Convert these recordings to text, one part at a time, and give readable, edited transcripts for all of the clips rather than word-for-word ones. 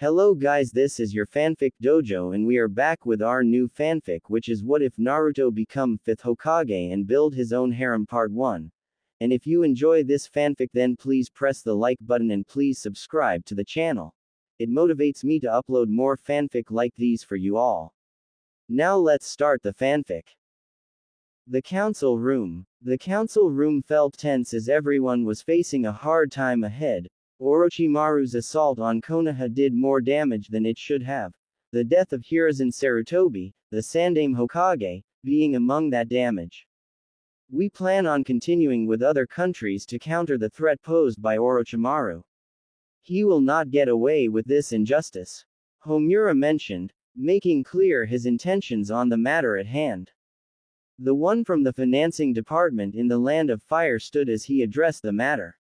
Hello guys, this is your fanfic dojo and we are back with our new fanfic, which is what if Naruto become 5th Hokage and build his own harem part 1. And if you enjoy this fanfic then please press the like button and please subscribe to the channel. It motivates me to upload more fanfic like these for you all. Now let's start the fanfic. The council room. The council room felt tense as everyone was facing a hard time ahead. Orochimaru's assault on Konoha did more damage than it should have. The death of Hiruzen Sarutobi, the Sandaime Hokage, being among that damage. We plan on continuing with other countries to counter the threat posed by Orochimaru. He will not get away with this injustice, Homura mentioned, making clear his intentions on the matter at hand. The one from the financing department in the Land of Fire stood as he addressed the matter.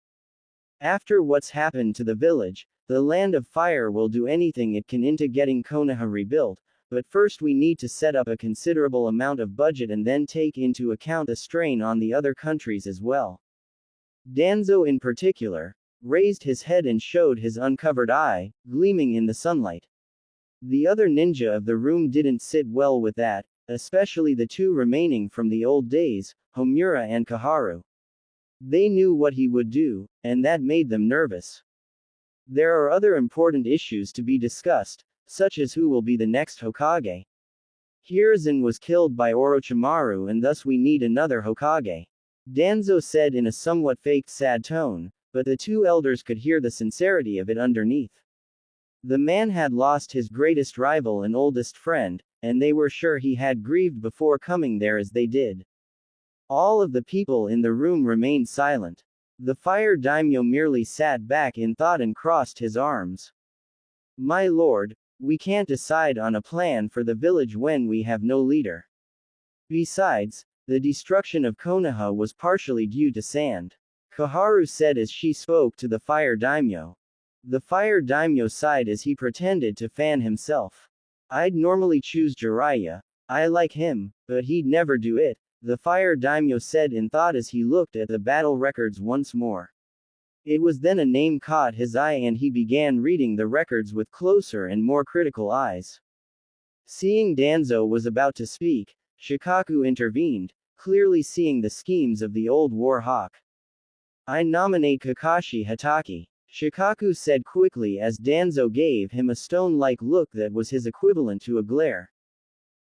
After what's happened to the village, the Land of Fire will do anything it can into getting Konoha rebuilt, but first we need to set up a considerable amount of budget and then take into account the strain on the other countries as well. Danzo in particular raised his head and showed his uncovered eye, gleaming in the sunlight. The other ninja of the room didn't sit well with that, especially the two remaining from the old days, Homura and Kaharu. They knew what he would do, and that made them nervous. There are other important issues to be discussed, such as who will be the next Hokage. Hiruzen was killed by Orochimaru and thus we need another Hokage. Danzo said in a somewhat faked sad tone, but the two elders could hear the sincerity of it underneath. The man had lost his greatest rival and oldest friend, and they were sure he had grieved before coming there as they did. All of the people in the room remained silent. The fire daimyo merely sat back in thought and crossed his arms. My lord, we can't decide on a plan for the village when we have no leader. Besides, the destruction of Konoha was partially due to sand, Kaharu said as she spoke to the fire daimyo. The fire daimyo sighed as he pretended to fan himself. I'd normally choose Jiraiya. I like him, but he'd never do it, the fire daimyo said in thought as he looked at the battle records once more. It was then a name caught his eye and he began reading the records with closer and more critical eyes. Seeing Danzo was about to speak, Shikaku intervened, clearly seeing the schemes of the old war hawk. I nominate Kakashi Hatake, Shikaku said quickly as Danzo gave him a stone-like look that was his equivalent to a glare.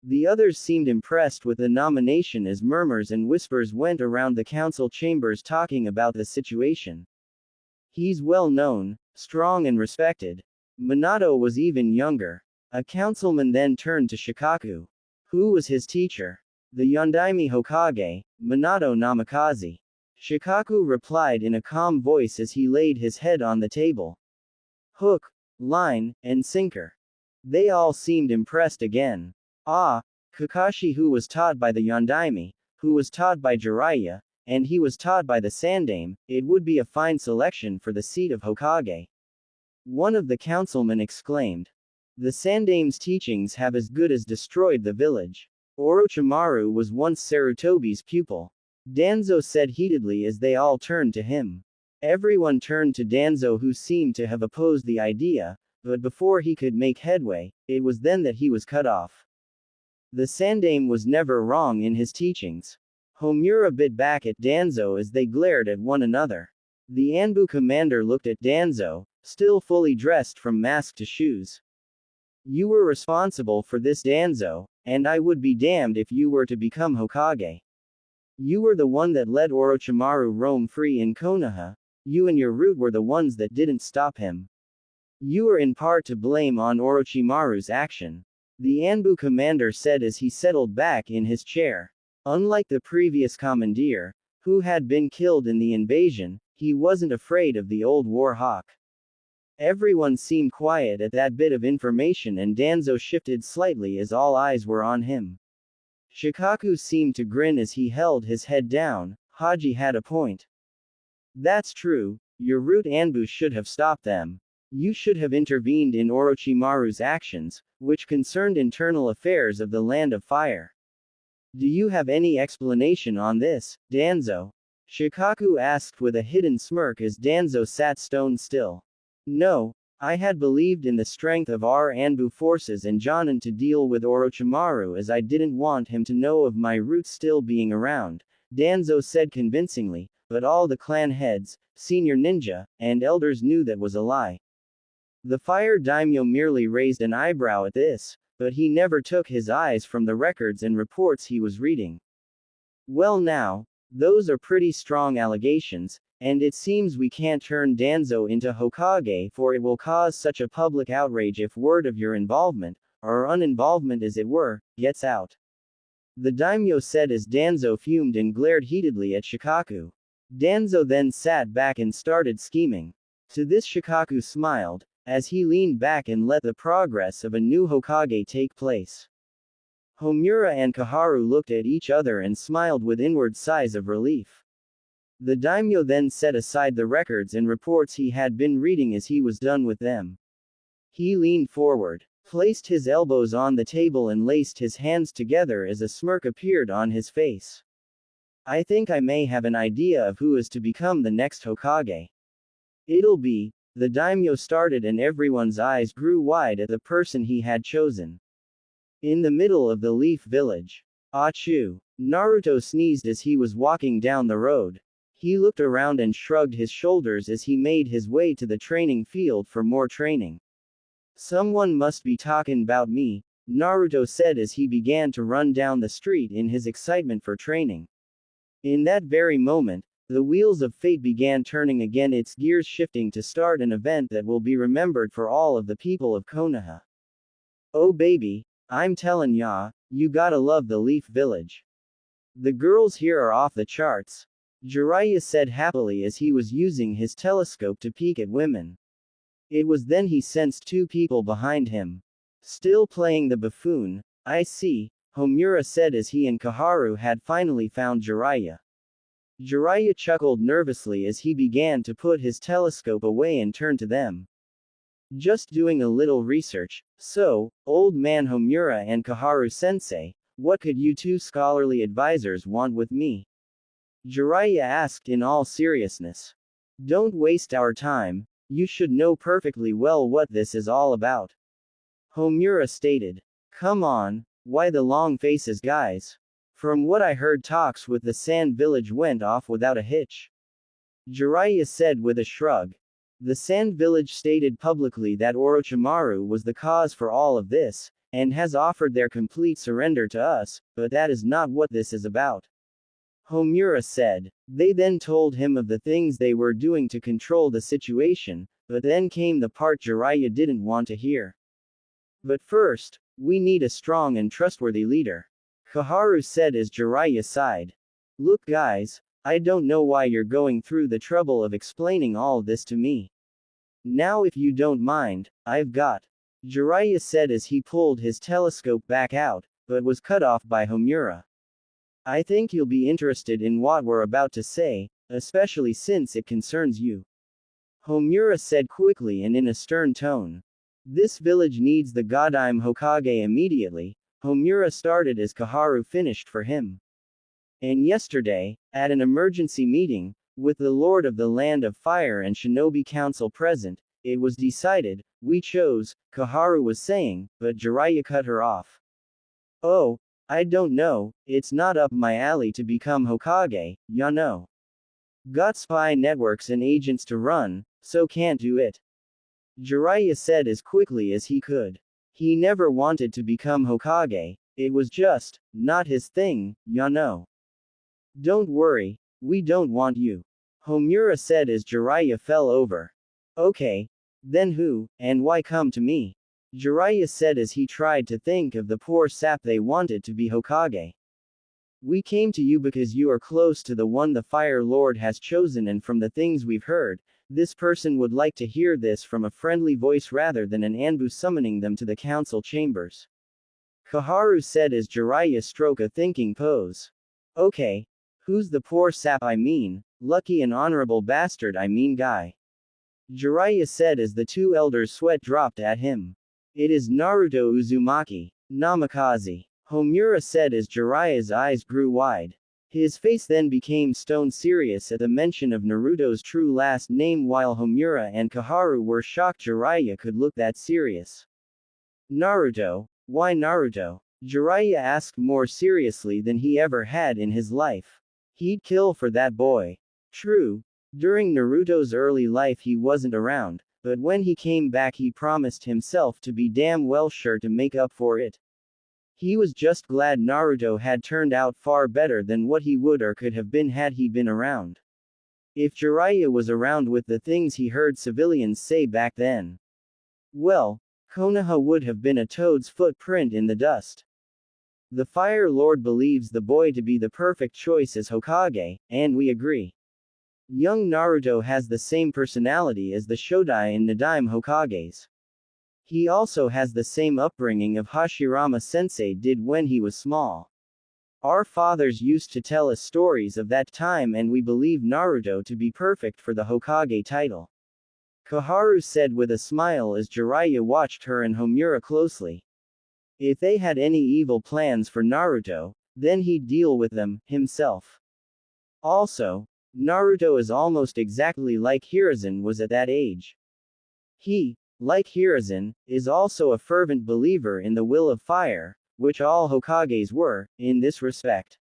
The others seemed impressed with the nomination as murmurs and whispers went around the council chambers talking about the situation. He's well known, strong and respected. Minato was even younger. A councilman then turned to Shikaku. Who was his teacher? The Yondaime Hokage, Minato Namikaze. Shikaku replied in a calm voice as he laid his head on the table. Hook, line, and sinker. They all seemed impressed again. Ah, Kakashi, who was taught by the Yondaime, who was taught by Jiraiya, and he was taught by the Sandaime, it would be a fine selection for the seat of Hokage. One of the councilmen exclaimed. The Sandaime's teachings have as good as destroyed the village. Orochimaru was once Sarutobi's pupil. Danzo said heatedly as they all turned to him. Everyone turned to Danzo, who seemed to have opposed the idea, but before he could make headway, it was then that he was cut off. The Sandaime was never wrong in his teachings. Homura bit back at Danzo as they glared at one another. The Anbu commander looked at Danzo, still fully dressed from mask to shoes. You were responsible for this, Danzo, and I would be damned if you were to become Hokage. You were the one that let Orochimaru roam free in Konoha. You and your root were the ones that didn't stop him. You are in part to blame on Orochimaru's action, the Anbu commander said as he settled back in his chair. Unlike the previous commandeer, who had been killed in the invasion, he wasn't afraid of the old war hawk. Everyone seemed quiet at that bit of information and Danzo shifted slightly as all eyes were on him. Shikaku seemed to grin as he held his head down. Haji had a point. That's true, your root Anbu should have stopped them. You should have intervened in Orochimaru's actions, which concerned internal affairs of the Land of Fire. Do you have any explanation on this, Danzo? Shikaku asked with a hidden smirk as Danzo sat stone still. No, I had believed in the strength of our Anbu forces and Jonin to deal with Orochimaru as I didn't want him to know of my roots still being around, Danzo said convincingly, but all the clan heads, senior ninja, and elders knew that was a lie. The fire daimyo merely raised an eyebrow at this, but he never took his eyes from the records and reports he was reading. Well now, those are pretty strong allegations, and it seems we can't turn Danzo into Hokage, for it will cause such a public outrage if word of your involvement, or uninvolvement as it were, gets out. The daimyo said as Danzo fumed and glared heatedly at Shikaku. Danzo then sat back and started scheming. To this Shikaku smiled, as he leaned back and let the progress of a new Hokage take place. Homura and Kaharu looked at each other and smiled with inward sighs of relief. The daimyo then set aside the records and reports he had been reading as he was done with them. He leaned forward, placed his elbows on the table and laced his hands together as a smirk appeared on his face. I think I may have an idea of who is to become the next Hokage. It'll be, the daimyo started and everyone's eyes grew wide at the person he had chosen. In the middle of the Leaf Village. Achoo! Naruto sneezed as he was walking down the road. He looked around and shrugged his shoulders as he made his way to the training field for more training. Someone must be talking about me, Naruto said as he began to run down the street in his excitement for training. In that very moment, the wheels of fate began turning again, its gears shifting to start an event that will be remembered for all of the people of Konoha. Oh baby, I'm tellin' ya, you gotta love the Leaf Village. The girls here are off the charts, Jiraiya said happily as he was using his telescope to peek at women. It was then he sensed two people behind him. Still playing the buffoon, I see, Homura said as he and Kaharu had finally found Jiraiya. Jiraiya chuckled nervously as he began to put his telescope away and turned to them. Just doing a little research, so, old man Homura and Kaharu-sensei, what could you two scholarly advisors want with me? Jiraiya asked in all seriousness. Don't waste our time, you should know perfectly well what this is all about. Homura stated. Come on, why the long faces guys? From what I heard, talks with the Sand Village went off without a hitch. Jiraiya said with a shrug. The Sand Village stated publicly that Orochimaru was the cause for all of this, and has offered their complete surrender to us, but that is not what this is about. Homura said. They then told him of the things they were doing to control the situation, but then came the part Jiraiya didn't want to hear. But first, we need a strong and trustworthy leader. Kaharu said as Jiraiya sighed. Look guys, I don't know why you're going through the trouble of explaining all this to me. Now if you don't mind, I've got. Jiraiya said as he pulled his telescope back out, but was cut off by Homura. I think you'll be interested in what we're about to say, especially since it concerns you. Homura said quickly and in a stern tone. This village needs the Godime Hokage immediately, Homura started as Kaharu finished for him. And yesterday, at an emergency meeting, with the Lord of the Land of Fire and Shinobi Council present, it was decided, we chose, Kaharu was saying, but Jiraiya cut her off. Oh, I don't know, it's not up my alley to become Hokage, ya know. Got spy networks and agents to run, so can't do it. Jiraiya said as quickly as he could. He never wanted to become Hokage, it was just, not his thing, ya know. Don't worry, we don't want you. Homura said as Jiraiya fell over. Okay. Then who, and why come to me? Jiraiya said as he tried to think of the poor sap they wanted to be Hokage. We came to you because you are close to the one the Fire Lord has chosen, and from the things we've heard, this person would like to hear this from a friendly voice rather than an Anbu summoning them to the council chambers. Kaharu said as Jiraiya struck a thinking pose. Okay. Who's the poor sap I mean, lucky and honorable bastard I mean guy? Jiraiya said as the two elders' sweat dropped at him. It is Naruto Uzumaki, Namikaze. Homura said as Jiraiya's eyes grew wide. His face then became stone serious at the mention of Naruto's true last name, while Homura and Koharu were shocked Jiraiya could look that serious. Naruto? Why Naruto? Jiraiya asked more seriously than he ever had in his life. He'd kill for that boy. True, during Naruto's early life he wasn't around, but when he came back he promised himself to be damn well sure to make up for it. He was just glad Naruto had turned out far better than what he would or could have been had he been around. If Jiraiya was around with the things he heard civilians say back then, well, Konoha would have been a toad's footprint in the dust. The Fire Lord believes the boy to be the perfect choice as Hokage, and we agree. Young Naruto has the same personality as the Shodai and Nidaime Hokages. He also has the same upbringing of Hashirama-sensei did when he was small. Our fathers used to tell us stories of that time and we believe Naruto to be perfect for the Hokage title. Koharu said with a smile as Jiraiya watched her and Homura closely. If they had any evil plans for Naruto, then he'd deal with them, himself. Also, Naruto is almost exactly like Hiruzen was at that age. He, like Hiruzen, is also a fervent believer in the will of fire, which all Hokages were, in this respect.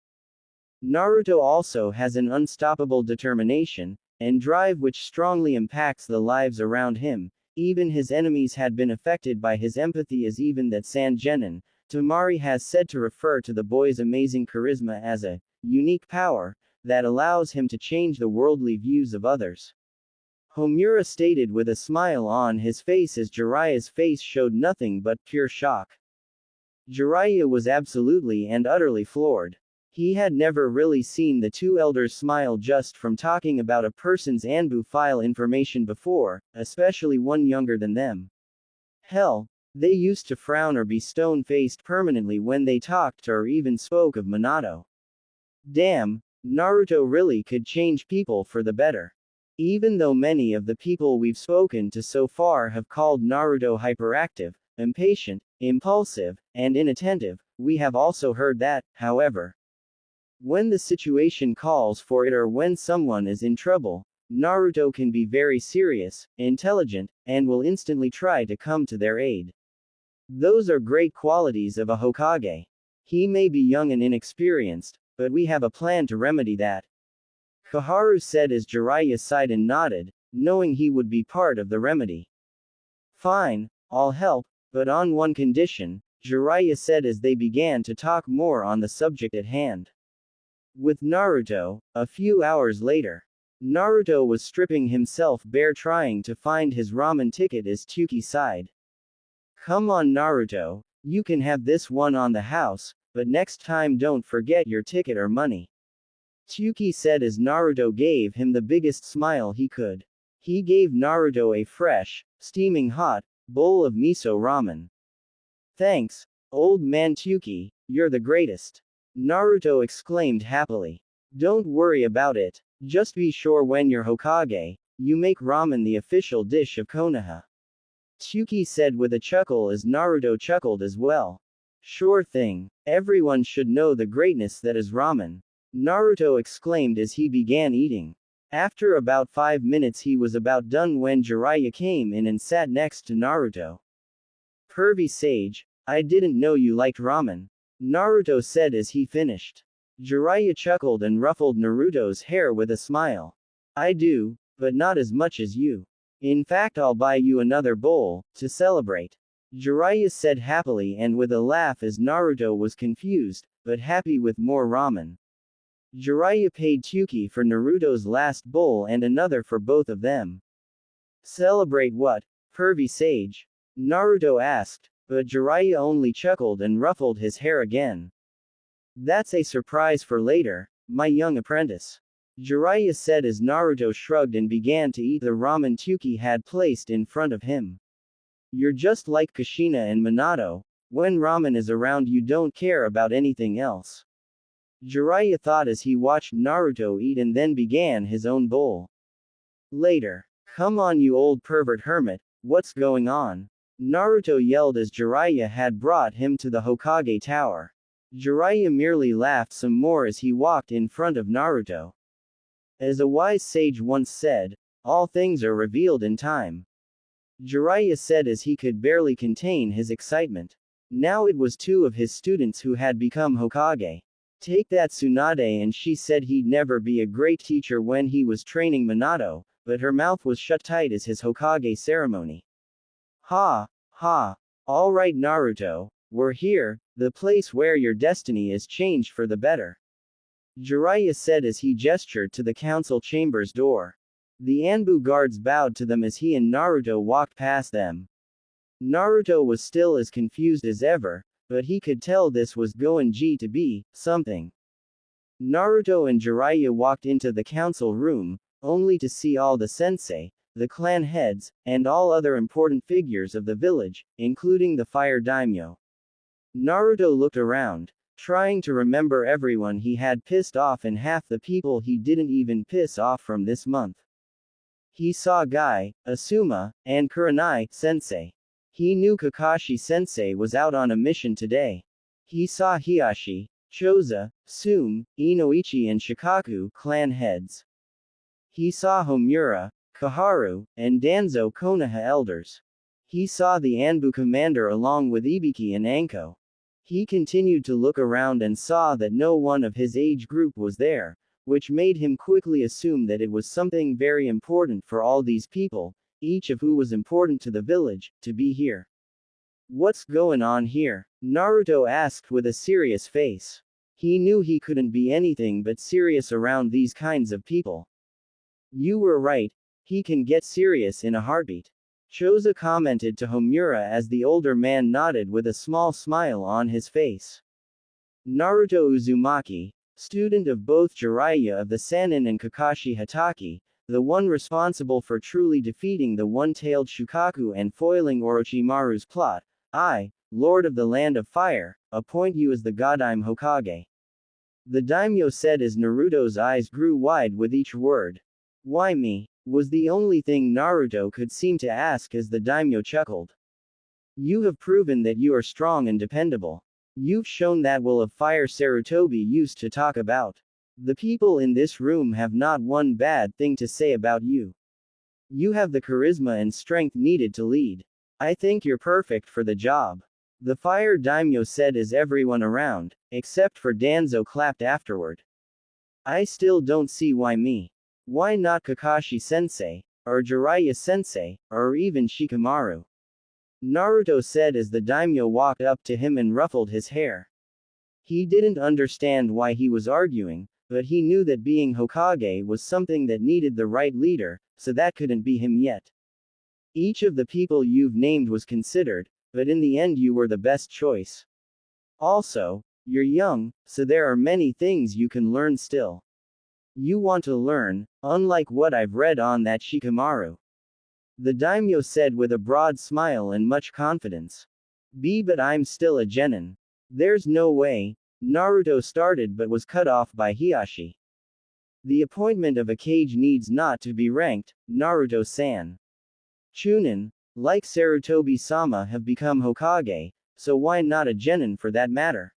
Naruto also has an unstoppable determination and drive which strongly impacts the lives around him. Even his enemies had been affected by his empathy, as even that Sangenin, Tamari has said to refer to the boy's amazing charisma as a unique power that allows him to change the worldly views of others. Homura stated with a smile on his face as Jiraiya's face showed nothing but pure shock. Jiraiya was absolutely and utterly floored. He had never really seen the two elders smile just from talking about a person's Anbu file information before, especially one younger than them. Hell, they used to frown or be stone-faced permanently when they talked or even spoke of Minato. Damn, Naruto really could change people for the better. Even though many of the people we've spoken to so far have called Naruto hyperactive, impatient, impulsive, and inattentive, we have also heard that, however, when the situation calls for it or when someone is in trouble, Naruto can be very serious, intelligent, and will instantly try to come to their aid. Those are great qualities of a Hokage. He may be young and inexperienced, but we have a plan to remedy that. Koharu said as Jiraiya sighed and nodded, knowing he would be part of the remedy. Fine, I'll help, but on one condition, Jiraiya said as they began to talk more on the subject at hand. With Naruto, a few hours later, Naruto was stripping himself bare trying to find his ramen ticket as Tsuki sighed. Come on Naruto, you can have this one on the house, but next time don't forget your ticket or money. Tsuki said as Naruto gave him the biggest smile he could. He gave Naruto a fresh, steaming hot, bowl of miso ramen. Thanks, old man Tsuki, you're the greatest. Naruto exclaimed happily. Don't worry about it, just be sure when you're Hokage, you make ramen the official dish of Konoha. Tsuki said with a chuckle as Naruto chuckled as well. Sure thing, everyone should know the greatness that is ramen. Naruto exclaimed as he began eating. After about 5 minutes he was about done when Jiraiya came in and sat next to Naruto. Pervy Sage, I didn't know you liked ramen, Naruto said as he finished. Jiraiya chuckled and ruffled Naruto's hair with a smile. I do, but not as much as you. In fact I'll buy you another bowl, to celebrate. Jiraiya said happily and with a laugh as Naruto was confused, but happy with more ramen. Jiraiya paid Tsuki for Naruto's last bowl and another for both of them. Celebrate what, pervy sage? Naruto asked, but Jiraiya only chuckled and ruffled his hair again. That's a surprise for later, my young apprentice. Jiraiya said as Naruto shrugged and began to eat the ramen Tsuki had placed in front of him. You're just like Kushina and Minato, when ramen is around you don't care about anything else. Jiraiya thought as he watched Naruto eat and then began his own bowl. Later. Come on you old pervert hermit, what's going on? Naruto yelled as Jiraiya had brought him to the Hokage tower. Jiraiya merely laughed some more as he walked in front of Naruto. As a wise sage once said, all things are revealed in time. Jiraiya said as he could barely contain his excitement. Now it was two of his students who had become Hokage. Take that Tsunade, and she said he'd never be a great teacher when he was training Minato, but her mouth was shut tight as his Hokage ceremony. Ha, ha. Alright Naruto, we're here, the place where your destiny is changed for the better. Jiraiya said as he gestured to the council chamber's door. The Anbu guards bowed to them as he and Naruto walked past them. Naruto was still as confused as ever, but he could tell this was going to be something. Naruto and Jiraiya walked into the council room, only to see all the sensei, the clan heads, and all other important figures of the village, including the fire daimyo. Naruto looked around, trying to remember everyone he had pissed off and half the people he didn't even piss off from this month. He saw Guy, Asuma, and Kurenai sensei. He knew Kakashi sensei was out on a mission today. He saw Hiyashi, Choza, Tsume, Inoichi and Shikaku clan heads. He saw Homura, Kaharu, and Danzo Konoha elders. He saw the Anbu commander along with Ibiki and Anko. He continued to look around and saw that no one of his age group was there, which made him quickly assume that it was something very important for all these people, each of who was important to the village, to be here. What's going on here? Naruto asked with a serious face. He knew he couldn't be anything but serious around these kinds of people. You were right, he can get serious in a heartbeat. Choza commented to Homura as the older man nodded with a small smile on his face. Naruto Uzumaki, student of both Jiraiya of the Sannin and Kakashi Hatake, the one responsible for truly defeating the one-tailed Shukaku and foiling Orochimaru's plot, I, Lord of the Land of Fire, appoint you as the Godime Hokage. The daimyo said as Naruto's eyes grew wide with each word. Why me? Was the only thing Naruto could seem to ask as the daimyo chuckled. You have proven that you are strong and dependable. You've shown that will of fire Sarutobi used to talk about. The people in this room have not one bad thing to say about you. You have the charisma and strength needed to lead. I think you're perfect for the job. The fire daimyo said as everyone around, except for Danzo, clapped afterward. I still don't see why me. Why not Kakashi sensei, or Jiraiya sensei, or even Shikamaru? Naruto said as the daimyo walked up to him and ruffled his hair. He didn't understand why he was arguing, but he knew that being Hokage was something that needed the right leader, so that couldn't be him yet. Each of the people you've named was considered, but in the end you were the best choice. Also, you're young, so there are many things you can learn still. You want to learn, unlike what I've read on that Shikamaru. The daimyo said with a broad smile and much confidence. But I'm still a genin. There's no way. Naruto started but was cut off by Hiyashi. The appointment of a Kage needs not to be ranked, Naruto-san. Chunin, like Sarutobi-sama, have become Hokage, so why not a genin for that matter?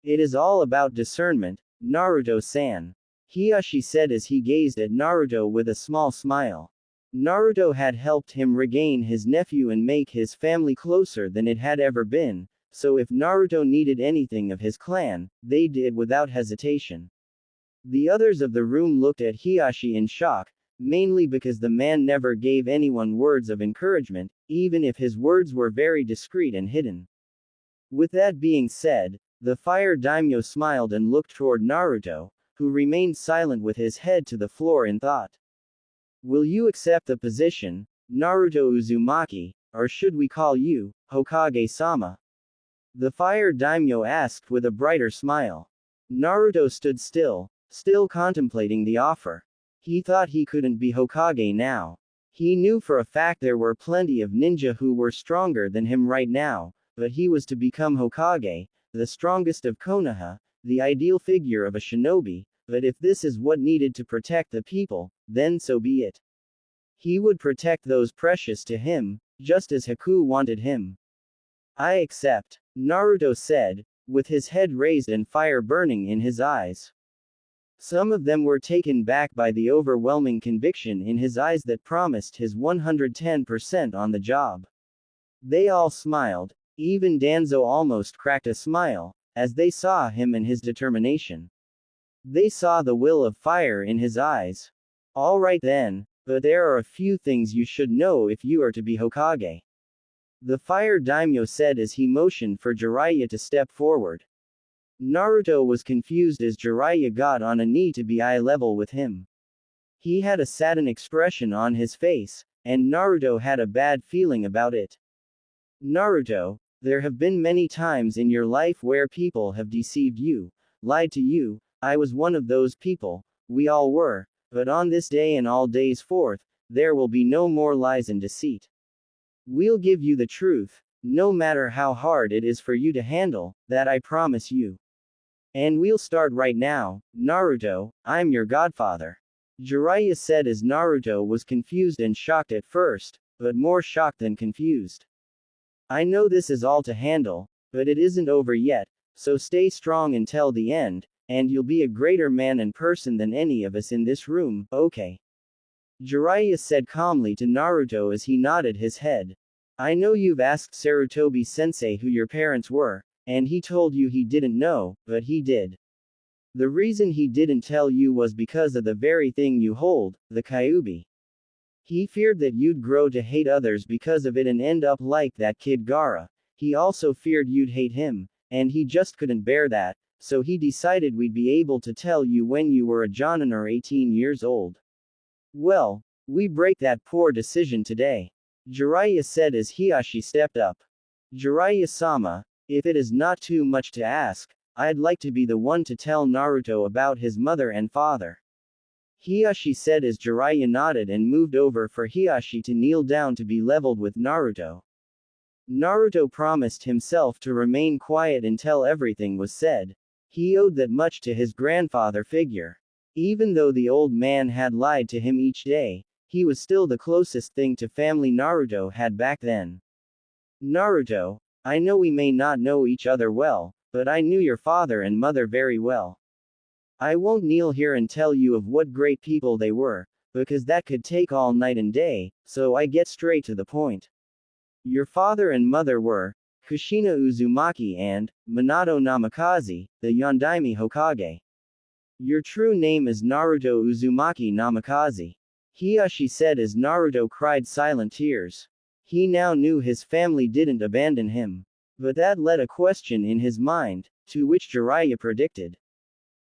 It is all about discernment, Naruto-san. Hiyashi said as he gazed at Naruto with a small smile. Naruto had helped him regain his nephew and make his family closer than it had ever been, so if Naruto needed anything of his clan, they did without hesitation. The others of the room looked at Hiyashi in shock, mainly because the man never gave anyone words of encouragement, even if his words were very discreet and hidden. With that being said, the fire daimyo smiled and looked toward Naruto, who remained silent with his head to the floor in thought. Will you accept the position, Naruto Uzumaki, or should we call you, Hokage-sama? The fire daimyo asked with a brighter smile. Naruto stood still contemplating the offer. He thought he couldn't be Hokage now. He knew for a fact there were plenty of ninja who were stronger than him right now, but he was to become Hokage, the strongest of Konoha, the ideal figure of a shinobi, but if this is what needed to protect the people, then so be it. He would protect those precious to him, just as Haku wanted him. I accept, Naruto said, with his head raised and fire burning in his eyes. Some of them were taken back by the overwhelming conviction in his eyes that promised his 110% on the job. They all smiled. Even Danzo almost cracked a smile, as they saw him and his determination. They saw the will of fire in his eyes. All right then, but there are a few things you should know if you are to be Hokage. The fire daimyo said as he motioned for Jiraiya to step forward. Naruto was confused as Jiraiya got on a knee to be eye level with him. He had a saddened expression on his face, and Naruto had a bad feeling about it. Naruto, there have been many times in your life where people have deceived you, lied to you. I was one of those people, we all were, but on this day and all days forth, there will be no more lies and deceit. We'll give you the truth, no matter how hard it is for you to handle, that I promise you. And we'll start right now. Naruto, I'm your godfather. Jiraiya said as Naruto was confused and shocked at first, but more shocked than confused. I know this is all to handle, but it isn't over yet, so stay strong until the end, and you'll be a greater man and person than any of us in this room, okay? Jiraiya said calmly to Naruto as he nodded his head. I know you've asked Sarutobi-sensei who your parents were, and he told you he didn't know, but he did. The reason he didn't tell you was because of the very thing you hold, the Kyuubi. He feared that you'd grow to hate others because of it and end up like that kid Gaara. He also feared you'd hate him, and he just couldn't bear that, so he decided we'd be able to tell you when you were a Jonin or 18 years old. Well, we break that poor decision today. Jiraiya said as Hiashi stepped up. Jiraiya-sama, if it is not too much to ask, I'd like to be the one to tell Naruto about his mother and father. Hiashi said as Jiraiya nodded and moved over for Hiashi to kneel down to be leveled with Naruto. Naruto promised himself to remain quiet until everything was said. He owed that much to his grandfather figure. Even though the old man had lied to him each day, he was still the closest thing to family Naruto had back then. Naruto, I know we may not know each other well, but I knew your father and mother very well. I won't kneel here and tell you of what great people they were, because that could take all night and day, so I get straight to the point. Your father and mother were Kushina Uzumaki and Minato Namikaze, the Yondaime Hokage. Your true name is Naruto Uzumaki Namikaze. Hiashi said as Naruto cried silent tears. He now knew his family didn't abandon him. But that led a question in his mind, to which Jiraiya predicted.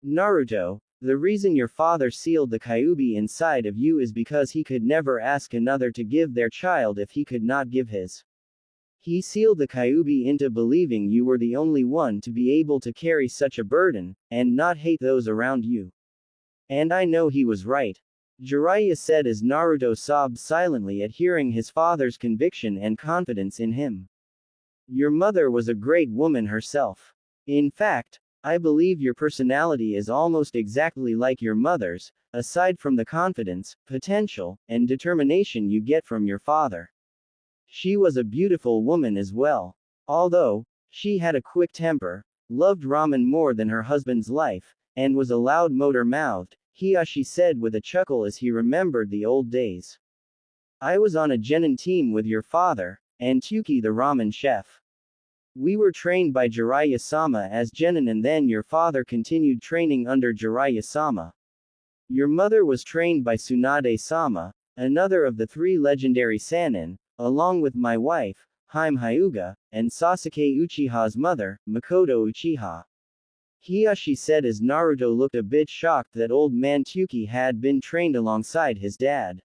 Naruto, the reason your father sealed the Kyuubi inside of you is because he could never ask another to give their child if he could not give his. He sealed the Kyuubi into believing you were the only one to be able to carry such a burden, and not hate those around you. And I know he was right. Jiraiya said as Naruto sobbed silently at hearing his father's conviction and confidence in him. Your mother was a great woman herself. In fact, I believe your personality is almost exactly like your mother's, aside from the confidence, potential, and determination you get from your father. She was a beautiful woman as well. Although, she had a quick temper, loved ramen more than her husband's life, and was a loud motor-mouthed, Hiashi said with a chuckle as he remembered the old days. I was on a genin team with your father, and Tuki the ramen chef. We were trained by Jiraiya-sama as genin and then your father continued training under Jiraiya-sama. Your mother was trained by Tsunade-sama, another of the 3 legendary Sannin, along with my wife, Hyuga, and Sasuke Uchiha's mother, Makoto Uchiha. Hiashi said as Naruto looked a bit shocked that old man Tuki had been trained alongside his dad.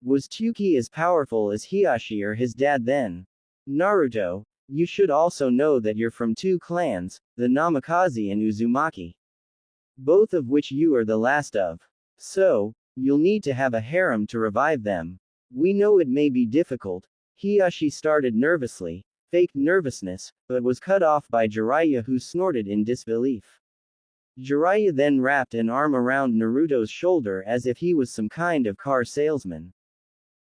Was Tuki as powerful as Hiashi or his dad then? Naruto, you should also know that you're from 2 clans, the Namikaze and Uzumaki. Both of which you are the last of. So, you'll need to have a harem to revive them. We know it may be difficult. Hiashi started nervously, faked nervousness, but was cut off by Jiraiya who snorted in disbelief. Jiraiya then wrapped an arm around Naruto's shoulder as if he was some kind of car salesman.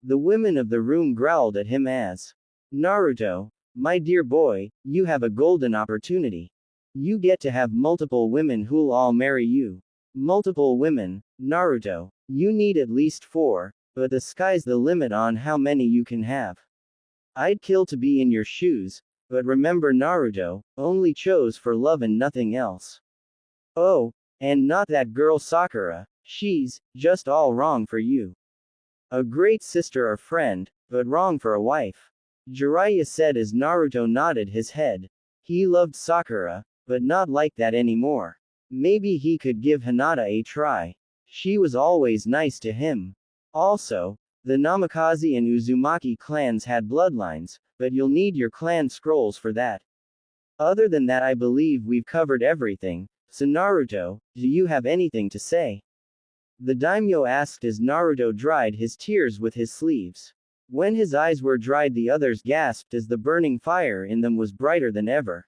The women of the room growled at him as, Naruto, my dear boy, you have a golden opportunity. You get to have multiple women who'll all marry you. Multiple women, Naruto. You need at least 4, but the sky's the limit on how many you can have. I'd kill to be in your shoes, but remember Naruto only chose for love and nothing else. Oh, and not that girl Sakura, she's just all wrong for you. A great sister or friend, but wrong for a wife. Jiraiya said as Naruto nodded his head. He loved Sakura, but not like that anymore. Maybe he could give Hinata a try. She was always nice to him. Also, the Namikaze and Uzumaki clans had bloodlines, but you'll need your clan scrolls for that. Other than that, I believe we've covered everything, so Naruto, do you have anything to say? The daimyo asked as Naruto dried his tears with his sleeves. When his eyes were dried, the others gasped as the burning fire in them was brighter than ever.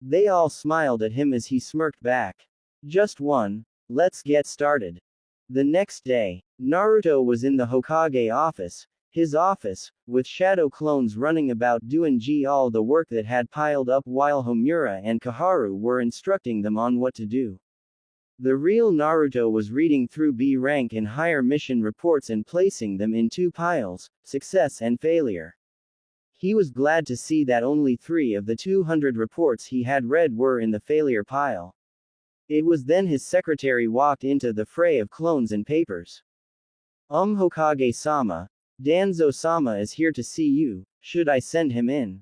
They all smiled at him as he smirked back. Just one. Let's get started. The next day, Naruto was in the Hokage office, his office, with shadow clones running about doing all the work that had piled up while Homura and Koharu were instructing them on what to do. The real Naruto was reading through B rank and higher mission reports and placing them in 2 piles, success and failure. He was glad to see that only 3 of the 200 reports he had read were in the failure pile. It was then his secretary walked into the fray of clones and papers. Hokage-sama, Danzo-sama is here to see you, should I send him in?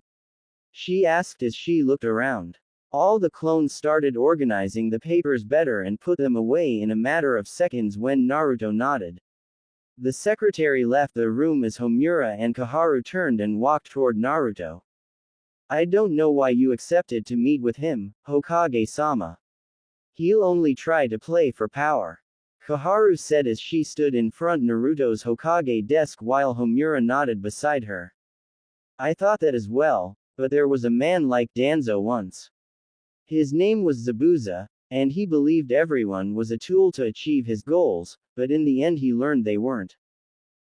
She asked as she looked around. All the clones started organizing the papers better and put them away in a matter of seconds when Naruto nodded. The secretary left the room as Homura and Koharu turned and walked toward Naruto. I don't know why you accepted to meet with him, Hokage-sama. He'll only try to play for power. Koharu said as she stood in front Naruto's Hokage desk while Homura nodded beside her. I thought that as well, but there was a man like Danzo once. His name was Zabuza, and he believed everyone was a tool to achieve his goals, but in the end he learned they weren't.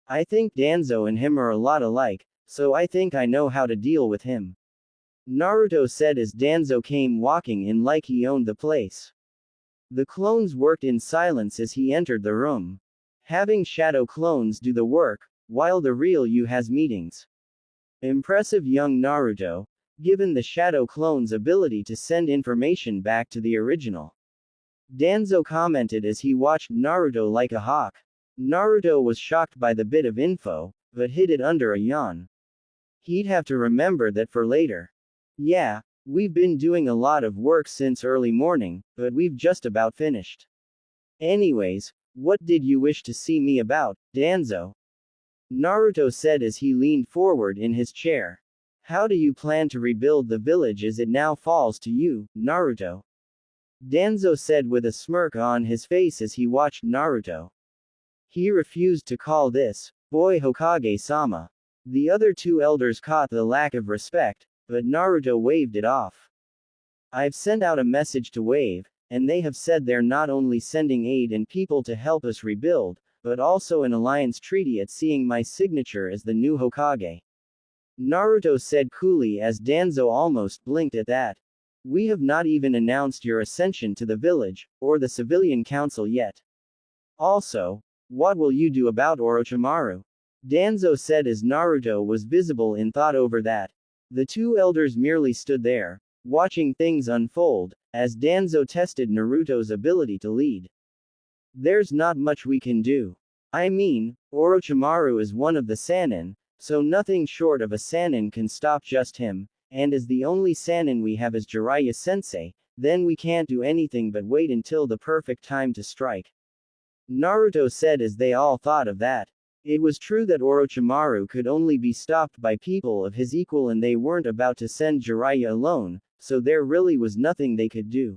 I think Danzo and him are a lot alike, so I think I know how to deal with him. Naruto said as Danzo came walking in like he owned the place. The clones worked in silence as he entered the room. Having shadow clones do the work, while the real you has meetings. Impressive young Naruto, given the shadow clone's ability to send information back to the original. Danzo commented as he watched Naruto like a hawk. Naruto was shocked by the bit of info, but hid it under a yawn. He'd have to remember that for later. Yeah, we've been doing a lot of work since early morning, but we've just about finished. Anyways, what did you wish to see me about, Danzo? Naruto said as he leaned forward in his chair. How do you plan to rebuild the village as it now falls to you, Naruto? Danzo said with a smirk on his face as he watched Naruto. He refused to call this boy Hokage-sama. The other 2 elders caught the lack of respect, but Naruto waved it off. I've sent out a message to Wave, and they have said they're not only sending aid and people to help us rebuild, but also an alliance treaty at seeing my signature as the new Hokage. Naruto said coolly as Danzo almost blinked at that. We have not even announced your ascension to the village, or the civilian council yet. Also, what will you do about Orochimaru? Danzo said as Naruto was visible in thought over that. The 2 elders merely stood there, watching things unfold, as Danzo tested Naruto's ability to lead. There's not much we can do. I mean, Orochimaru is one of the Sannin, so nothing short of a Sannin can stop just him, and as the only Sannin we have is Jiraiya-sensei, then we can't do anything but wait until the perfect time to strike. Naruto said as they all thought of that. It was true that Orochimaru could only be stopped by people of his equal and they weren't about to send Jiraiya alone, so there really was nothing they could do.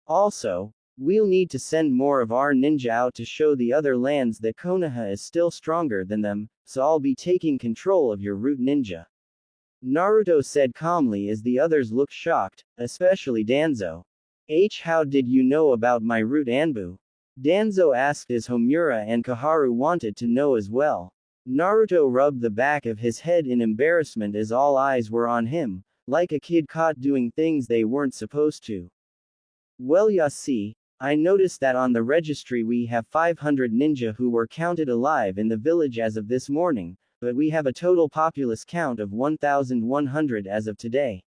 Also, we'll need to send more of our ninja out to show the other lands that Konoha is still stronger than them, so I'll be taking control of your root ninja. Naruto said calmly as the others looked shocked, especially Danzo. How did you know about my root Anbu? Danzo asked as Homura and Koharu wanted to know as well. Naruto rubbed the back of his head in embarrassment as all eyes were on him, like a kid caught doing things they weren't supposed to. Well, ya see, I noticed that on the registry we have 500 ninja who were counted alive in the village as of this morning, but we have a total populace count of 1,100 as of today.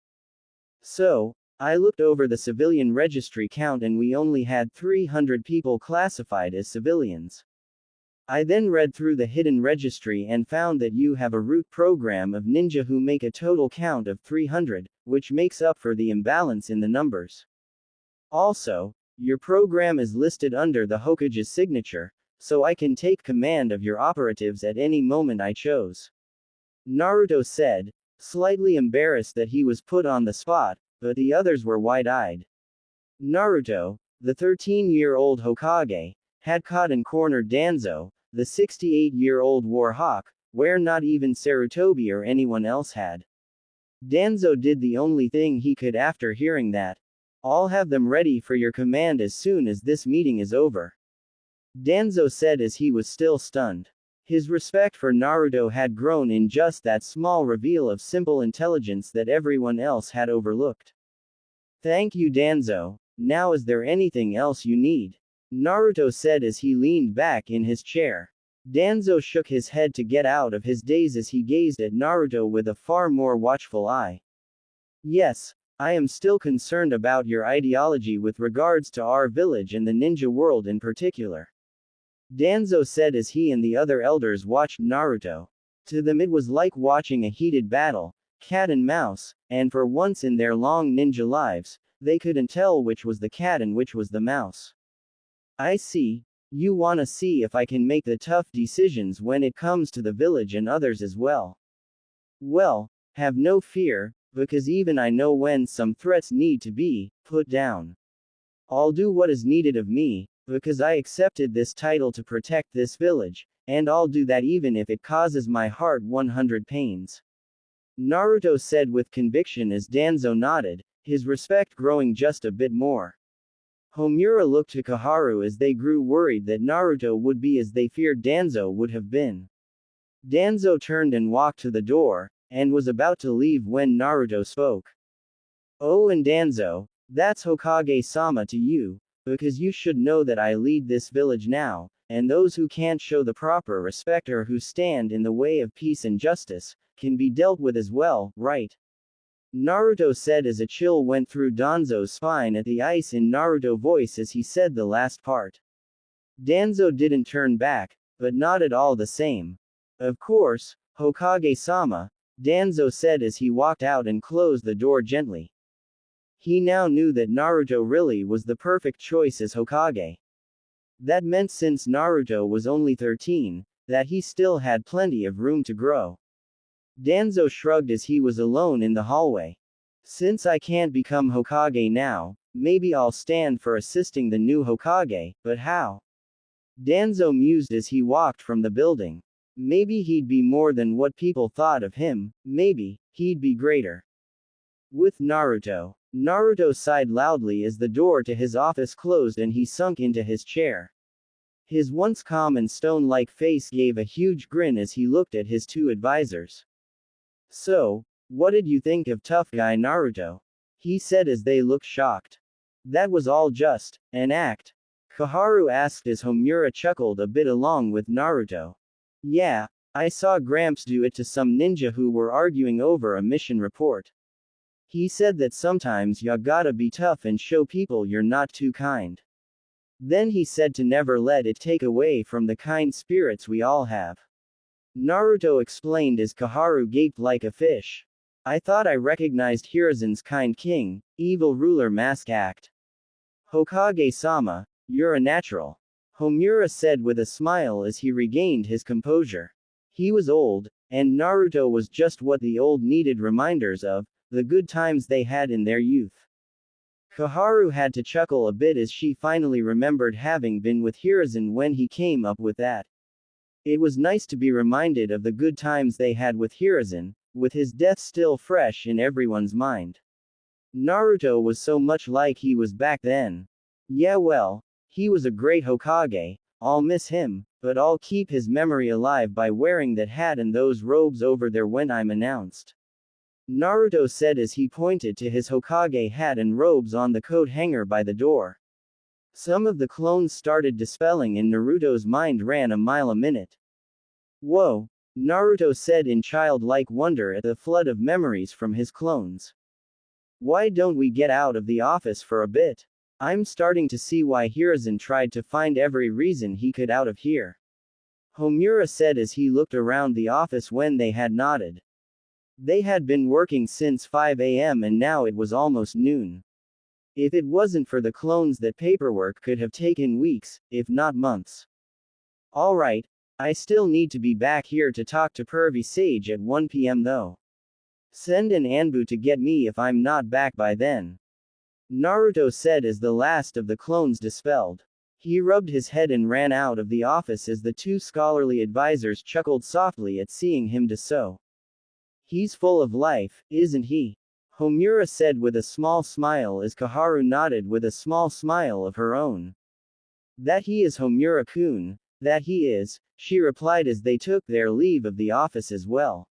So, I looked over the civilian registry count and we only had 300 people classified as civilians. I then read through the hidden registry and found that you have a root program of ninja who make a total count of 300, which makes up for the imbalance in the numbers. Also, your program is listed under the Hokage's signature, so I can take command of your operatives at any moment I chose. Naruto said, slightly embarrassed that he was put on the spot, but the others were wide-eyed. Naruto, the 13-year-old Hokage, had caught and cornered Danzo, the 68-year-old war hawk, where not even Sarutobi or anyone else had. Danzo did the only thing he could after hearing that. I'll have them ready for your command as soon as this meeting is over. Danzo said as he was still stunned. His respect for Naruto had grown in just that small reveal of simple intelligence that everyone else had overlooked. Thank you, Danzo. Now is there anything else you need? Naruto said as he leaned back in his chair. Danzo shook his head to get out of his daze as he gazed at Naruto with a far more watchful eye. Yes, I am still concerned about your ideology with regards to our village and the ninja world in particular. Danzo said as he and the other elders watched Naruto. To them it was like watching a heated battle, cat and mouse, and for once in their long ninja lives, they couldn't tell which was the cat and which was the mouse. I see. You wanna see if I can make the tough decisions when it comes to the village and others as well. Well, have no fear, because even I know when some threats need to be put down. I'll do what is needed of me, because I accepted this title to protect this village, and I'll do that even if it causes my heart 100 pains. Naruto said with conviction as Danzo nodded, his respect growing just a bit more. Homura looked to Koharu as they grew worried that Naruto would be as they feared Danzo would have been. Danzo turned and walked to the door, and was about to leave when Naruto spoke. Oh, and Danzo, that's Hokage-sama to you, because you should know that I lead this village now, and those who can't show the proper respect or who stand in the way of peace and justice, can be dealt with as well, right? Naruto said as a chill went through Danzo's spine at the ice in Naruto voice as he said the last part. Danzo didn't turn back, but nodded all the same. Of course, Hokage-sama, Danzo said as he walked out and closed the door gently. He now knew that Naruto really was the perfect choice as Hokage. That meant since Naruto was only 13, that he still had plenty of room to grow. Danzo shrugged as he was alone in the hallway. Since I can't become Hokage now, maybe I'll stand for assisting the new Hokage, but how? Danzo mused as he walked from the building. Maybe he'd be more than what people thought of him, maybe he'd be greater. With Naruto. Naruto sighed loudly as the door to his office closed and he sunk into his chair. His once calm and stone-like face gave a huge grin as he looked at his two advisors. So, what did you think of tough guy Naruto? He said as they looked shocked. That was all just an act. Koharu asked as Homura chuckled a bit along with Naruto. Yeah, I saw Gramps do it to some ninja who were arguing over a mission report. He said that sometimes you gotta be tough and show people you're not too kind. Then he said to never let it take away from the kind spirits we all have. Naruto explained as Koharu gaped like a fish. I thought I recognized Hiruzen's kind king, evil ruler mask act. Hokage-sama, you're a natural. Homura said with a smile as he regained his composure. He was old, and Naruto was just what the old needed reminders of, the good times they had in their youth. Koharu had to chuckle a bit as she finally remembered having been with Hiruzen when he came up with that. It was nice to be reminded of the good times they had with Hiruzen, with his death still fresh in everyone's mind. Naruto was so much like he was back then. Yeah, well, he was a great Hokage, I'll miss him, but I'll keep his memory alive by wearing that hat and those robes over there when I'm announced. Naruto said as he pointed to his Hokage hat and robes on the coat hanger by the door. Some of the clones started dispelling and Naruto's mind ran a mile a minute. Whoa, Naruto said in childlike wonder at the flood of memories from his clones. Why don't we get out of the office for a bit? I'm starting to see why Hiruzen tried to find every reason he could out of here. Homura said as he looked around the office when they had nodded. They had been working since 5 a.m. and now it was almost noon. If it wasn't for the clones, that paperwork could have taken weeks, if not months. Alright, I still need to be back here to talk to Pervy Sage at 1 p.m. though. Send an Anbu to get me if I'm not back by then. Naruto said as the last of the clones dispelled. He rubbed his head and ran out of the office as the two scholarly advisors chuckled softly at seeing him do so. He's full of life, isn't he? Homura said with a small smile as Kaharu nodded with a small smile of her own. That he is Homura-kun, that he is, she replied as they took their leave of the office as well.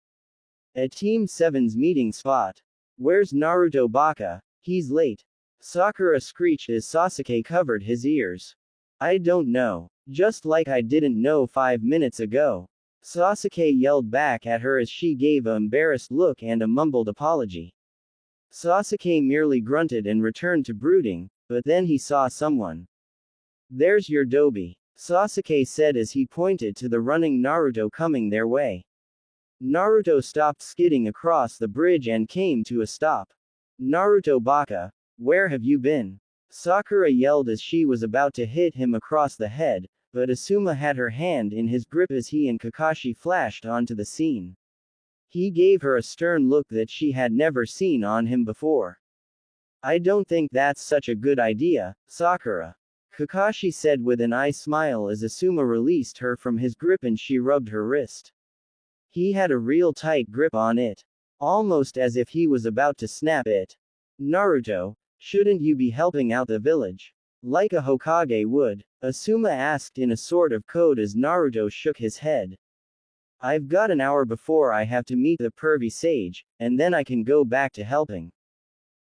At Team 7's meeting spot. Where's Naruto Baka? He's late. Sakura screeched as Sasuke covered his ears. I don't know. Just like I didn't know 5 minutes ago. Sasuke yelled back at her as she gave an embarrassed look and a mumbled apology. Sasuke merely grunted and returned to brooding, but then he saw someone. There's your Dobi, Sasuke said as he pointed to the running Naruto coming their way. Naruto stopped skidding across the bridge and came to a stop. Naruto Baka, where have you been? Sakura yelled as she was about to hit him across the head, but Asuma had her hand in his grip as he and Kakashi flashed onto the scene. He gave her a stern look that she had never seen on him before. I don't think that's such a good idea, Sakura. Kakashi said with an eye smile as Asuma released her from his grip and she rubbed her wrist. He had a real tight grip on it. Almost as if he was about to snap it. Naruto, shouldn't you be helping out the village? Like a Hokage would, Asuma asked in a sort of code as Naruto shook his head. I've got an hour before I have to meet the Pervy Sage, and then I can go back to helping.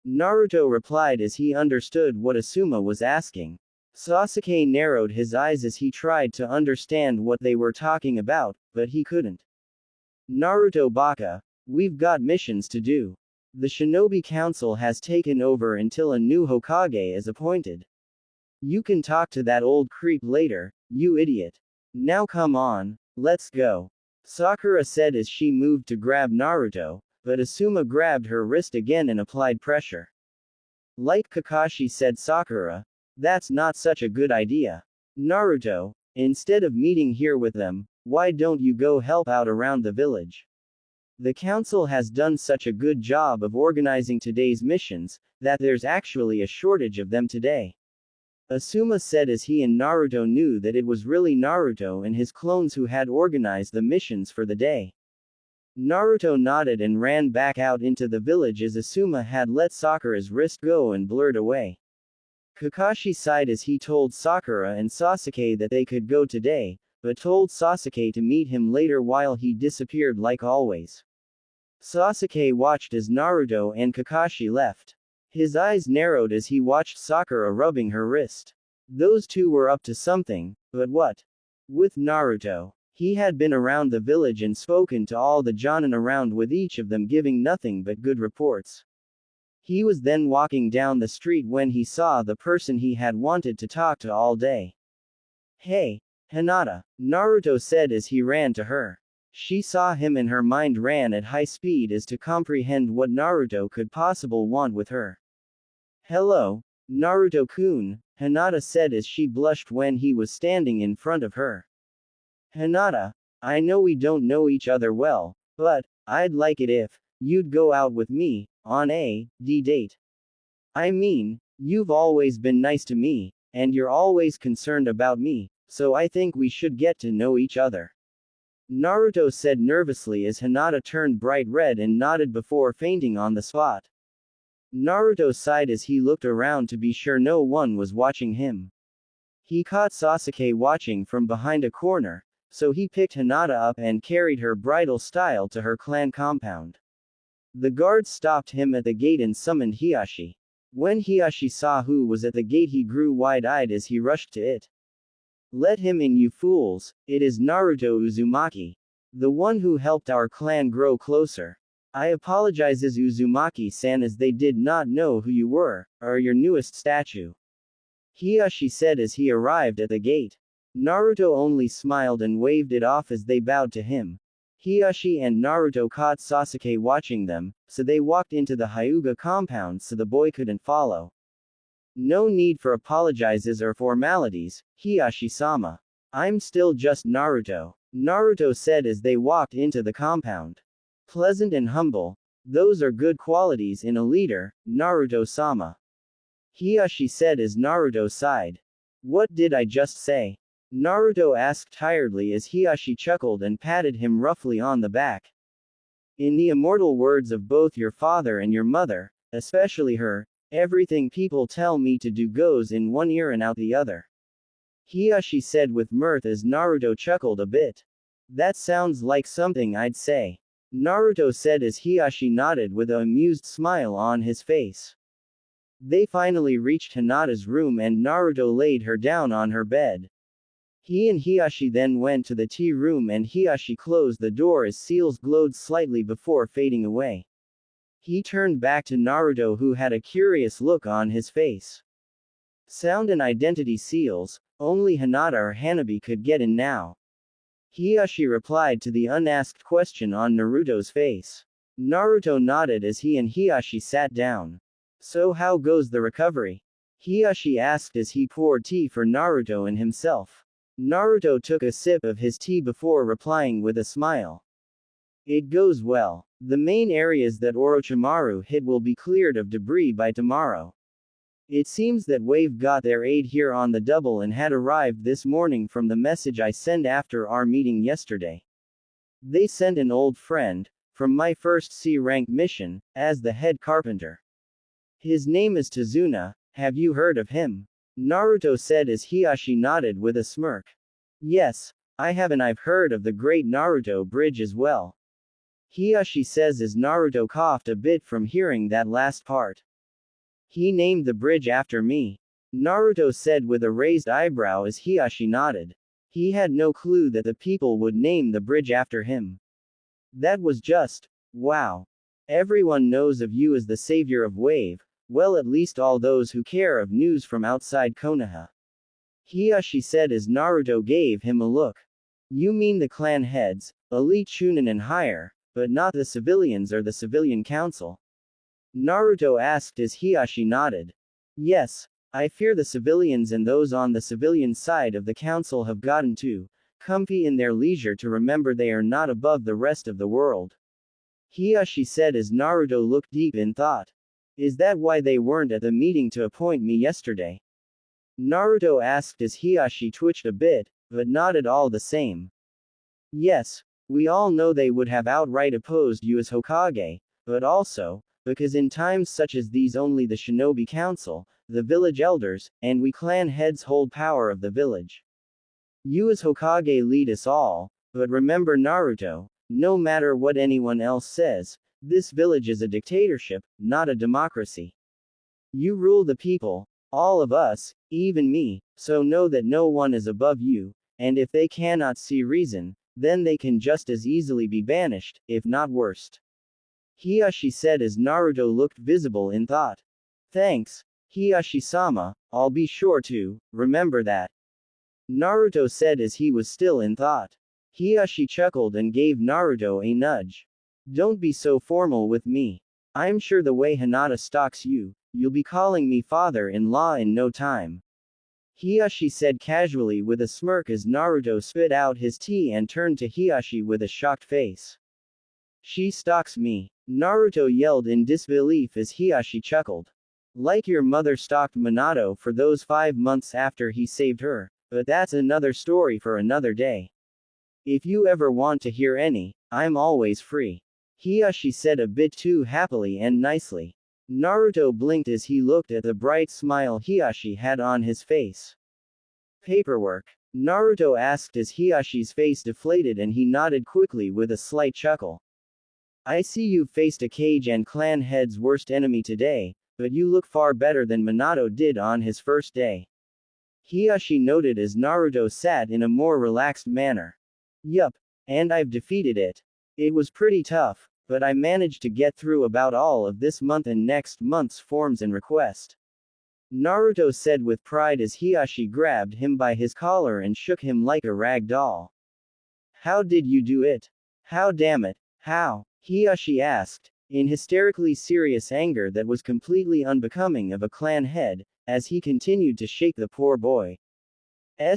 Naruto replied as he understood what Asuma was asking. Sasuke narrowed his eyes as he tried to understand what they were talking about, but he couldn't. Naruto Baka, we've got missions to do. The Shinobi Council has taken over until a new Hokage is appointed. You can talk to that old creep later, you idiot. Now come on, let's go. Sakura said as she moved to grab Naruto, but Asuma grabbed her wrist again and applied pressure. Like Kakashi said, Sakura, that's not such a good idea. Naruto, instead of meeting here with them, why don't you go help out around the village? The council has done such a good job of organizing today's missions, that there's actually a shortage of them today. Asuma said as he and Naruto knew that it was really Naruto and his clones who had organized the missions for the day. Naruto nodded and ran back out into the village as Asuma had let Sakura's wrist go and blurred away. Kakashi sighed as he told Sakura and Sasuke that they could go today, but told Sasuke to meet him later while he disappeared like always. Sasuke watched as Naruto and Kakashi left. His eyes narrowed as he watched Sakura rubbing her wrist. Those two were up to something, but what? With Naruto. He had been around the village and spoken to all the Jonin around, with each of them giving nothing but good reports. He was then walking down the street when he saw the person he had wanted to talk to all day. Hey, Hinata, Naruto said as he ran to her. She saw him and her mind ran at high speed as to comprehend what Naruto could possibly want with her. Hello, Naruto-kun, Hinata said as she blushed when he was standing in front of her. Hinata, I know we don't know each other well, but I'd like it if you'd go out with me on a date. I mean, you've always been nice to me, and you're always concerned about me, so I think we should get to know each other. Naruto said nervously as Hinata turned bright red and nodded before fainting on the spot. Naruto sighed as he looked around to be sure no one was watching him. He caught Sasuke watching from behind a corner, so he picked Hinata up and carried her bridal style to her clan compound. The guard stopped him at the gate and summoned Hiashi. When Hiashi saw who was at the gate, he grew wide-eyed as he rushed to it. Let him in, you fools, it is Naruto Uzumaki. The one who helped our clan grow closer. I apologize as Uzumaki-san, as they did not know who you were, or your newest statue. Hiashi said as he arrived at the gate. Naruto only smiled and waved it off as they bowed to him. Hiashi and Naruto caught Sasuke watching them, so they walked into the Hyuga compound so the boy couldn't follow. No need for apologizes or formalities, Hiashi-sama. I'm still just Naruto, Naruto said as they walked into the compound. Pleasant and humble, those are good qualities in a leader, Naruto-sama. Hiashi said as Naruto sighed. What did I just say? Naruto asked tiredly as Hiashi chuckled and patted him roughly on the back. In the immortal words of both your father and your mother, especially her, everything people tell me to do goes in one ear and out the other. Hiashi said with mirth as Naruto chuckled a bit. That sounds like something I'd say. Naruto said as Hiashi nodded with an amused smile on his face. They finally reached Hinata's room and Naruto laid her down on her bed. He and Hiashi then went to the tea room and Hiashi closed the door as seals glowed slightly before fading away. He turned back to Naruto, who had a curious look on his face. Sound and identity seals, only Hinata or Hanabi could get in now. Hiashi replied to the unasked question on Naruto's face. Naruto nodded as he and Hiashi sat down. So how goes the recovery? Hiashi asked as he poured tea for Naruto and himself. Naruto took a sip of his tea before replying with a smile. It goes well. The main areas that Orochimaru hit will be cleared of debris by tomorrow. It seems that Wave got their aid here on the double and had arrived this morning from the message I sent after our meeting yesterday. They sent an old friend, from my first C-rank mission, as the head carpenter. His name is Tazuna, have you heard of him? Naruto said as Hiashi nodded with a smirk. Yes, I have, and I've heard of the great Naruto bridge as well. Hiashi says as Naruto coughed a bit from hearing that last part. He named the bridge after me. Naruto said with a raised eyebrow as Hiashi nodded. He had no clue that the people would name the bridge after him. That was just, wow. Everyone knows of you as the savior of Wave, well, at least all those who care of news from outside Konoha. Hiashi said as Naruto gave him a look. You mean the clan heads, elite Chunin and higher, but not the civilians or the civilian council? Naruto asked as Hiashi nodded. Yes, I fear the civilians and those on the civilian side of the council have gotten too comfy in their leisure to remember they are not above the rest of the world. Hiashi said as Naruto looked deep in thought. Is that why they weren't at the meeting to appoint me yesterday? Naruto asked as Hiashi twitched a bit, but nodded all the same. Yes, we all know they would have outright opposed you as Hokage, but also, because in times such as these only the shinobi council, the village elders, and we clan heads hold power of the village. You as Hokage lead us all, but remember Naruto, no matter what anyone else says, this village is a dictatorship, not a democracy. You rule the people, all of us, even me, so know that no one is above you, and if they cannot see reason, then they can just as easily be banished, if not worst. Hiashi said as Naruto looked visible in thought. Thanks, Hiashi-sama, I'll be sure to remember that. Naruto said as he was still in thought. Hiashi chuckled and gave Naruto a nudge. Don't be so formal with me. I'm sure the way Hinata stalks you, you'll be calling me father-in-law in no time. Hiashi said casually with a smirk as Naruto spit out his tea and turned to Hiashi with a shocked face. She stalks me. Naruto yelled in disbelief as Hiashi chuckled. Like your mother stalked Minato for those 5 months after he saved her, but that's another story for another day. If you ever want to hear any, I'm always free. Hiashi said a bit too happily and nicely. Naruto blinked as he looked at the bright smile Hiashi had on his face. Paperwork? Naruto asked as Hiyashi's face deflated and he nodded quickly with a slight chuckle. I see you've faced a Kage and clan head's worst enemy today, but you look far better than Minato did on his first day. Hiyashi noted as Naruto sat in a more relaxed manner. Yup, and I've defeated it. It was pretty tough, but I managed to get through about all of this month and next month's forms and request. Naruto said with pride as Hiyashi grabbed him by his collar and shook him like a rag doll. How did you do it? How damn it, how? Hiyashi asked, in hysterically serious anger that was completely unbecoming of a clan head, as he continued to shake the poor boy's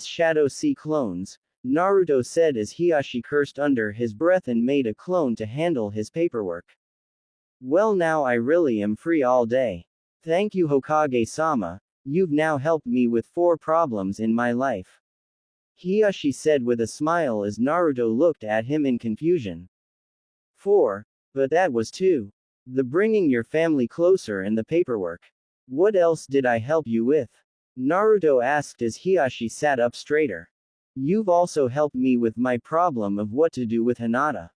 shadow sea clones. Naruto said as Hiyashi cursed under his breath and made a clone to handle his paperwork. Well, now I really am free all day. Thank you, Hokage-sama, you've now helped me with 4 problems in my life. Hiyashi said with a smile as Naruto looked at him in confusion. 4. But that was 2. The bringing your family closer and the paperwork. What else did I help you with? Naruto asked as Hiyashi sat up straighter. You've also helped me with my problem of what to do with Hinata.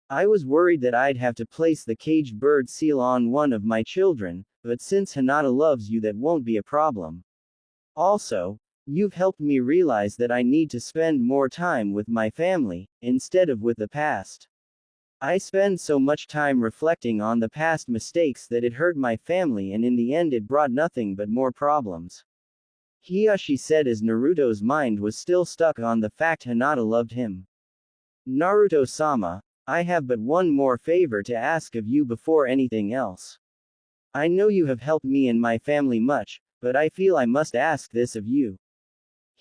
I was worried that I'd have to place the caged bird seal on one of my children, but since Hinata loves you, that won't be a problem. Also, you've helped me realize that I need to spend more time with my family, instead of with the past. I spend so much time reflecting on the past mistakes that it hurt my family, and in the end it brought nothing but more problems. Hiyashi said as Naruto's mind was still stuck on the fact Hinata loved him. Naruto-sama, I have but one more favor to ask of you before anything else. I know you have helped me and my family much, but I feel I must ask this of you.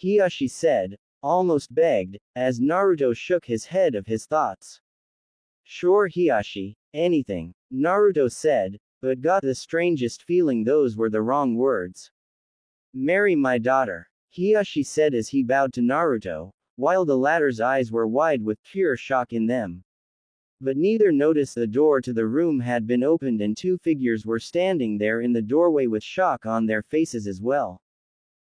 Hiyashi said, almost begged, as Naruto shook his head of his thoughts. Sure, Hiyashi, anything, Naruto said, but got the strangest feeling those were the wrong words. Marry my daughter, Hiyashi said as he bowed to Naruto, while the latter's eyes were wide with pure shock in them. But neither noticed the door to the room had been opened and 2 figures were standing there in the doorway with shock on their faces as well.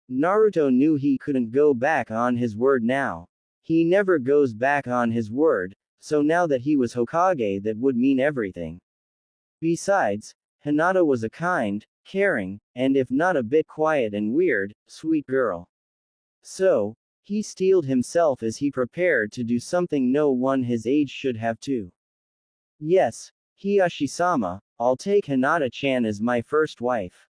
Naruto knew he couldn't go back on his word now. He never goes back on his word, so now that he was Hokage, that would mean everything. Besides, Hinata was a kind, caring, and if not a bit quiet and weird, sweet girl. So, he steeled himself as he prepared to do something no one his age should have to. Yes, Hiyashi-sama, I'll take Hinata-chan as my first wife.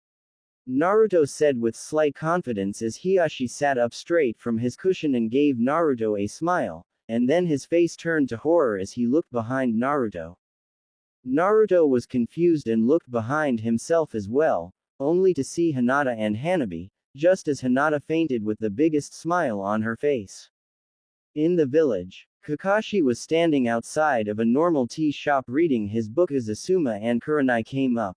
Naruto said with slight confidence as Hiyashi sat up straight from his cushion and gave Naruto a smile, and then his face turned to horror as he looked behind Naruto. Naruto was confused and looked behind himself as well, only to see Hinata and Hanabi, just as Hinata fainted with the biggest smile on her face. In the village, Kakashi was standing outside of a normal tea shop reading his book as Asuma and Kurenai came up.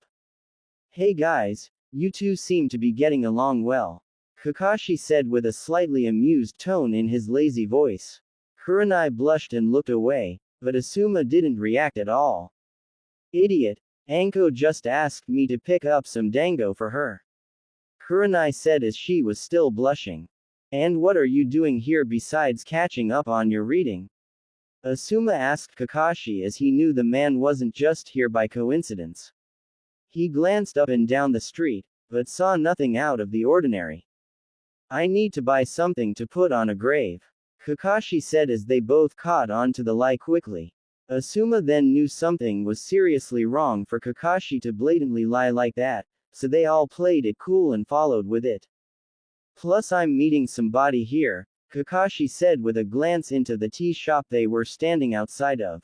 Hey guys, you two seem to be getting along well, Kakashi said with a slightly amused tone in his lazy voice. Kurenai blushed and looked away, but Asuma didn't react at all. Idiot, Anko just asked me to pick up some dango for her, Kurenai said as she was still blushing. And what are you doing here besides catching up on your reading? Asuma asked Kakashi as he knew the man wasn't just here by coincidence. He glanced up and down the street, but saw nothing out of the ordinary. I need to buy something to put on a grave, Kakashi said as they both caught on to the lie quickly. Asuma then knew something was seriously wrong for Kakashi to blatantly lie like that, so they all played it cool and followed with it. Plus I'm meeting somebody here, Kakashi said with a glance into the tea shop they were standing outside of.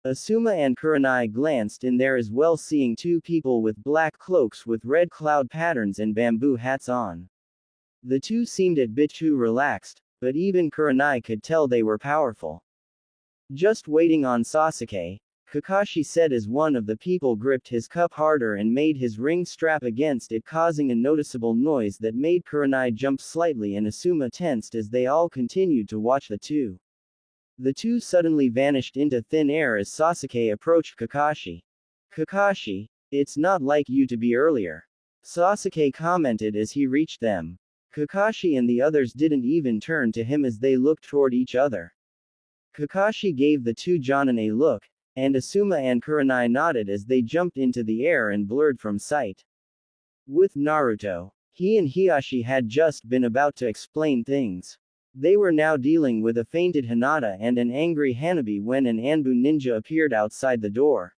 Asuma and Kurenai glanced in there as well, seeing 2 people with black cloaks with red cloud patterns and bamboo hats on. The 2 seemed a bit too relaxed, but even Kurenai could tell they were powerful. Just waiting on Sasuke, Kakashi said as one of the people gripped his cup harder and made his ring strap against it, causing a noticeable noise that made Kurenai jump slightly and Asuma tensed as they all continued to watch the 2. The 2 suddenly vanished into thin air as Sasuke approached Kakashi. Kakashi, it's not like you to be earlier, Sasuke commented as he reached them. Kakashi and the others didn't even turn to him as they looked toward each other. Kakashi gave the 2 Jonin a look, and Asuma and Kurenai nodded as they jumped into the air and blurred from sight. With Naruto, he and Hiashi had just been about to explain things. They were now dealing with a fainted Hinata and an angry Hanabi when an Anbu ninja appeared outside the door.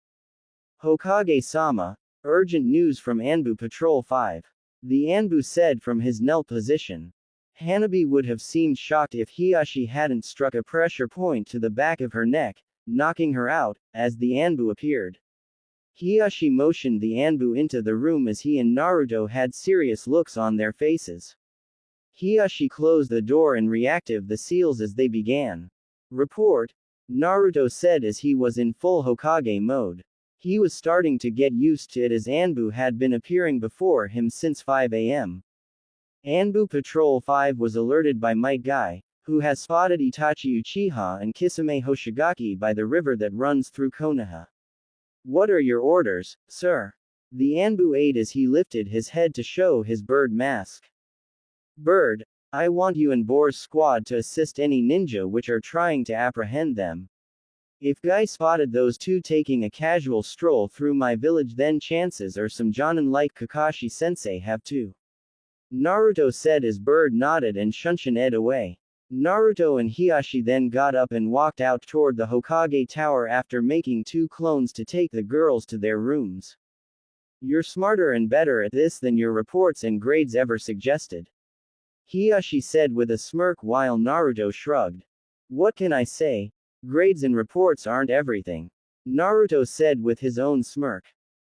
Hokage-sama, urgent news from Anbu Patrol 5. The Anbu said from his knelt position. Hanabi would have seemed shocked if Hiashi hadn't struck a pressure point to the back of her neck, knocking her out, as the Anbu appeared. Hiashi motioned the Anbu into the room as he and Naruto had serious looks on their faces. Hiashi closed the door and reactive the seals as they began. Report, Naruto said as he was in full Hokage mode. He was starting to get used to it as Anbu had been appearing before him since 5 a.m. Anbu Patrol 5 was alerted by Might Guy, who has spotted Itachi Uchiha and Kisame Hoshigaki by the river that runs through Konoha. What are your orders, sir? The Anbu ate as he lifted his head to show his bird mask. Bird, I want you and Boar's squad to assist any ninja which are trying to apprehend them. If Guy spotted those two taking a casual stroll through my village, then chances are some Jonin like Kakashi-sensei have too. Naruto said as Bird nodded and shunshin away. Naruto and Hiashi then got up and walked out toward the Hokage tower after making two clones to take the girls to their rooms. You're smarter and better at this than your reports and grades ever suggested. Hiashi said with a smirk while Naruto shrugged. What can I say? Grades and reports aren't everything. Naruto said with his own smirk.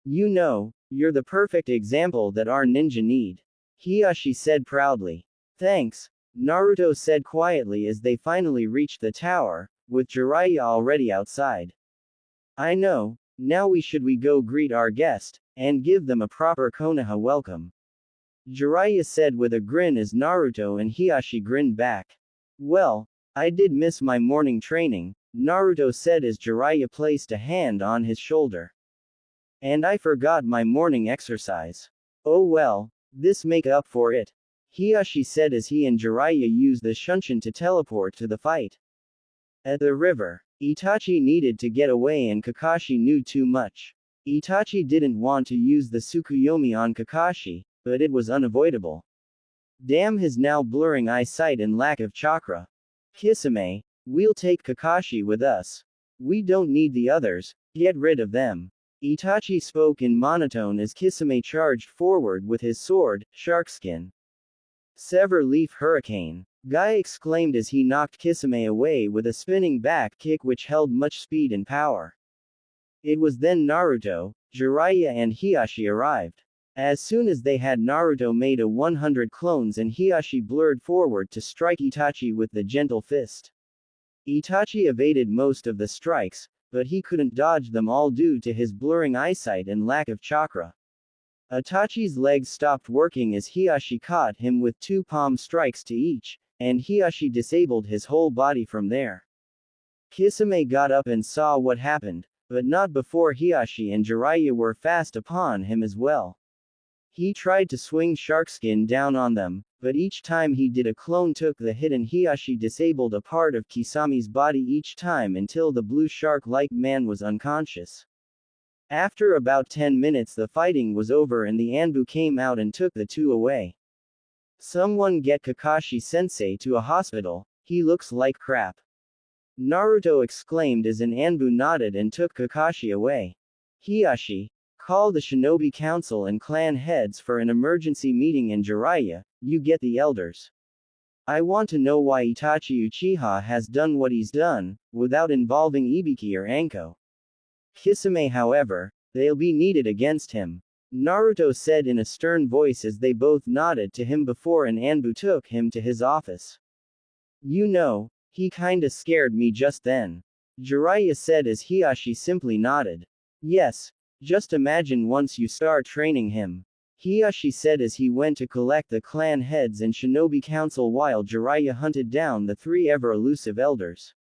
You know, you're the perfect example that our ninja need. Hiashi said proudly. Thanks, Naruto said quietly as they finally reached the tower, with Jiraiya already outside. I know, now we go greet our guest, and give them a proper Konoha welcome. Jiraiya said with a grin as Naruto and Hiashi grinned back. Well, I did miss my morning training, Naruto said as Jiraiya placed a hand on his shoulder. And I forgot my morning exercise. Oh well, this make up for it. Hiashi said as he and Jiraiya used the Shunshin to teleport to the fight. At the river, Itachi needed to get away and Kakashi knew too much. Itachi didn't want to use the Tsukuyomi on Kakashi, but it was unavoidable. Damn his now blurring eyesight and lack of chakra. Kisame, we'll take Kakashi with us. We don't need the others, get rid of them. Itachi spoke in monotone as Kisame charged forward with his sword, Sharkskin. Sever Leaf Hurricane. Guy exclaimed as he knocked Kisame away with a spinning back kick which held much speed and power. It was then Naruto, Jiraiya and Hiashi arrived. As soon as they had Naruto made a 100 clones and Hiashi blurred forward to strike Itachi with the gentle fist. Itachi evaded most of the strikes, but he couldn't dodge them all due to his blurring eyesight and lack of chakra. Itachi's legs stopped working as Hiashi caught him with two palm strikes to each, and Hiashi disabled his whole body from there. Kisame got up and saw what happened, but not before Hiashi and Jiraiya were fast upon him as well. He tried to swing Sharkskin down on them, but each time he did a clone took the hit and Hiashi disabled a part of Kisame's body each time until the blue shark-like man was unconscious. After about 10 minutes the fighting was over and the Anbu came out and took the two away. Someone get Kakashi-sensei to a hospital, he looks like crap. Naruto exclaimed as an Anbu nodded and took Kakashi away. Hiashi, call the Shinobi Council and clan heads for an emergency meeting and Jiraiya, you get the elders. I want to know why Itachi Uchiha has done what he's done, without involving Ibiki or Anko. Kisame however, they'll be needed against him. Naruto said in a stern voice as they both nodded to him before an Anbu took him to his office. You know, he kinda scared me just then. Jiraiya said as Hiashi simply nodded. Yes, just imagine once you start training him. Hiashi said as he went to collect the clan heads and Shinobi Council while Jiraiya hunted down the three ever-elusive elders.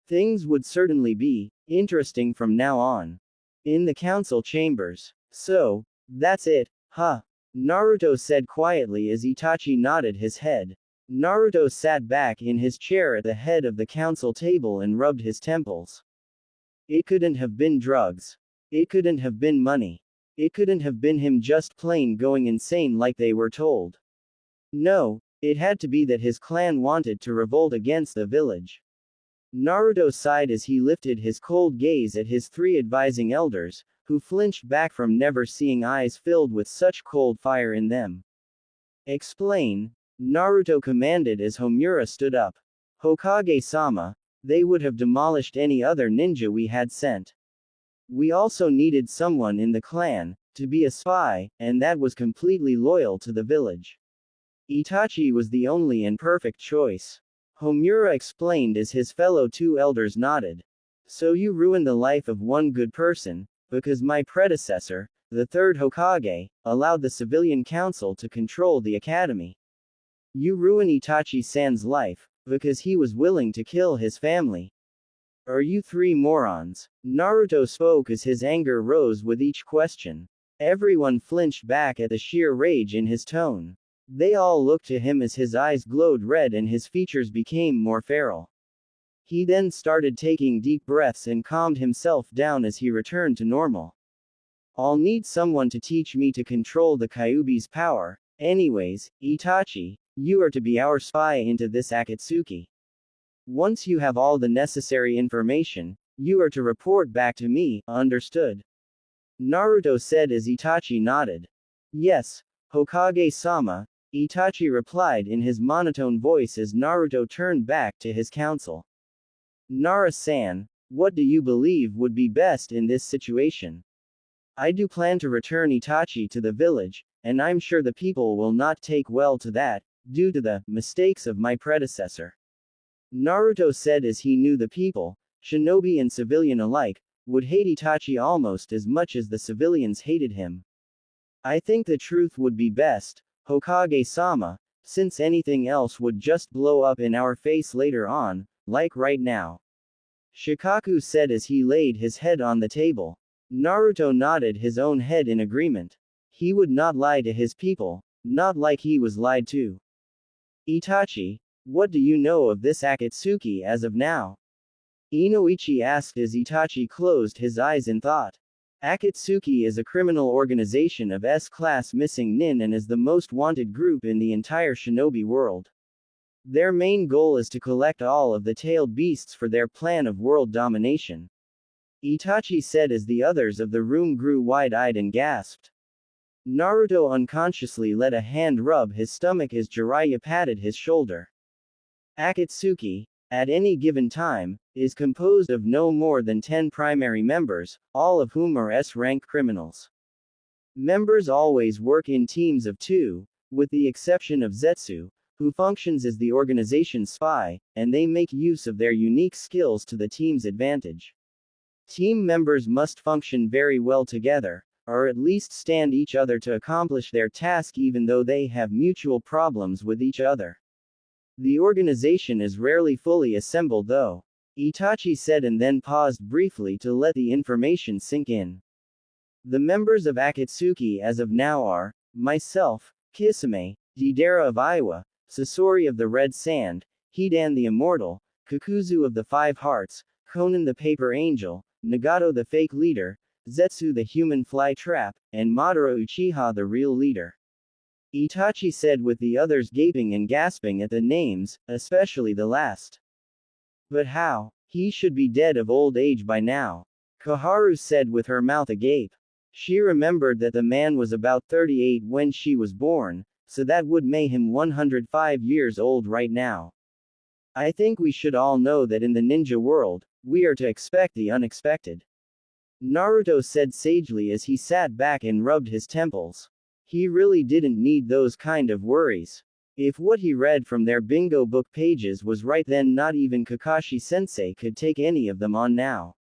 Things would certainly be interesting from now on. In the council chambers. So, that's it, huh? Naruto said quietly as Itachi nodded his head. Naruto sat back in his chair at the head of the council table and rubbed his temples. It couldn't have been drugs. It couldn't have been money. It couldn't have been him just plain going insane like they were told. No, it had to be that his clan wanted to revolt against the village. Naruto sighed as he lifted his cold gaze at his three advising elders, who flinched back from never seeing eyes filled with such cold fire in them. Explain, Naruto commanded as Homura stood up. Hokage-sama, they would have demolished any other ninja we had sent. We also needed someone in the clan, to be a spy, and that was completely loyal to the village. Itachi was the only and perfect choice. Homura explained as his fellow two elders nodded. So you ruined the life of one good person, because my predecessor, the third Hokage, allowed the civilian council to control the academy. You ruin Itachi-san's life, because he was willing to kill his family. Are you three morons? Naruto spoke as his anger rose with each question. Everyone flinched back at the sheer rage in his tone. They all looked to him as his eyes glowed red and his features became more feral. He then started taking deep breaths and calmed himself down as he returned to normal. I'll need someone to teach me to control the Kyuubi's power. Anyways, Itachi, you are to be our spy into this Akatsuki. Once you have all the necessary information, you are to report back to me, understood? Naruto said as Itachi nodded. Yes, Hokage-sama, Itachi replied in his monotone voice as Naruto turned back to his council. Nara-san, what do you believe would be best in this situation? I do plan to return Itachi to the village, and I'm sure the people will not take well to that, due to the mistakes of my predecessor. Naruto said as he knew the people, shinobi and civilian alike, would hate Itachi almost as much as the civilians hated him. I think the truth would be best, Hokage-sama, since anything else would just blow up in our face later on, like right now. Shikaku said as he laid his head on the table. Naruto nodded his own head in agreement. He would not lie to his people, not like he was lied to. Itachi, what do you know of this Akatsuki as of now? Inoichi asked as Itachi closed his eyes in thought. Akatsuki is a criminal organization of S-class missing nin and is the most wanted group in the entire shinobi world. Their main goal is to collect all of the tailed beasts for their plan of world domination. Itachi said as the others of the room grew wide-eyed and gasped. Naruto unconsciously let a hand rub his stomach as Jiraiya patted his shoulder. Akatsuki, at any given time, is composed of no more than 10 primary members, all of whom are S-rank criminals. Members always work in teams of 2, with the exception of Zetsu, who functions as the organization's spy, and they make use of their unique skills to the team's advantage. Team members must function very well together, or at least stand each other to accomplish their task even though they have mutual problems with each other. The organization is rarely fully assembled though, Itachi said and then paused briefly to let the information sink in. The members of Akatsuki as of now are, myself, Kisame, Deidara of Iwa, Sasori of the Red Sand, Hidan the Immortal, Kakuzu of the Five Hearts, Conan the Paper Angel, Nagato the Fake Leader, Zetsu the Human Fly Trap, and Madara Uchiha the Real Leader. Itachi said with the others gaping and gasping at the names, especially the last. But how? He should be dead of old age by now. Koharu said with her mouth agape. She remembered that the man was about 38 when she was born, so that would make him 105 years old right now. I think we should all know that in the ninja world, we are to expect the unexpected. Naruto said sagely as he sat back and rubbed his temples. He really didn't need those kind of worries. If what he read from their bingo book pages was right, then not even Kakashi-sensei could take any of them on now.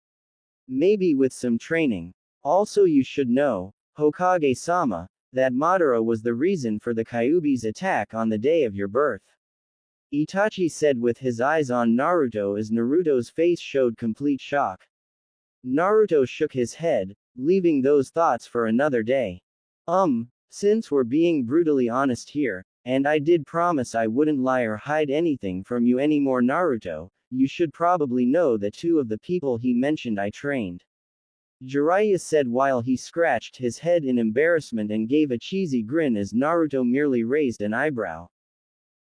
Maybe with some training. Also you should know, Hokage-sama, that Madara was the reason for the Kyuubi's attack on the day of your birth. Itachi said with his eyes on Naruto as Naruto's face showed complete shock. Naruto shook his head, leaving those thoughts for another day. Since we're being brutally honest here, and I did promise I wouldn't lie or hide anything from you anymore Naruto, you should probably know that two of the people he mentioned I trained. Jiraiya said while he scratched his head in embarrassment and gave a cheesy grin as Naruto merely raised an eyebrow.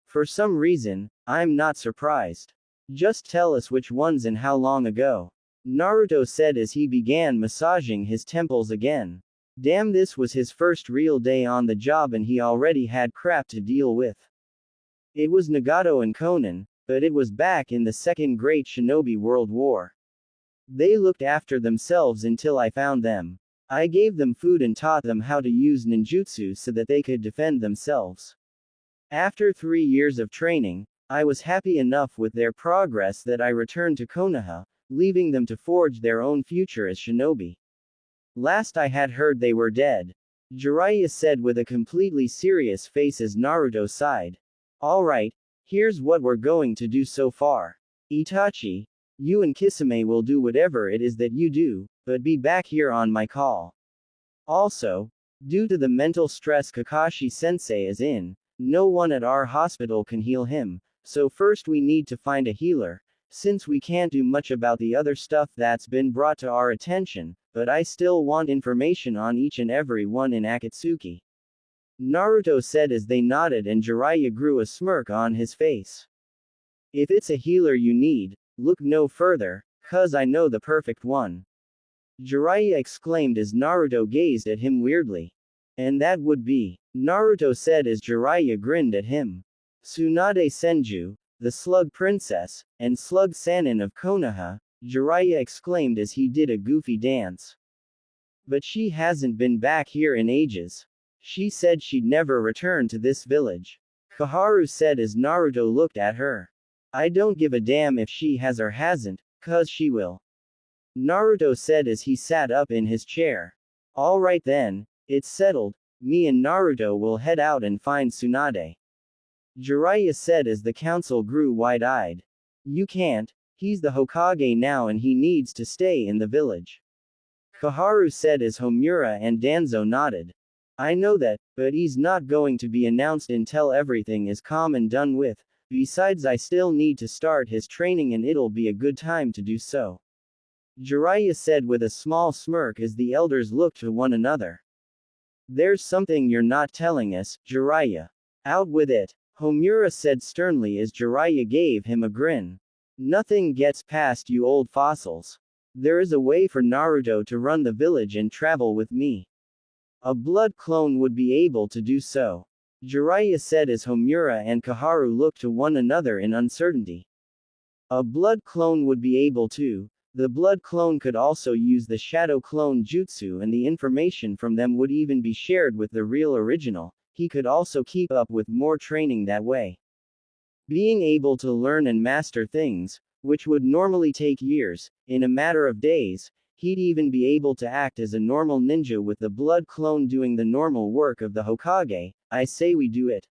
For some reason, I'm not surprised. Just tell us which ones and how long ago. Naruto said as he began massaging his temples again. Damn, this was his first real day on the job and he already had crap to deal with. It was Nagato and Konan, but it was back in the Second Great Shinobi World War. They looked after themselves until I found them. I gave them food and taught them how to use ninjutsu so that they could defend themselves. After 3 years of training, I was happy enough with their progress that I returned to Konoha, leaving them to forge their own future as shinobi. Last I had heard they were dead. Jiraiya said with a completely serious face as Naruto sighed. Alright, here's what we're going to do so far. Itachi, you and Kisame will do whatever it is that you do, but be back here on my call. Also, due to the mental stress Kakashi-sensei is in, no one at our hospital can heal him, so first we need to find a healer, since we can't do much about the other stuff that's been brought to our attention, but I still want information on each and every one in Akatsuki. Naruto said as they nodded and Jiraiya grew a smirk on his face. If it's a healer you need, look no further, cause I know the perfect one. Jiraiya exclaimed as Naruto gazed at him weirdly. And that would be, Naruto said as Jiraiya grinned at him. Tsunade Senju, the Slug Princess, and Slug Sannin of Konoha, Jiraiya exclaimed as he did a goofy dance. But she hasn't been back here in ages. She said she'd never return to this village. Koharu said as Naruto looked at her. I don't give a damn if she has or hasn't, cause she will. Naruto said as he sat up in his chair. Alright then, it's settled, me and Naruto will head out and find Tsunade. Jiraiya said as the council grew wide-eyed. You can't, he's the Hokage now and he needs to stay in the village. Koharu said as Homura and Danzo nodded. I know that, but he's not going to be announced until everything is calm and done with, besides I still need to start his training and it'll be a good time to do so. Jiraiya said with a small smirk as the elders looked to one another. There's something you're not telling us, Jiraiya. Out with it, Homura said sternly as Jiraiya gave him a grin. Nothing gets past you old fossils. There is a way for Naruto to run the village and travel with me. A blood clone would be able to do so. Jiraiya said as Homura and Koharu looked to one another in uncertainty. A blood clone would be able to. The blood clone could also use the shadow clone jutsu and the information from them would even be shared with the real original. He could also keep up with more training that way. Being able to learn and master things, which would normally take years, in a matter of days, he'd even be able to act as a normal ninja with the blood clone doing the normal work of the Hokage. I say we do it.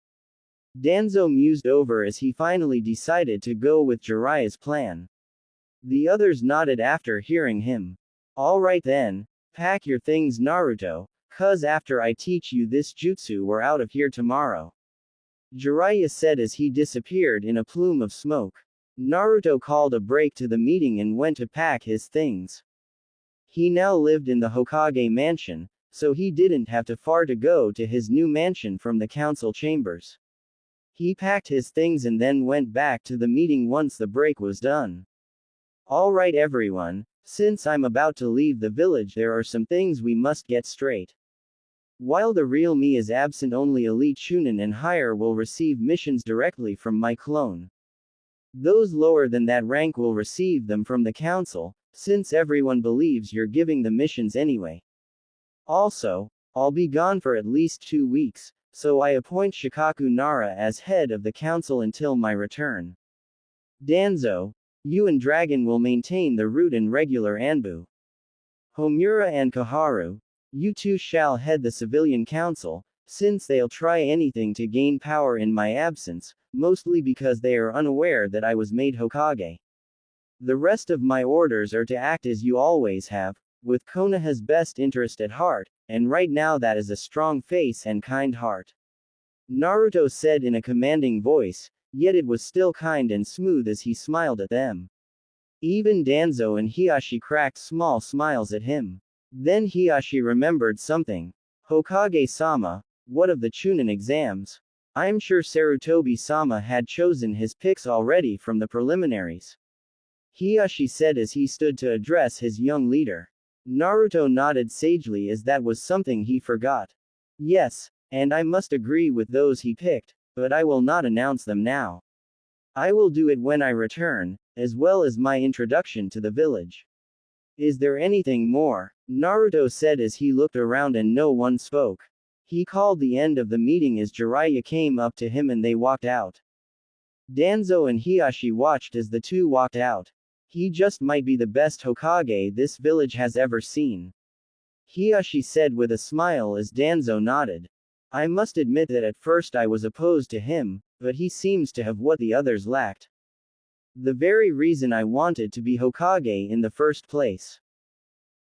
Danzo mused over as he finally decided to go with Jiraiya's plan. The others nodded after hearing him. Alright then, pack your things Naruto, cause after I teach you this jutsu we're out of here tomorrow. Jiraiya said as he disappeared in a plume of smoke. Naruto called a break to the meeting and went to pack his things. He now lived in the Hokage mansion, so he didn't have to far to go to his new mansion from the council chambers. He packed his things and then went back to the meeting once the break was done. Alright everyone, since I'm about to leave the village there are some things we must get straight. While the real me is absent only elite Chunin and higher will receive missions directly from my clone. Those lower than that rank will receive them from the council, since everyone believes you're giving the missions anyway. Also, I'll be gone for at least 2 weeks, so I appoint Shikaku Nara as head of the council until my return. Danzo, you and Dragon will maintain the route and regular Anbu. Homura and Koharu, you two shall head the civilian council, since they'll try anything to gain power in my absence, mostly because they are unaware that I was made Hokage. The rest of my orders are to act as you always have, with Konoha's best interest at heart, and right now that is a strong face and kind heart. Naruto said in a commanding voice, yet it was still kind and smooth as he smiled at them. Even Danzo and Hiashi cracked small smiles at him. Then Hiashi remembered something. Hokage-sama, what of the Chunin exams? I'm sure Sarutobi-sama had chosen his picks already from the preliminaries. Hiashi said as he stood to address his young leader. Naruto nodded sagely as that was something he forgot. Yes, and I must agree with those he picked, but I will not announce them now. I will do it when I return, as well as my introduction to the village. Is there anything more? Naruto said as he looked around and no one spoke. He called the end of the meeting as Jiraiya came up to him and they walked out. Danzo and Hiashi watched as the two walked out. He just might be the best Hokage this village has ever seen. Hiashi said with a smile as Danzo nodded. I must admit that at first I was opposed to him, but he seems to have what the others lacked. The very reason I wanted to be Hokage in the first place.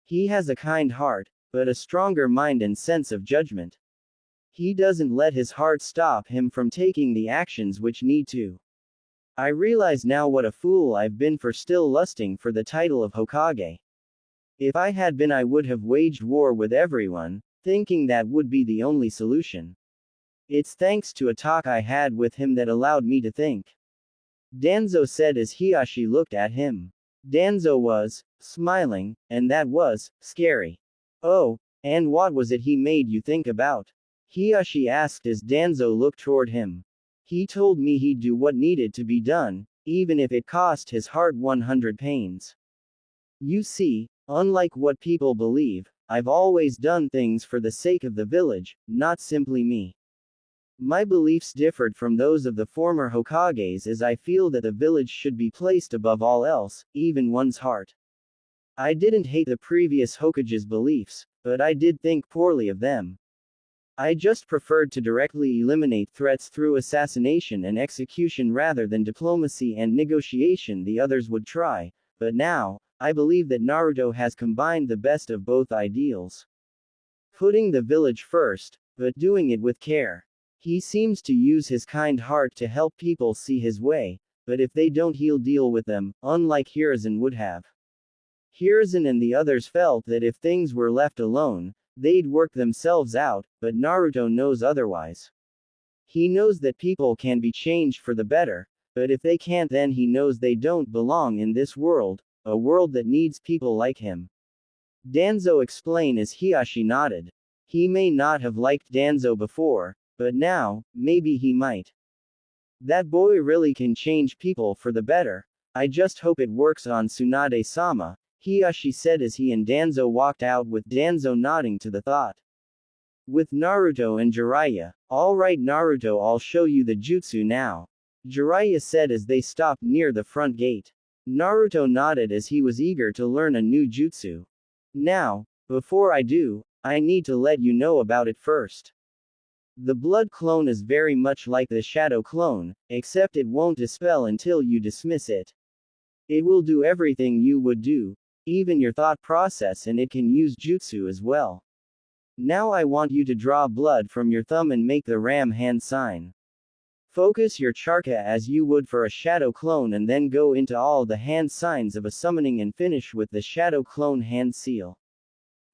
He has a kind heart, but a stronger mind and sense of judgment. He doesn't let his heart stop him from taking the actions which need to. I realize now what a fool I've been for still lusting for the title of Hokage. If I had been, I would have waged war with everyone, thinking that would be the only solution. It's thanks to a talk I had with him that allowed me to think. Danzo said as Hiashi looked at him. Danzo was smiling, and that was scary. Oh, and what was it he made you think about? Hiashi asked as Danzo looked toward him. He told me he'd do what needed to be done, even if it cost his heart 100 pains. You see, unlike what people believe, I've always done things for the sake of the village, not simply me. My beliefs differed from those of the former Hokages as I feel that the village should be placed above all else, even one's heart. I didn't hate the previous Hokage's beliefs, but I did think poorly of them. I just preferred to directly eliminate threats through assassination and execution rather than diplomacy and negotiation the others would try, but now, I believe that Naruto has combined the best of both ideals. Putting the village first, but doing it with care. He seems to use his kind heart to help people see his way, but if they don't he'll deal with them, unlike Hiruzen would have. Hiruzen and the others felt that if things were left alone, they'd work themselves out, but Naruto knows otherwise. He knows that people can be changed for the better, but if they can't then he knows they don't belong in this world, a world that needs people like him. Danzo explained as Hiashi nodded. He may not have liked Danzo before, but now, maybe he might. That boy really can change people for the better. I just hope it works on Tsunade-sama, Hiashi said as he and Danzo walked out with Danzo nodding to the thought. With Naruto and Jiraiya, alright Naruto, I'll show you the jutsu now. Jiraiya said as they stopped near the front gate. Naruto nodded as he was eager to learn a new jutsu. Now, before I do, I need to let you know about it first. The blood clone is very much like the shadow clone, except it won't dispel until you dismiss it. It will do everything you would do, even your thought process, and it can use jutsu as well. Now I want you to draw blood from your thumb and make the ram hand sign. Focus your charka as you would for a shadow clone and then go into all the hand signs of a summoning and finish with the shadow clone hand seal.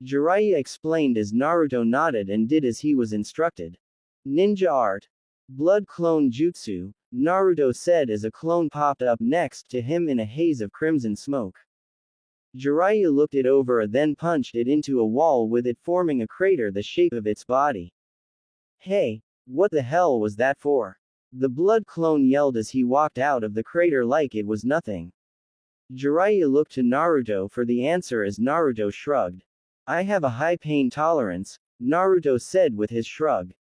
Jiraiya explained as Naruto nodded and did as he was instructed. Ninja art. Blood clone jutsu, Naruto said as a clone popped up next to him in a haze of crimson smoke. Jiraiya looked it over and then punched it into a wall with it forming a crater the shape of its body. Hey, what the hell was that for? The blood clone yelled as he walked out of the crater like it was nothing. Jiraiya looked to Naruto for the answer as Naruto shrugged. I have a high pain tolerance, Naruto said with his shrug.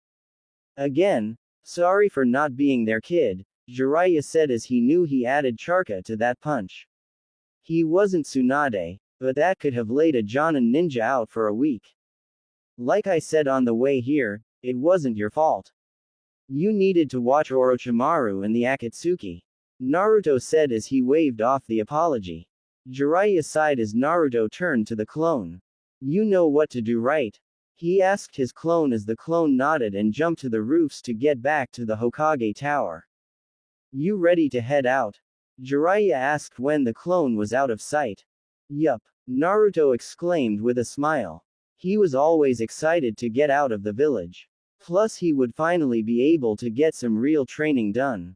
Again, sorry for not being there, kid, Jiraiya said as he knew he added charka to that punch. He wasn't Tsunade, but that could have laid a Jonin ninja out for a week. Like I said on the way here, it wasn't your fault. You needed to watch Orochimaru and the Akatsuki, Naruto said as he waved off the apology. Jiraiya sighed as Naruto turned to the clone. You know what to do, right? He asked his clone as the clone nodded and jumped to the roofs to get back to the Hokage tower. You ready to head out? Jiraiya asked when the clone was out of sight. Yup, Naruto exclaimed with a smile. He was always excited to get out of the village. Plus he would finally be able to get some real training done.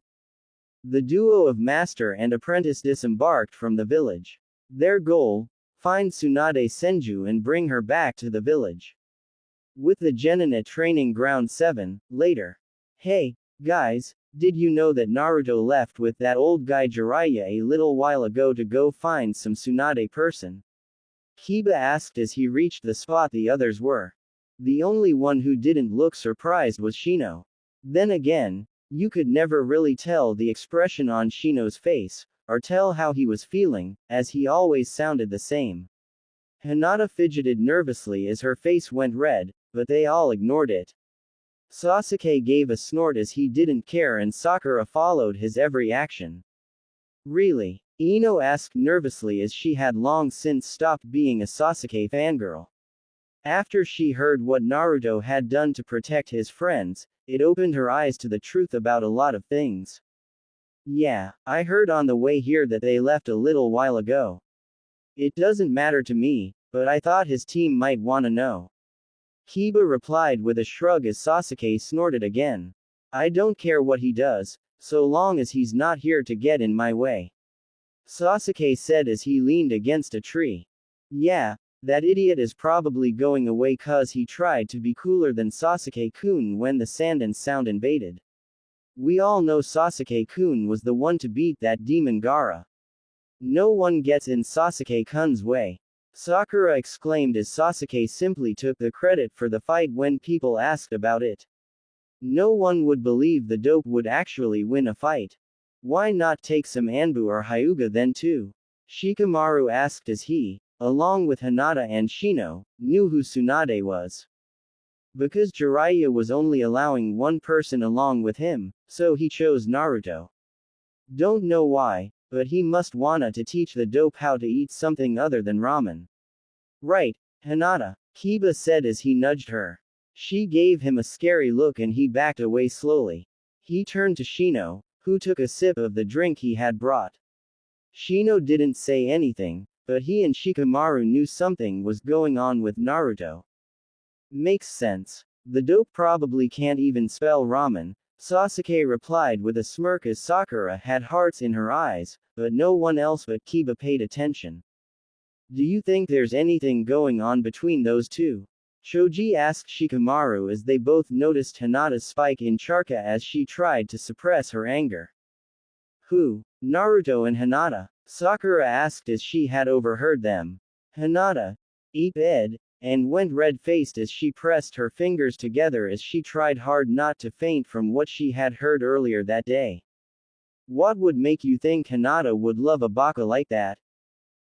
The duo of master and apprentice disembarked from the village. Their goal? Find Tsunade Senju and bring her back to the village. With the genin at training ground 7, later. Hey, guys, did you know that Naruto left with that old guy Jiraiya a little while ago to go find some Tsunade person? Kiba asked as he reached the spot the others were. The only one who didn't look surprised was Shino. Then again, you could never really tell the expression on Shino's face, or tell how he was feeling, as he always sounded the same. Hinata fidgeted nervously as her face went red, but they all ignored it. Sasuke gave a snort as he didn't care and Sakura followed his every action. Really? Ino asked nervously as she had long since stopped being a Sasuke fangirl. After she heard what Naruto had done to protect his friends, it opened her eyes to the truth about a lot of things. Yeah, I heard on the way here that they left a little while ago. It doesn't matter to me, but I thought his team might wanna know. Kiba replied with a shrug as Sasuke snorted again. I don't care what he does, so long as he's not here to get in my way. Sasuke said as he leaned against a tree. Yeah, that idiot is probably going away cause he tried to be cooler than Sasuke-kun when the sand and sound invaded. We all know Sasuke-kun was the one to beat that demon Gaara. No one gets in Sasuke-kun's way. Sakura exclaimed as Sasuke simply took the credit for the fight when people asked about it. No one would believe the dope would actually win a fight. Why not take some Anbu or Hyuga then too? Shikamaru asked as he, along with Hinata and Shino, knew who Tsunade was. Because Jiraiya was only allowing one person along with him, so he chose Naruto. Don't know why, but he must wanna to teach the dope how to eat something other than ramen. Right, Hinata, Kiba said as he nudged her. She gave him a scary look and he backed away slowly. He turned to Shino, who took a sip of the drink he had brought. Shino didn't say anything, but he and Shikamaru knew something was going on with Naruto. Makes sense. The dope probably can't even spell ramen, Sasuke replied with a smirk as Sakura had hearts in her eyes, but no one else but Kiba paid attention. Do you think there's anything going on between those two? Choji asked Shikamaru as they both noticed Hinata's spike in chakra as she tried to suppress her anger. Who? Naruto and Hinata? Sakura asked as she had overheard them. Hinata, Ed, and went red-faced as she pressed her fingers together as she tried hard not to faint from what she had heard earlier that day. What would make you think Hinata would love a baka like that?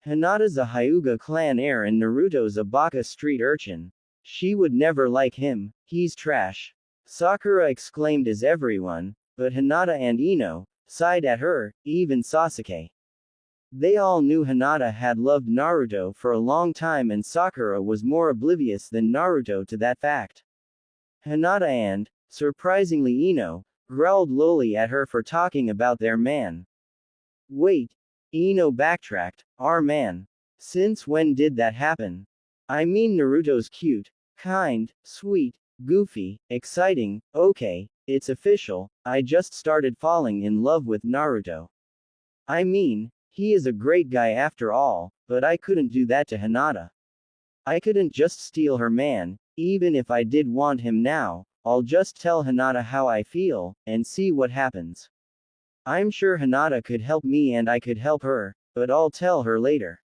Hinata's a Hyuga clan heir and Naruto's a baka street urchin. She would never like him, he's trash. Sakura exclaimed as everyone, but Hinata and Ino, sighed at her, even Sasuke. They all knew Hinata had loved Naruto for a long time and Sakura was more oblivious than Naruto to that fact. Hinata and, surprisingly Ino, growled lowly at her for talking about their man. Wait. Ino backtracked, our man. Since when did that happen? I mean Naruto's cute, kind, sweet, goofy, exciting, okay, it's official, I just started falling in love with Naruto. I mean, he is a great guy after all, but I couldn't do that to Hinata. I couldn't just steal her man, even if I did want him now, I'll just tell Hinata how I feel, and see what happens. I'm sure Hinata could help me and I could help her, but I'll tell her later.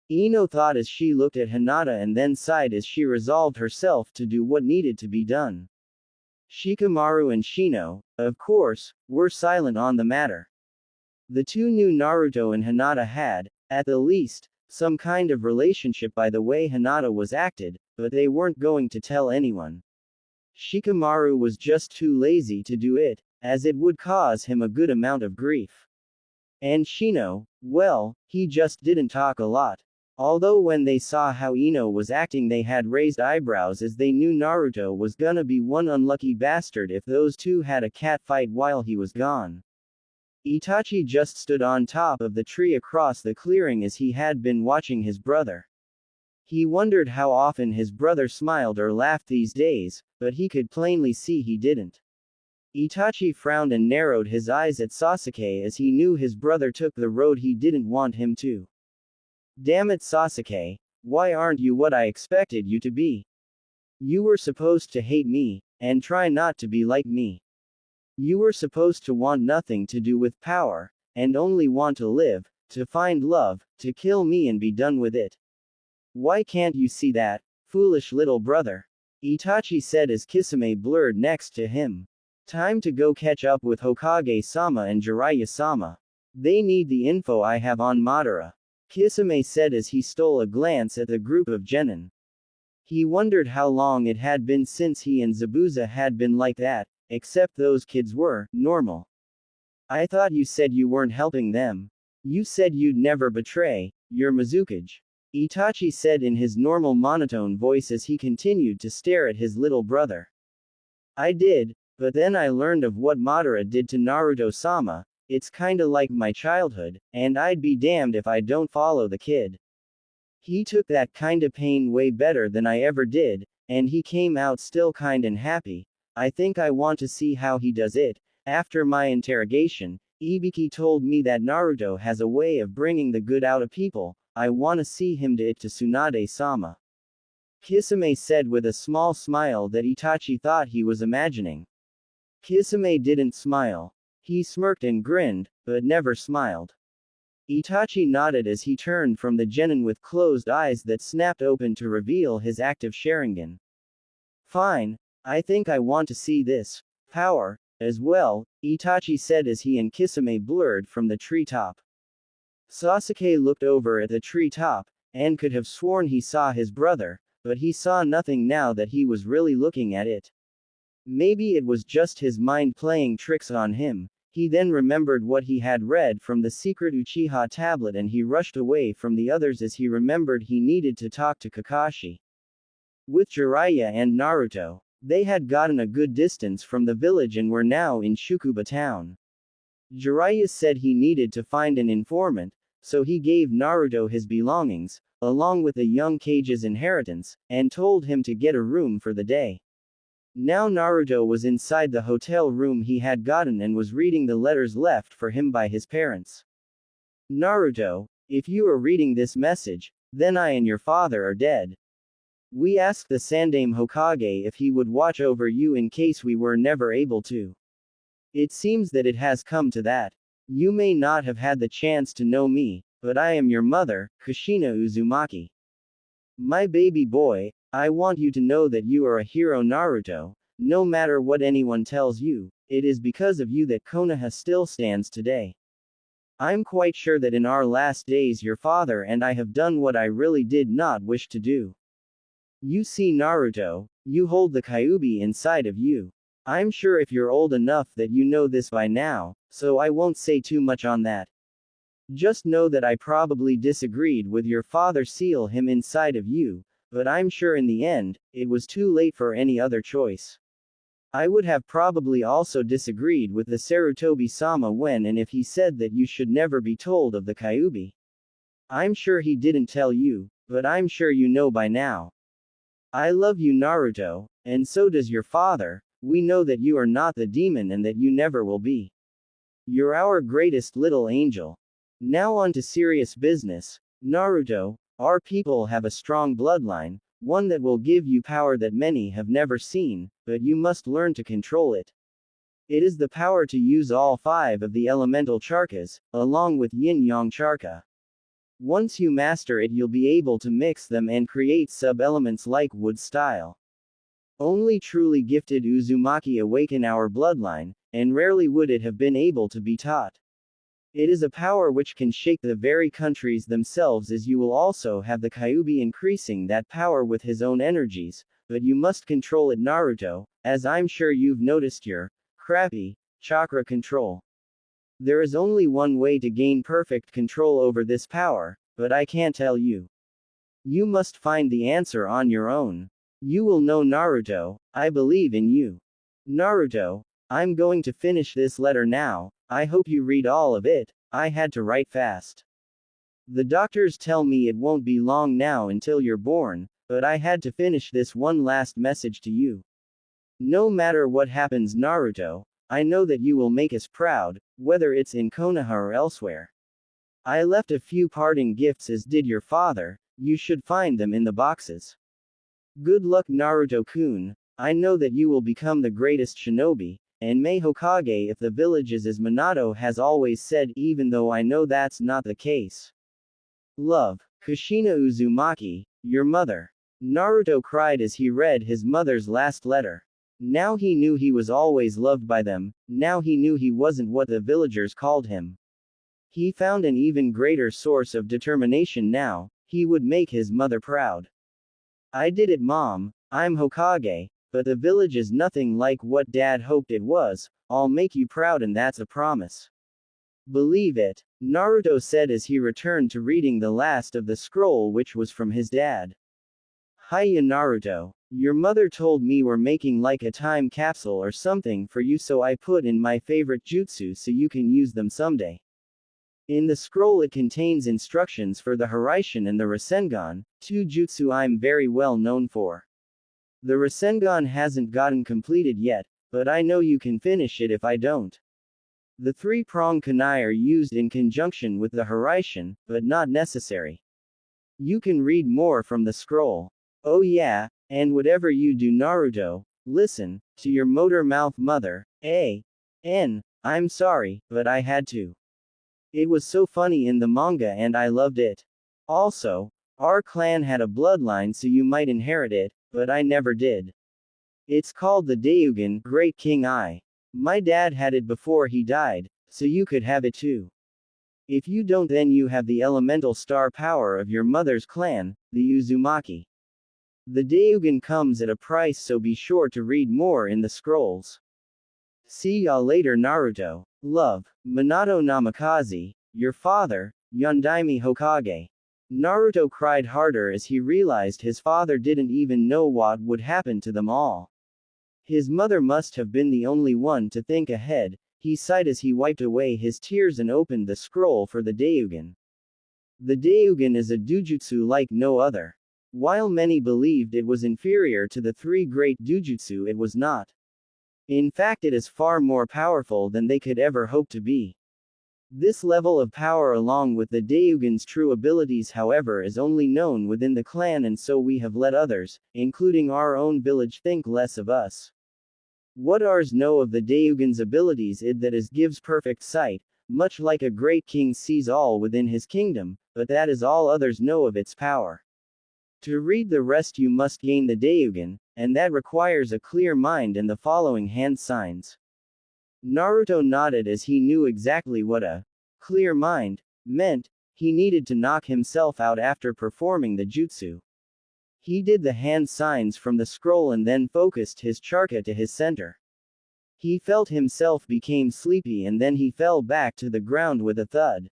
Ino thought as she looked at Hinata and then sighed as she resolved herself to do what needed to be done. Shikamaru and Shino, of course, were silent on the matter. The two knew Naruto and Hinata had, at the least, some kind of relationship by the way Hinata was acted, but they weren't going to tell anyone. Shikamaru was just too lazy to do it, as it would cause him a good amount of grief. And Shino, well, he just didn't talk a lot. Although when they saw how Ino was acting they had raised eyebrows as they knew Naruto was gonna be one unlucky bastard if those two had a cat fight while he was gone. Itachi just stood on top of the tree across the clearing as he had been watching his brother. He wondered how often his brother smiled or laughed these days, but he could plainly see he didn't. Itachi frowned and narrowed his eyes at Sasuke as he knew his brother took the road he didn't want him to. Damn it, Sasuke, why aren't you what I expected you to be? You were supposed to hate me, and try not to be like me. You were supposed to want nothing to do with power, and only want to live, to find love, to kill me and be done with it. Why can't you see that, foolish little brother? Itachi said as Kisame blurred next to him. Time to go catch up with Hokage-sama and Jiraiya-sama. They need the info I have on Madara. Kisame said as he stole a glance at the group of genin. He wondered how long it had been since he and Zabuza had been like that, except those kids were normal. I thought you said you weren't helping them. You said you'd never betray your Mizukage. Itachi said in his normal monotone voice as he continued to stare at his little brother. I did, but then I learned of what Madara did to Naruto-sama. It's kinda like my childhood, and I'd be damned if I don't follow the kid. He took that kinda pain way better than I ever did, and he came out still kind and happy. I think I want to see how he does it. After my interrogation, Ibiki told me that Naruto has a way of bringing the good out of people. I wanna see him do it to Tsunade-sama. Kisame said with a small smile that Itachi thought he was imagining. Kisame didn't smile. He smirked and grinned, but never smiled. Itachi nodded as he turned from the genin with closed eyes that snapped open to reveal his active Sharingan. Fine. I think I want to see this power as well, Itachi said as he and Kisame blurred from the treetop. Sasuke looked over at the treetop, and could have sworn he saw his brother, but he saw nothing now that he was really looking at it. Maybe it was just his mind playing tricks on him. He then remembered what he had read from the secret Uchiha tablet and he rushed away from the others as he remembered he needed to talk to Kakashi. With Jiraiya and Naruto, they had gotten a good distance from the village and were now in Shukuba town. Jiraiya said he needed to find an informant, so he gave Naruto his belongings, along with the young Kage's inheritance, and told him to get a room for the day. Now Naruto was inside the hotel room he had gotten and was reading the letters left for him by his parents. Naruto, if you are reading this message, then I and your father are dead. We asked the Sandaime Hokage if he would watch over you in case we were never able to. It seems that it has come to that. You may not have had the chance to know me, but I am your mother, Kushina Uzumaki. My baby boy, I want you to know that you are a hero, Naruto. No matter what anyone tells you, it is because of you that Konoha still stands today. I'm quite sure that in our last days your father and I have done what I really did not wish to do. You see, Naruto, you hold the Kyuubi inside of you. I'm sure if you're old enough that you know this by now, so I won't say too much on that. Just know that I probably disagreed with your father seal him inside of you, but I'm sure in the end, it was too late for any other choice. I would have probably also disagreed with the Sarutobi-sama when and if he said that you should never be told of the Kyuubi. I'm sure he didn't tell you, but I'm sure you know by now. I love you, Naruto, and so does your father. We know that you are not the demon and that you never will be. You're our greatest little angel. Now on to serious business. Naruto, our people have a strong bloodline, one that will give you power that many have never seen, but you must learn to control it. It is the power to use all 5 of the elemental charkas, along with yin-yang charka. Once you master it, you'll be able to mix them and create sub-elements like wood style. Only truly gifted Uzumaki awaken our bloodline, and rarely would it have been able to be taught. It is a power which can shake the very countries themselves, as you will also have the Kyuubi increasing that power with his own energies, but you must control it, Naruto, as I'm sure you've noticed your crappy chakra control. There is only one way to gain perfect control over this power, but I can't tell you. You must find the answer on your own. You will know, Naruto, I believe in you. Naruto, I'm going to finish this letter now. I hope you read all of it. I had to write fast. The doctors tell me it won't be long now until you're born, but I had to finish this one last message to you. No matter what happens, Naruto, I know that you will make us proud, whether it's in Konoha or elsewhere. I left a few parting gifts as did your father, you should find them in the boxes. Good luck, Naruto-kun. I know that you will become the greatest shinobi, and may Hokage if the village is as Minato has always said, even though I know that's not the case. Love, Kushina Uzumaki, your mother. Naruto cried as he read his mother's last letter. Now he knew he was always loved by them, now he knew he wasn't what the villagers called him. He found an even greater source of determination now, he would make his mother proud. I did it, Mom, I'm Hokage, but the village is nothing like what Dad hoped it was, I'll make you proud and that's a promise. Believe it, Naruto said as he returned to reading the last of the scroll which was from his dad. Hiya Naruto, your mother told me we're making like a time capsule or something for you, so I put in my favorite jutsu so you can use them someday. In the scroll it contains instructions for the Haraishin and the Rasengan, two jutsu I'm very well known for. The Rasengan hasn't gotten completed yet, but I know you can finish it if I don't. The three-prong kunai are used in conjunction with the Haraishin, but not necessary. You can read more from the scroll. Oh yeah, and whatever you do Naruto, listen, to your motor mouth mother, I'm sorry, but I had to. It was so funny in the manga and I loved it. Also, our clan had a bloodline so you might inherit it, but I never did. It's called the Daiyugan, Great King I. My dad had it before he died, so you could have it too. If you don't then you have the elemental star power of your mother's clan, the Uzumaki. The Daiyugan comes at a price, so be sure to read more in the scrolls. See ya later Naruto. Love, Minato Namikaze, your father, Yondaime Hokage. Naruto cried harder as he realized his father didn't even know what would happen to them all. His mother must have been the only one to think ahead, he sighed as he wiped away his tears and opened the scroll for the Daiyugan. The Daiyugan is a dujutsu like no other. While many believed it was inferior to the three great dujutsu, it was not. In fact, it is far more powerful than they could ever hope to be. This level of power along with the Daiyugan's true abilities, however, is only known within the clan, and so we have let others, including our own village, think less of us. What ours know of the Daiyugan's abilities is that it gives perfect sight, much like a great king sees all within his kingdom, but that is all others know of its power. To read the rest you must gain the Daiyugan, and that requires a clear mind and the following hand signs. Naruto nodded as he knew exactly what a clear mind meant. He needed to knock himself out after performing the jutsu. He did the hand signs from the scroll and then focused his chakra to his center. He felt himself became sleepy and then he fell back to the ground with a thud.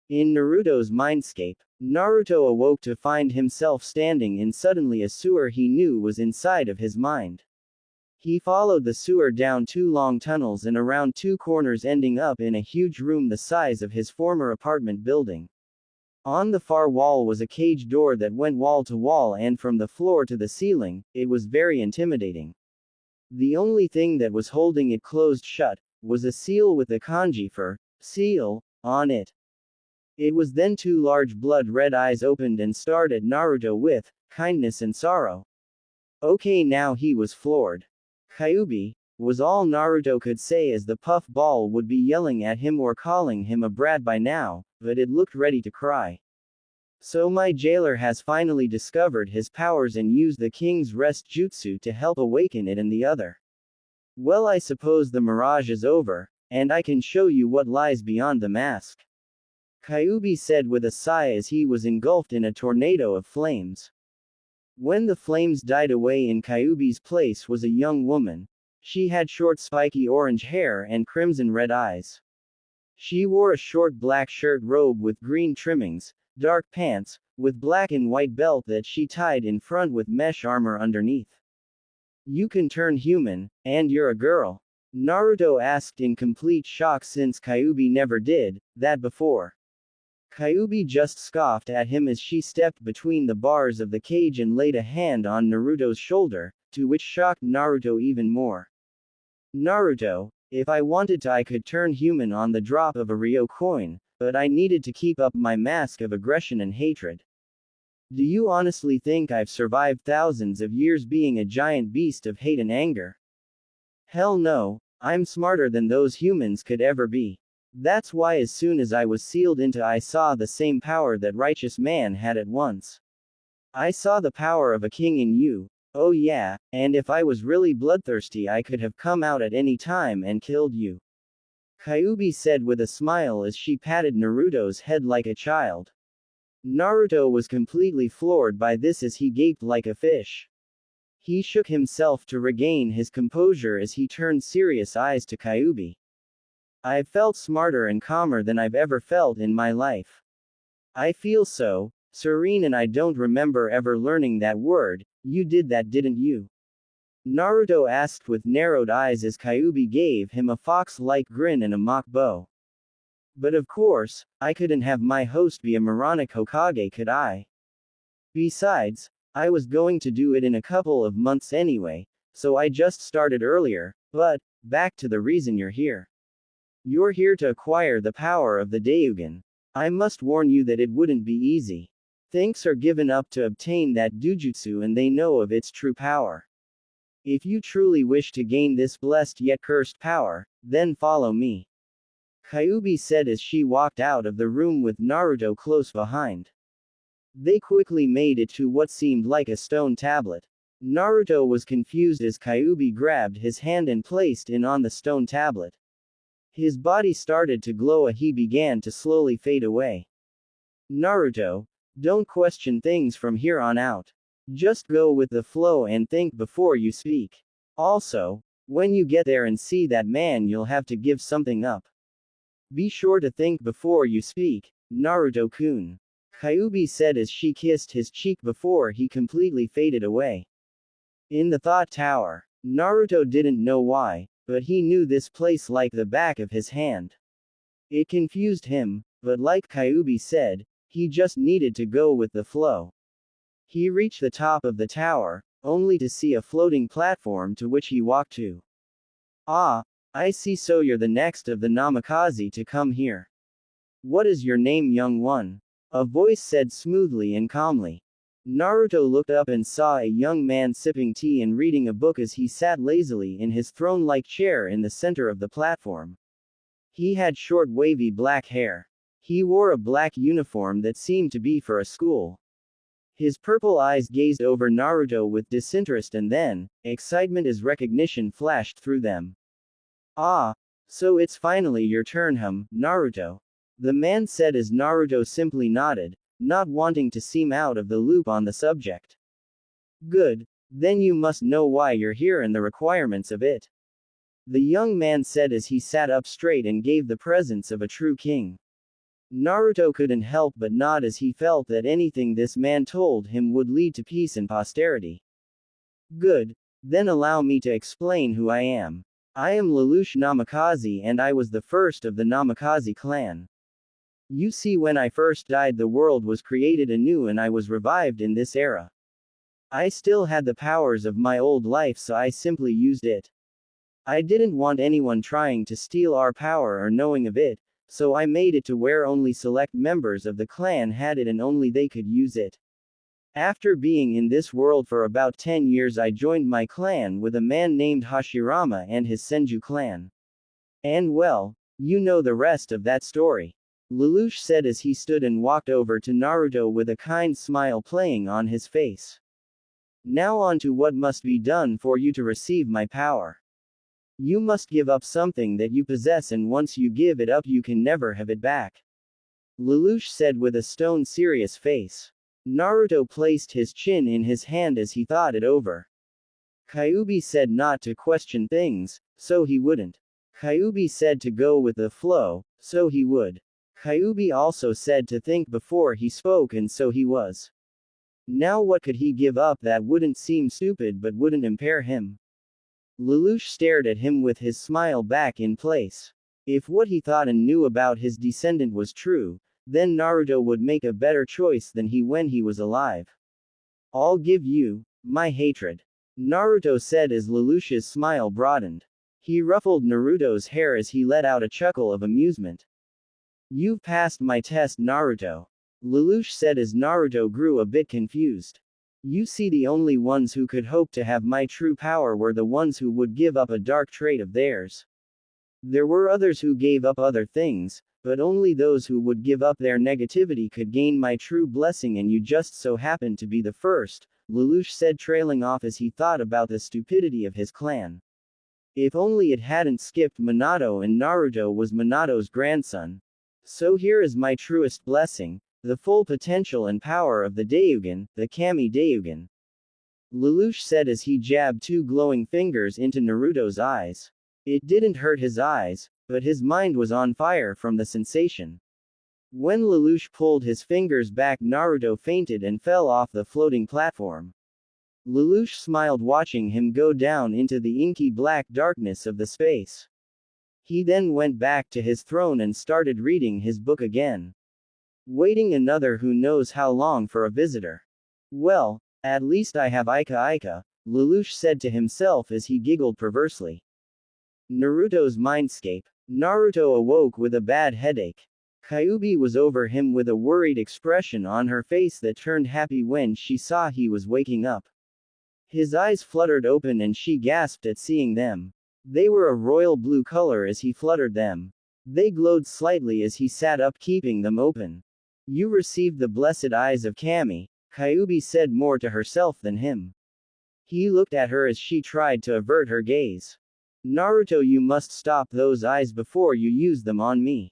In Naruto's mindscape, Naruto awoke to find himself standing in suddenly a sewer he knew was inside of his mind. He followed the sewer down two long tunnels and around two corners, ending up in a huge room the size of his former apartment building. On the far wall was a cage door that went wall to wall, and from the floor to the ceiling, it was very intimidating. The only thing that was holding it closed shut was a seal with the kanji for seal on it. It was then two large blood-red eyes opened and stared at Naruto with kindness and sorrow. Okay, now he was floored. Kyuubi was all Naruto could say, as the puff ball would be yelling at him or calling him a brat by now, but it looked ready to cry. So my jailer has finally discovered his powers and used the king's rest jutsu to help awaken it and the other. Well, I suppose the mirage is over, and I can show you what lies beyond the mask. Kyuubi said with a sigh as he was engulfed in a tornado of flames. When the flames died away, in Kyuubi's place was a young woman. She had short spiky orange hair and crimson red eyes. She wore a short black shirt robe with green trimmings, dark pants, with black and white belt that she tied in front with mesh armor underneath. You can turn human, and you're a girl. Naruto asked in complete shock since Kyuubi never did that before. Kyuubi just scoffed at him as she stepped between the bars of the cage and laid a hand on Naruto's shoulder, to which shocked Naruto even more. Naruto, if I wanted to I could turn human on the drop of a Ryo coin, but I needed to keep up my mask of aggression and hatred. Do you honestly think I've survived thousands of years being a giant beast of hate and anger? Hell no, I'm smarter than those humans could ever be. That's why as soon as I was sealed into I saw the same power that righteous man had at once. I saw the power of a king in you. Oh yeah, and if I was really bloodthirsty I could have come out at any time and killed you. Kyuubi said with a smile as she patted Naruto's head like a child. Naruto was completely floored by this as he gaped like a fish. He shook himself to regain his composure as he turned serious eyes to Kyuubi. I've felt smarter and calmer than I've ever felt in my life. I feel so serene and I don't remember ever learning that word. You did that, didn't you? Naruto asked with narrowed eyes as Kyuubi gave him a fox-like grin and a mock bow. But of course, I couldn't have my host be a moronic Hokage, could I? Besides, I was going to do it in a couple of months anyway, so I just started earlier. But, back to the reason you're here. You're here to acquire the power of the Daiyugan. I must warn you that it wouldn't be easy. Thanks are given up to obtain that Dujutsu and they know of its true power. If you truly wish to gain this blessed yet cursed power, then follow me. Kyuubi said as she walked out of the room with Naruto close behind. They quickly made it to what seemed like a stone tablet. Naruto was confused as Kyuubi grabbed his hand and placed it on the stone tablet. His body started to glow as he began to slowly fade away. Naruto, don't question things from here on out. Just go with the flow and think before you speak. Also, when you get there and see that man you'll have to give something up. Be sure to think before you speak, Naruto-kun. Kyuubi said as she kissed his cheek before he completely faded away. In the thought tower, Naruto didn't know why, but he knew this place like the back of his hand. It confused him, but like Kyuubi said, he just needed to go with the flow. He reached the top of the tower, only to see a floating platform to which he walked to. Ah, I see, so you're the next of the Namikaze to come here. What is your name, young one? A voice said smoothly and calmly. Naruto looked up and saw a young man sipping tea and reading a book as he sat lazily in his throne-like chair in the center of the platform. He had short wavy black hair. He wore a black uniform that seemed to be for a school. His purple eyes gazed over Naruto with disinterest and then, excitement as recognition flashed through them. Ah, so it's finally your turn, Naruto. The man said as Naruto simply nodded, not wanting to seem out of the loop on the subject. Good, then you must know why you're here and the requirements of it. The young man said as he sat up straight and gave the presence of a true king. Naruto couldn't help but nod as he felt that anything this man told him would lead to peace and posterity. Good, then allow me to explain who I am. I am Lelouch Namikaze and I was the first of the Namikaze clan. You see, when I first died the world was created anew and I was revived in this era. I still had the powers of my old life, so I simply used it. I didn't want anyone trying to steal our power or knowing of it, so I made it to where only select members of the clan had it and only they could use it. After being in this world for about 10 years I joined my clan with a man named Hashirama and his Senju clan. And well, you know the rest of that story. Lelouch said as he stood and walked over to Naruto with a kind smile playing on his face. Now on to what must be done for you to receive my power. You must give up something that you possess, and once you give it up you can never have it back. Lelouch said with a stone serious face. Naruto placed his chin in his hand as he thought it over. Kyuubi said not to question things, so he wouldn't. Kyuubi said to go with the flow, so he would. Kyuubi also said to think before he spoke, and so he was. Now what could he give up that wouldn't seem stupid but wouldn't impair him? Lelouch stared at him with his smile back in place. If what he thought and knew about his descendant was true, then Naruto would make a better choice than he when he was alive. I'll give you my hatred, Naruto said as Lelouch's smile broadened. He ruffled Naruto's hair as he let out a chuckle of amusement. You've passed my test, Naruto, Lelouch said as Naruto grew a bit confused. You see, the only ones who could hope to have my true power were the ones who would give up a dark trait of theirs. There were others who gave up other things, but only those who would give up their negativity could gain my true blessing, and you just so happened to be the first, Lelouch said, trailing off as he thought about the stupidity of his clan. If only it hadn't skipped Minato, and Naruto was Minato's grandson. So here is my truest blessing, the full potential and power of the Daiyugan, the Kami Daiyugan, Lelouch said as he jabbed two glowing fingers into Naruto's eyes. It didn't hurt his eyes, but his mind was on fire from the sensation. When Lelouch pulled his fingers back, Naruto fainted and fell off the floating platform. Lelouch smiled watching him go down into the inky black darkness of the space. He then went back to his throne and started reading his book again. Waiting another who knows how long for a visitor. Well, at least I have Ika, Lelouch said to himself as he giggled perversely. Naruto's mindscape. Naruto awoke with a bad headache. Kyuubi was over him with a worried expression on her face that turned happy when she saw he was waking up. His eyes fluttered open and she gasped at seeing them. They were a royal blue color as he fluttered them. They glowed slightly as he sat up, keeping them open. You received the blessed eyes of Kami, Kyuubi said more to herself than him. He looked at her as she tried to avert her gaze. Naruto, you must stop those eyes before you use them on me.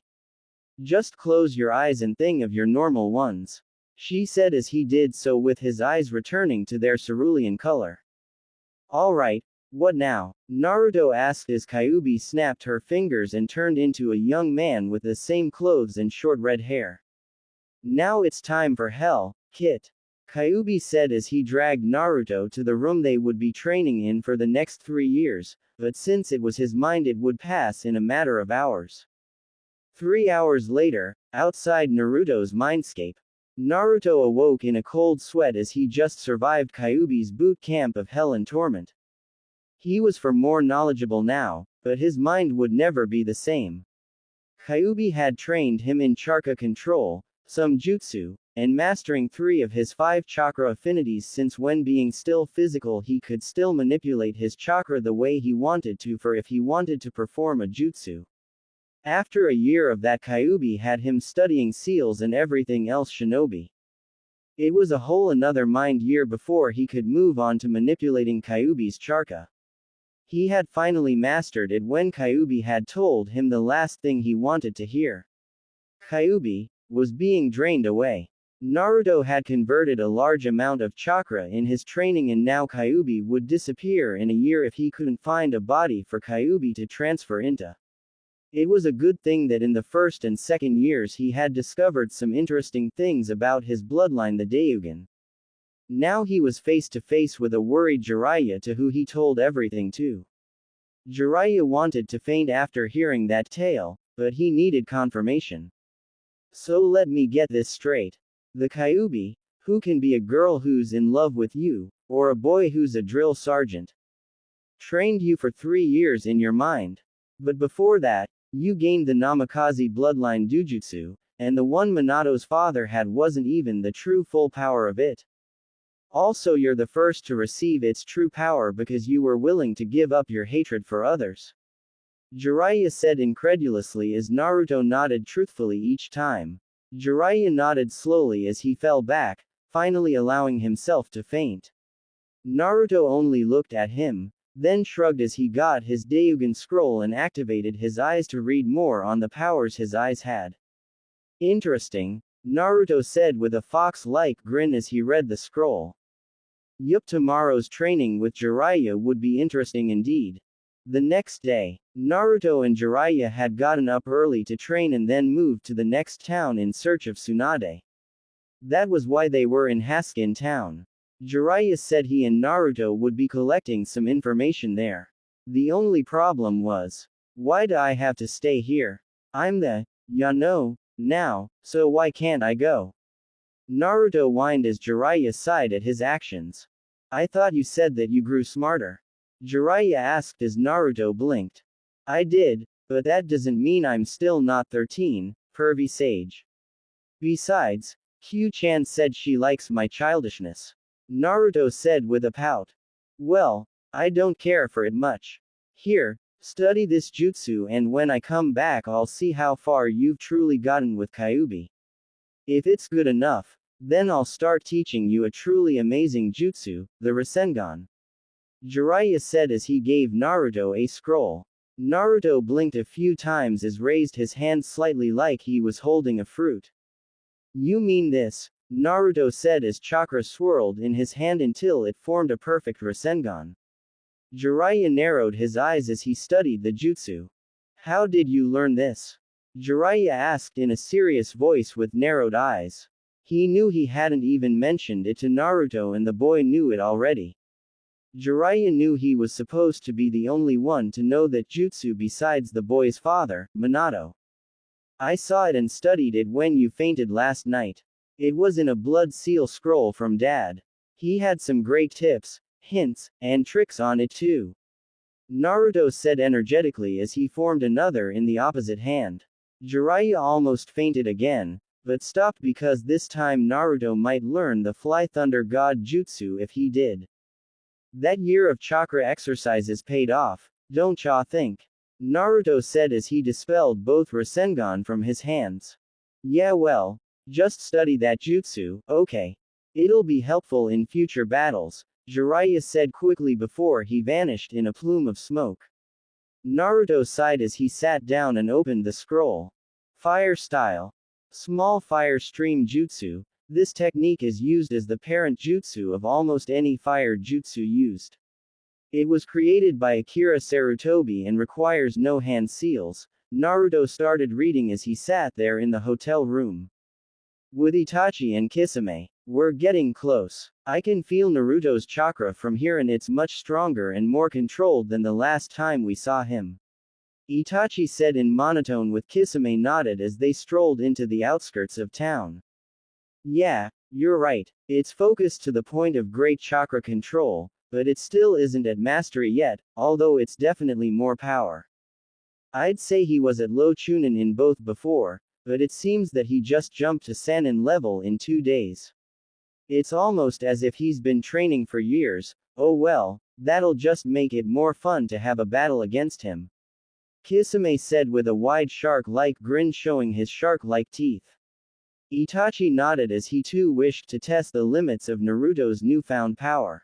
Just close your eyes and think of your normal ones, she said as he did so with his eyes returning to their cerulean color. Alright, what now? Naruto asked as Kyuubi snapped her fingers and turned into a young man with the same clothes and short red hair. Now it's time for hell, Kit, Kyuubi said as he dragged Naruto to the room they would be training in for the next 3 years, but since it was his mind it would pass in a matter of hours. 3 hours later, outside Naruto's mindscape, Naruto awoke in a cold sweat as he just survived Kyuubi's boot camp of hell and torment. He was far more knowledgeable now, but his mind would never be the same. Kyuubi had trained him in chakra control, some jutsu, and mastering 3 of his 5 chakra affinities, since when being still physical he could still manipulate his chakra the way he wanted to for if he wanted to perform a jutsu. After a year of that, Kyuubi had him studying seals and everything else shinobi. It was a whole another mind year before he could move on to manipulating Kyuubi's chakra. He had finally mastered it when Kyuubi had told him the last thing he wanted to hear. Kyuubi was being drained away. Naruto had converted a large amount of chakra in his training, and now Kyuubi would disappear in a year if he couldn't find a body for Kyuubi to transfer into. It was a good thing that in the first and second years he had discovered some interesting things about his bloodline, the Daiyugan. Now he was face to face with a worried Jiraiya, to who he told everything to. Jiraiya wanted to faint after hearing that tale, but he needed confirmation. So let me get this straight. The Kyuubi, who can be a girl who's in love with you, or a boy who's a drill sergeant, trained you for 3 years in your mind. But before that, you gained the Namikaze bloodline Dujutsu, and the one Minato's father had wasn't even the true full power of it. Also, you're the first to receive its true power because you were willing to give up your hatred for others. Jiraiya said incredulously as Naruto nodded truthfully each time. Jiraiya nodded slowly as he fell back, finally allowing himself to faint. Naruto only looked at him, then shrugged as he got his Daiyugan scroll and activated his eyes to read more on the powers his eyes had. Interesting, Naruto said with a fox-like grin as he read the scroll. Yup, tomorrow's training with Jiraiya would be interesting indeed. The next day, Naruto and Jiraiya had gotten up early to train and then moved to the next town in search of Tsunade. That was why they were in Haskin town. Jiraiya said he and Naruto would be collecting some information there. The only problem was, why do I have to stay here? I'm the, now, so why can't I go? Naruto whined as Jiraiya sighed at his actions. I thought you said that you grew smarter. Jiraiya asked as Naruto blinked. I did, but that doesn't mean I'm still not 13, pervy sage. Besides, Q-chan said she likes my childishness. Naruto said with a pout. Well, I don't care for it much. Here, study this jutsu and when I come back I'll see how far you've truly gotten with Kyuubi. If it's good enough, then I'll start teaching you a truly amazing jutsu, the Rasengan. Jiraiya said as he gave Naruto a scroll. Naruto blinked a few times as raised his hand slightly like he was holding a fruit. You mean this? Naruto said as chakra swirled in his hand until it formed a perfect Rasengan. Jiraiya narrowed his eyes as he studied the jutsu. How did you learn this? Jiraiya asked in a serious voice with narrowed eyes. He knew he hadn't even mentioned it to Naruto and the boy knew it already. Jiraiya knew he was supposed to be the only one to know that jutsu besides the boy's father, Minato. I saw it and studied it when you fainted last night. It was in a blood seal scroll from Dad. He had some great tips, hints, and tricks on it too. Naruto said energetically as he formed another in the opposite hand. Jiraiya almost fainted again, but stopped because this time Naruto might learn the Fly Thunder God Jutsu if he did. That year of chakra exercises paid off, don't ya think? Naruto said as he dispelled both Rasengan from his hands. Yeah well, just study that jutsu, okay. It'll be helpful in future battles, Jiraiya said quickly before he vanished in a plume of smoke. Naruto sighed as he sat down and opened the scroll. Fire style. Small fire stream jutsu. This technique is used as the parent jutsu of almost any fire jutsu used. It was created by Akira Sarutobi and requires no hand seals. Naruto started reading as he sat there in the hotel room. With Itachi and Kisame, we're getting close. I can feel Naruto's chakra from here and it's much stronger and more controlled than the last time we saw him. Itachi said in monotone with Kisame nodded as they strolled into the outskirts of town. Yeah, you're right. It's focused to the point of great chakra control, but it still isn't at mastery yet, although it's definitely more power. I'd say he was at low chunin in both before, but it seems that he just jumped to Sannin level in 2 days. It's almost as if he's been training for years. Oh well, that'll just make it more fun to have a battle against him. Kisame said with a wide shark-like grin showing his shark-like teeth. Itachi nodded as he too wished to test the limits of Naruto's newfound power.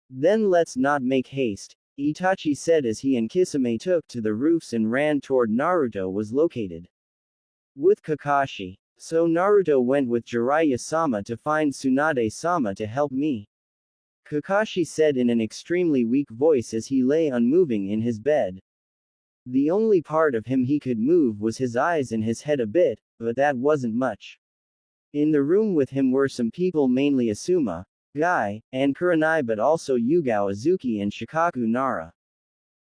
Then let's not make haste, Itachi said as he and Kisame took to the roofs and ran toward Naruto was located. With Kakashi. So Naruto went with Jiraiya-sama to find Tsunade-sama to help me. Kakashi said in an extremely weak voice as he lay unmoving in his bed. The only part of him he could move was his eyes and his head a bit, but that wasn't much. In the room with him were some people mainly Asuma, Guy, and Kurenai but also Hyuga Azuki and Shikaku Nara.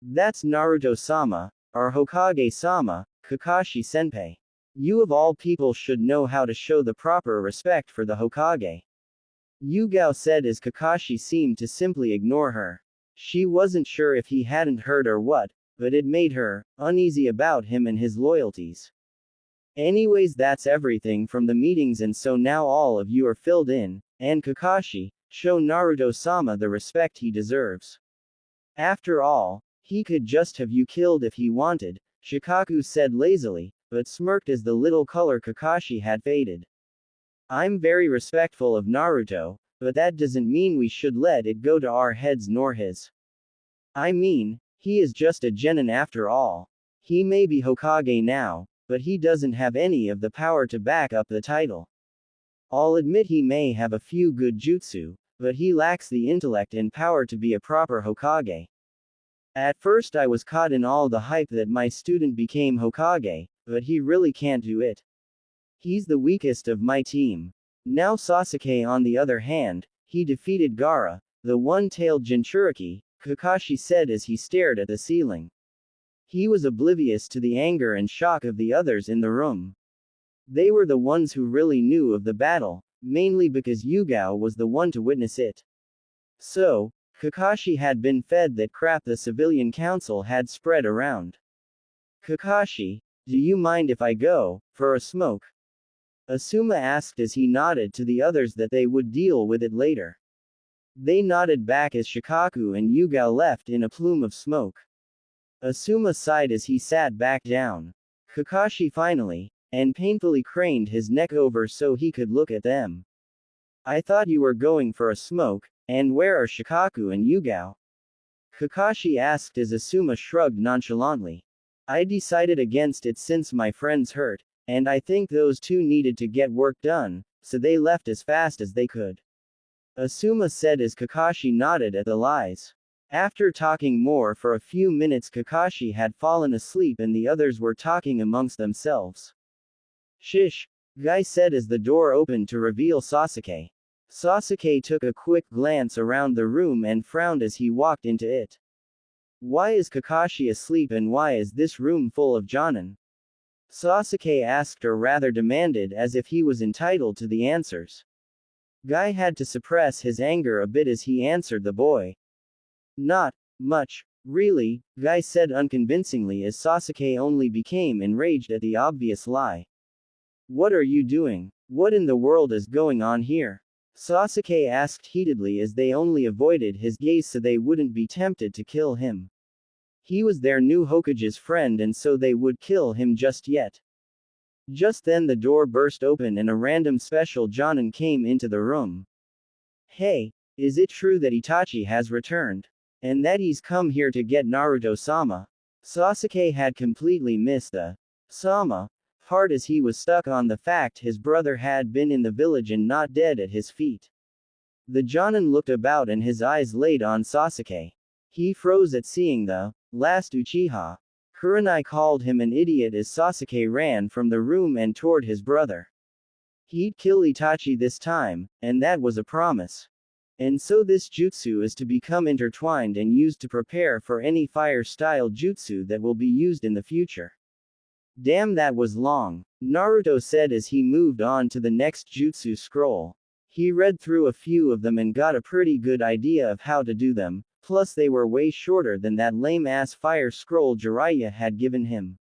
That's Naruto-sama, or Hokage-sama, Kakashi-senpai. You of all people should know how to show the proper respect for the Hokage. Hyuga said as Kakashi seemed to simply ignore her. She wasn't sure if he hadn't heard or what, but it made her uneasy about him and his loyalties. Anyways, that's everything from the meetings and so now all of you are filled in, and Kakashi, show Naruto-sama the respect he deserves. After all, he could just have you killed if he wanted, Shikaku said lazily, but smirked as the little color Kakashi had faded. I'm very respectful of Naruto, but that doesn't mean we should let it go to our heads nor his. I mean, he is just a genin after all. He may be Hokage now, but he doesn't have any of the power to back up the title. I'll admit he may have a few good jutsu, but he lacks the intellect and power to be a proper Hokage. At first I was caught in all the hype that my student became Hokage, but he really can't do it. He's the weakest of my team. Now Sasuke on the other hand, he defeated Gaara, the one-tailed Jinchuriki, Kakashi said as he stared at the ceiling. He was oblivious to the anger and shock of the others in the room. They were the ones who really knew of the battle, mainly because Hyuga was the one to witness it. So, Kakashi had been fed that crap the civilian council had spread around. Kakashi, do you mind if I go for a smoke? Asuma asked as he nodded to the others that they would deal with it later. They nodded back as Shikaku and Hyuga left in a plume of smoke. Asuma sighed as he sat back down. Kakashi finally, and painfully craned his neck over so he could look at them. I thought you were going for a smoke, and where are Shikaku and Hyuga? Kakashi asked as Asuma shrugged nonchalantly. I decided against it since my friend's hurt, and I think those two needed to get work done, so they left as fast as they could. Asuma said as Kakashi nodded at the lies. After talking more for a few minutes, Kakashi had fallen asleep and the others were talking amongst themselves. Shish, Guy said as the door opened to reveal Sasuke. Sasuke took a quick glance around the room and frowned as he walked into it. Why is Kakashi asleep and why is this room full of Jonin? Sasuke asked, or rather demanded, as if he was entitled to the answers. Guy had to suppress his anger a bit as he answered the boy. Not much, really, Guy said unconvincingly as Sasuke only became enraged at the obvious lie. What are you doing? What in the world is going on here? Sasuke asked heatedly as they only avoided his gaze so they wouldn't be tempted to kill him. He was their new Hokage's friend and so they would kill him just yet. Just then the door burst open and a random special Jonin came into the room. Hey, is it true that Itachi has returned? And that he's come here to get Naruto-sama? Sasuke had completely missed the sama part as he was stuck on the fact his brother had been in the village and not dead at his feet. The Jonin looked about and his eyes laid on Sasuke. He froze at seeing the last Uchiha. Kurenai called him an idiot as Sasuke ran from the room and toward his brother. He'd kill Itachi this time, and that was a promise. And so this jutsu is to become intertwined and used to prepare for any fire-style jutsu that will be used in the future. Damn, that was long, Naruto said as he moved on to the next jutsu scroll. He read through a few of them and got a pretty good idea of how to do them, plus they were way shorter than that lame-ass fire scroll Jiraiya had given him.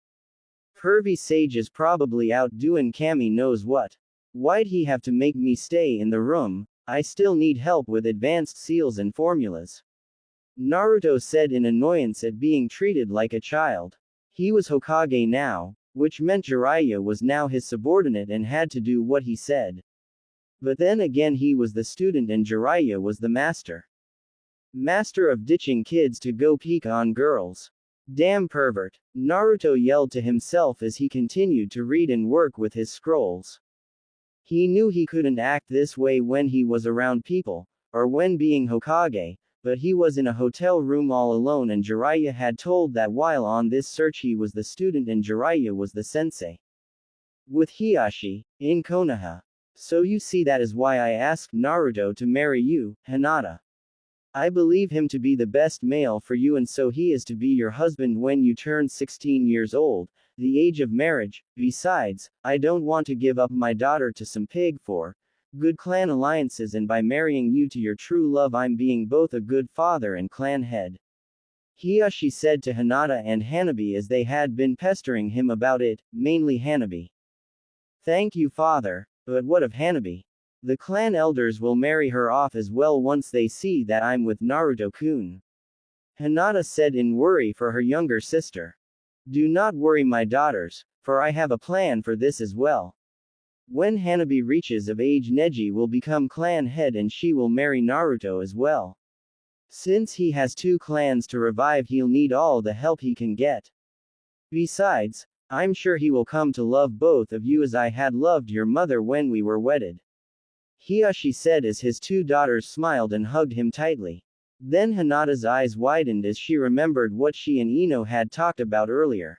Pervy Sage is probably out doing Kami knows what. Why'd he have to make me stay in the room? I still need help with advanced seals and formulas. Naruto said in annoyance at being treated like a child. He was Hokage now, which meant Jiraiya was now his subordinate and had to do what he said. But then again he was the student and Jiraiya was the master. Master of ditching kids to go peek on girls. Damn pervert, Naruto yelled to himself as he continued to read and work with his scrolls. He knew he couldn't act this way when he was around people, or when being Hokage, but he was in a hotel room all alone and Jiraiya had told that while on this search he was the student and Jiraiya was the sensei. With Hiashi, in Konoha. So you see, that is why I asked Naruto to marry you, Hinata. I believe him to be the best male for you and so he is to be your husband when you turn 16 years old, the age of marriage. Besides, I don't want to give up my daughter to some pig for good clan alliances, and by marrying you to your true love I'm being both a good father and clan head. Hiashi said to Hinata and Hanabi as they had been pestering him about it, mainly Hanabi. Thank you, father, but what of Hanabi? The clan elders will marry her off as well once they see that I'm with Naruto-kun. Hinata said in worry for her younger sister. Do not worry, my daughters, for I have a plan for this as well. When Hanabi reaches of age, Neji will become clan head and she will marry Naruto as well. Since he has 2 clans to revive, he'll need all the help he can get. Besides, I'm sure he will come to love both of you as I had loved your mother when we were wedded. Hiashi said as his 2 daughters smiled and hugged him tightly. Then Hinata's eyes widened as she remembered what she and Ino had talked about earlier.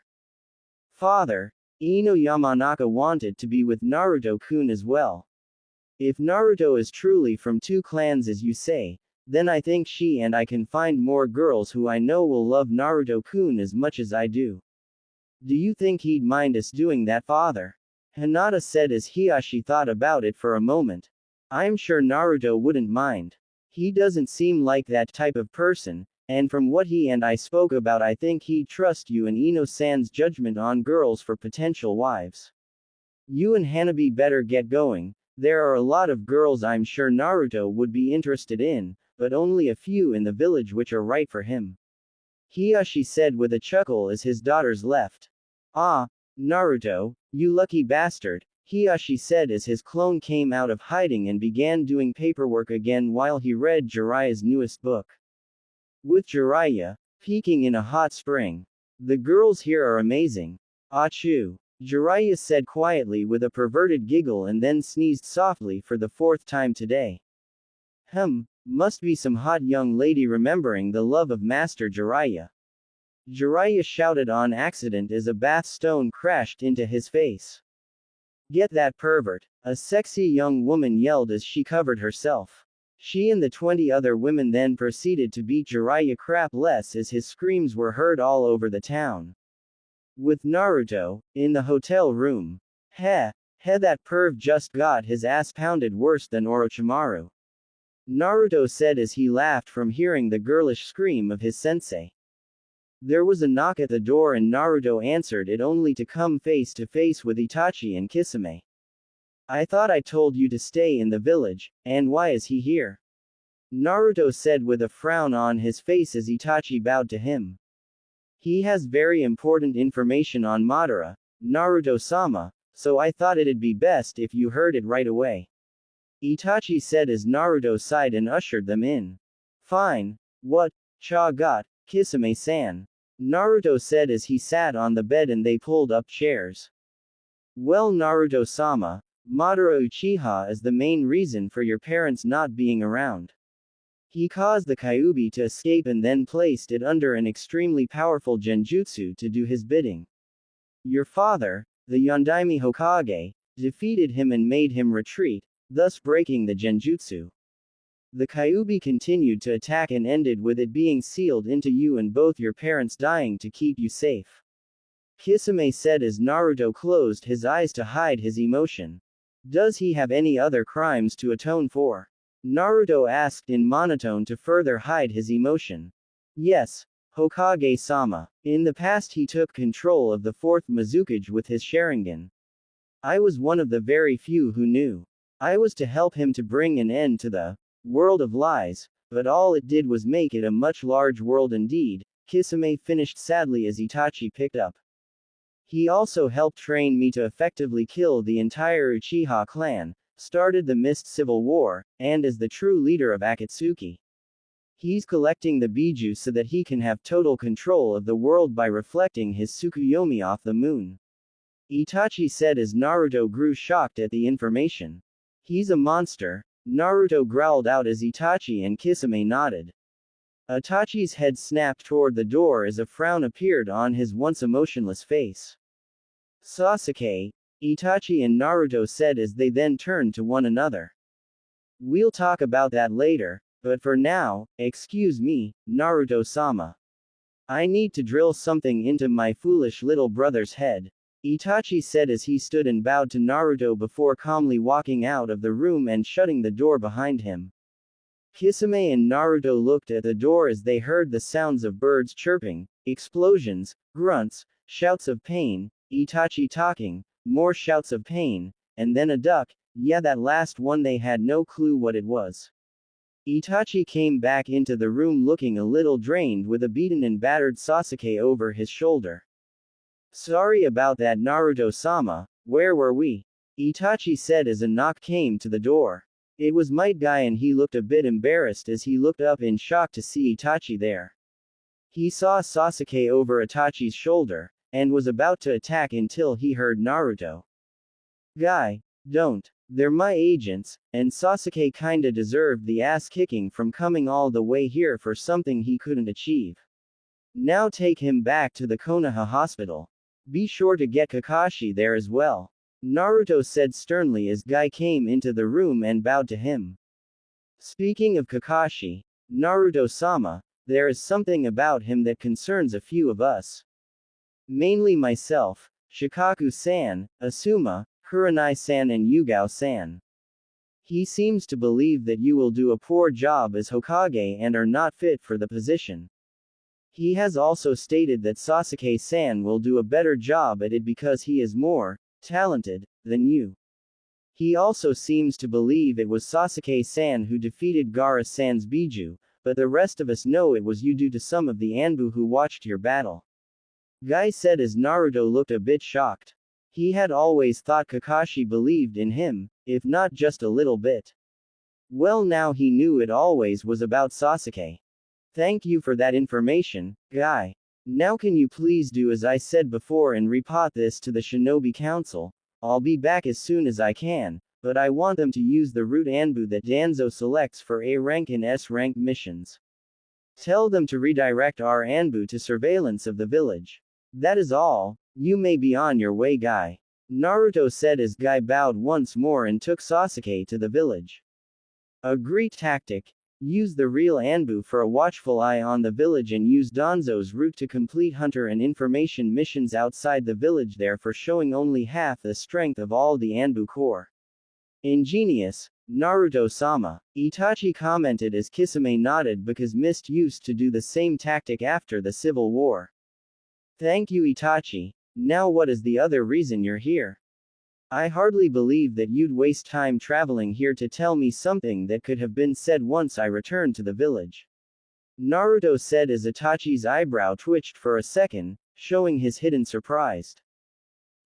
Father, Ino Yamanaka wanted to be with Naruto-kun as well. If Naruto is truly from 2 clans as you say, then I think she and I can find more girls who I know will love Naruto-kun as much as I do. Do you think he'd mind us doing that, father? Hinata said as Hiyashi thought about it for a moment. I'm sure Naruto wouldn't mind. He doesn't seem like that type of person, and from what he and I spoke about I think he'd trust you and Ino-san's judgment on girls for potential wives. You and Hanabi better get going. There are a lot of girls I'm sure Naruto would be interested in, but only a few in the village which are right for him. Hiyashi said with a chuckle as his daughters left. Ah, Naruto, you lucky bastard, Hiyashi said as his clone came out of hiding and began doing paperwork again while he read Jiraiya's newest book. With Jiraiya peeking in a hot spring. The girls here are amazing. Achoo. Jiraiya said quietly with a perverted giggle and then sneezed softly for the fourth time today. Must be some hot young lady remembering the love of Master Jiraiya. Jiraiya shouted on accident as a bath stone crashed into his face. Get that pervert, a sexy young woman yelled as she covered herself. She and the 20 other women then proceeded to beat Jiraiya crap less as his screams were heard all over the town. With Naruto, in the hotel room. That perv just got his ass pounded worse than Orochimaru. Naruto said as he laughed from hearing the girlish scream of his sensei. There was a knock at the door and Naruto answered it only to come face to face with Itachi and Kisame. I thought I told you to stay in the village, and why is he here? Naruto said with a frown on his face as Itachi bowed to him. He has very important information on Madara, Naruto-sama, so I thought it'd be best if you heard it right away. Itachi said as Naruto sighed and ushered them in. Fine. What, got, Kisame-san? Naruto said as he sat on the bed and they pulled up chairs. Well, Naruto-sama, Madara Uchiha is the main reason for your parents not being around. He caused the Kyuubi to escape and then placed it under an extremely powerful genjutsu to do his bidding. Your father, the Yondaime Hokage, defeated him and made him retreat, thus breaking the genjutsu. The Kyuubi continued to attack and ended with it being sealed into you and both your parents dying to keep you safe. Kisame said as Naruto closed his eyes to hide his emotion. Does he have any other crimes to atone for? Naruto asked in monotone to further hide his emotion. Yes, Hokage-sama. In the past he took control of the 4th Mizukage with his Sharingan. I was one of the very few who knew. I was to help him to bring an end to the world of lies, but all it did was make it a much large world indeed, Kisame finished sadly as Itachi picked up. He also helped train me to effectively kill the entire Uchiha clan, started the Mist Civil War, and is the true leader of Akatsuki. He's collecting the Biju so that he can have total control of the world by reflecting his Tsukuyomi off the moon. Itachi said as Naruto grew shocked at the information. He's a monster, Naruto growled out as Itachi and Kisame nodded. Itachi's head snapped toward the door as a frown appeared on his once emotionless face. Sasuke, Itachi and Naruto said as they then turned to one another. We'll talk about that later, but for now, excuse me, Naruto-sama. I need to drill something into my foolish little brother's head, Itachi said as he stood and bowed to Naruto before calmly walking out of the room and shutting the door behind him. Kisame and Naruto looked at the door as they heard the sounds of birds chirping, explosions, grunts, shouts of pain, Itachi talking, more shouts of pain, and then a duck. Yeah, that last one they had no clue what it was. Itachi came back into the room looking a little drained with a beaten and battered Sasuke over his shoulder. Sorry about that, Naruto-sama, where were we? Itachi said as a knock came to the door. It was Might Guy and he looked a bit embarrassed as he looked up in shock to see Itachi there. He saw Sasuke over Itachi's shoulder, and was about to attack until he heard Naruto. Guy, don't. They're my agents, and Sasuke kinda deserved the ass kicking from coming all the way here for something he couldn't achieve. Now take him back to the Konoha hospital. Be sure to get Kakashi there as well. Naruto said sternly as Guy came into the room and bowed to him. Speaking of Kakashi, Naruto-sama, there is something about him that concerns a few of us. Mainly myself, Shikaku-san, Asuma, Kurenai-san and Yugao-san. He seems to believe that you will do a poor job as Hokage and are not fit for the position. He has also stated that Sasuke-san will do a better job at it because he is more talented than you. He also seems to believe it was Sasuke-san who defeated Gaara-san's Biju, but the rest of us know it was you due to some of the Anbu who watched your battle. Guy said as Naruto looked a bit shocked. He had always thought Kakashi believed in him, if not just a little bit. Well, now he knew it always was about Sasuke. Thank you for that information, Guy. Now can you please do as I said before and report this to the Shinobi Council? I'll be back as soon as I can, but I want them to use the route Anbu that Danzo selects for A rank and S rank missions. Tell them to redirect our Anbu to surveillance of the village. That is all. You may be on your way, Guy. Naruto said as Guy bowed once more and took Sasuke to the village. A great tactic. Use the real Anbu for a watchful eye on the village and use Danzo's route to complete hunter and information missions outside the village, therefore showing only half the strength of all the Anbu Corps. Ingenious, Naruto-sama, Itachi commented as Kisame nodded because Mist used to do the same tactic after the Civil War. Thank you, Itachi. Now what is the other reason you're here? I hardly believe that you'd waste time traveling here to tell me something that could have been said once I returned to the village. Naruto said as Itachi's eyebrow twitched for a second, showing his hidden surprise.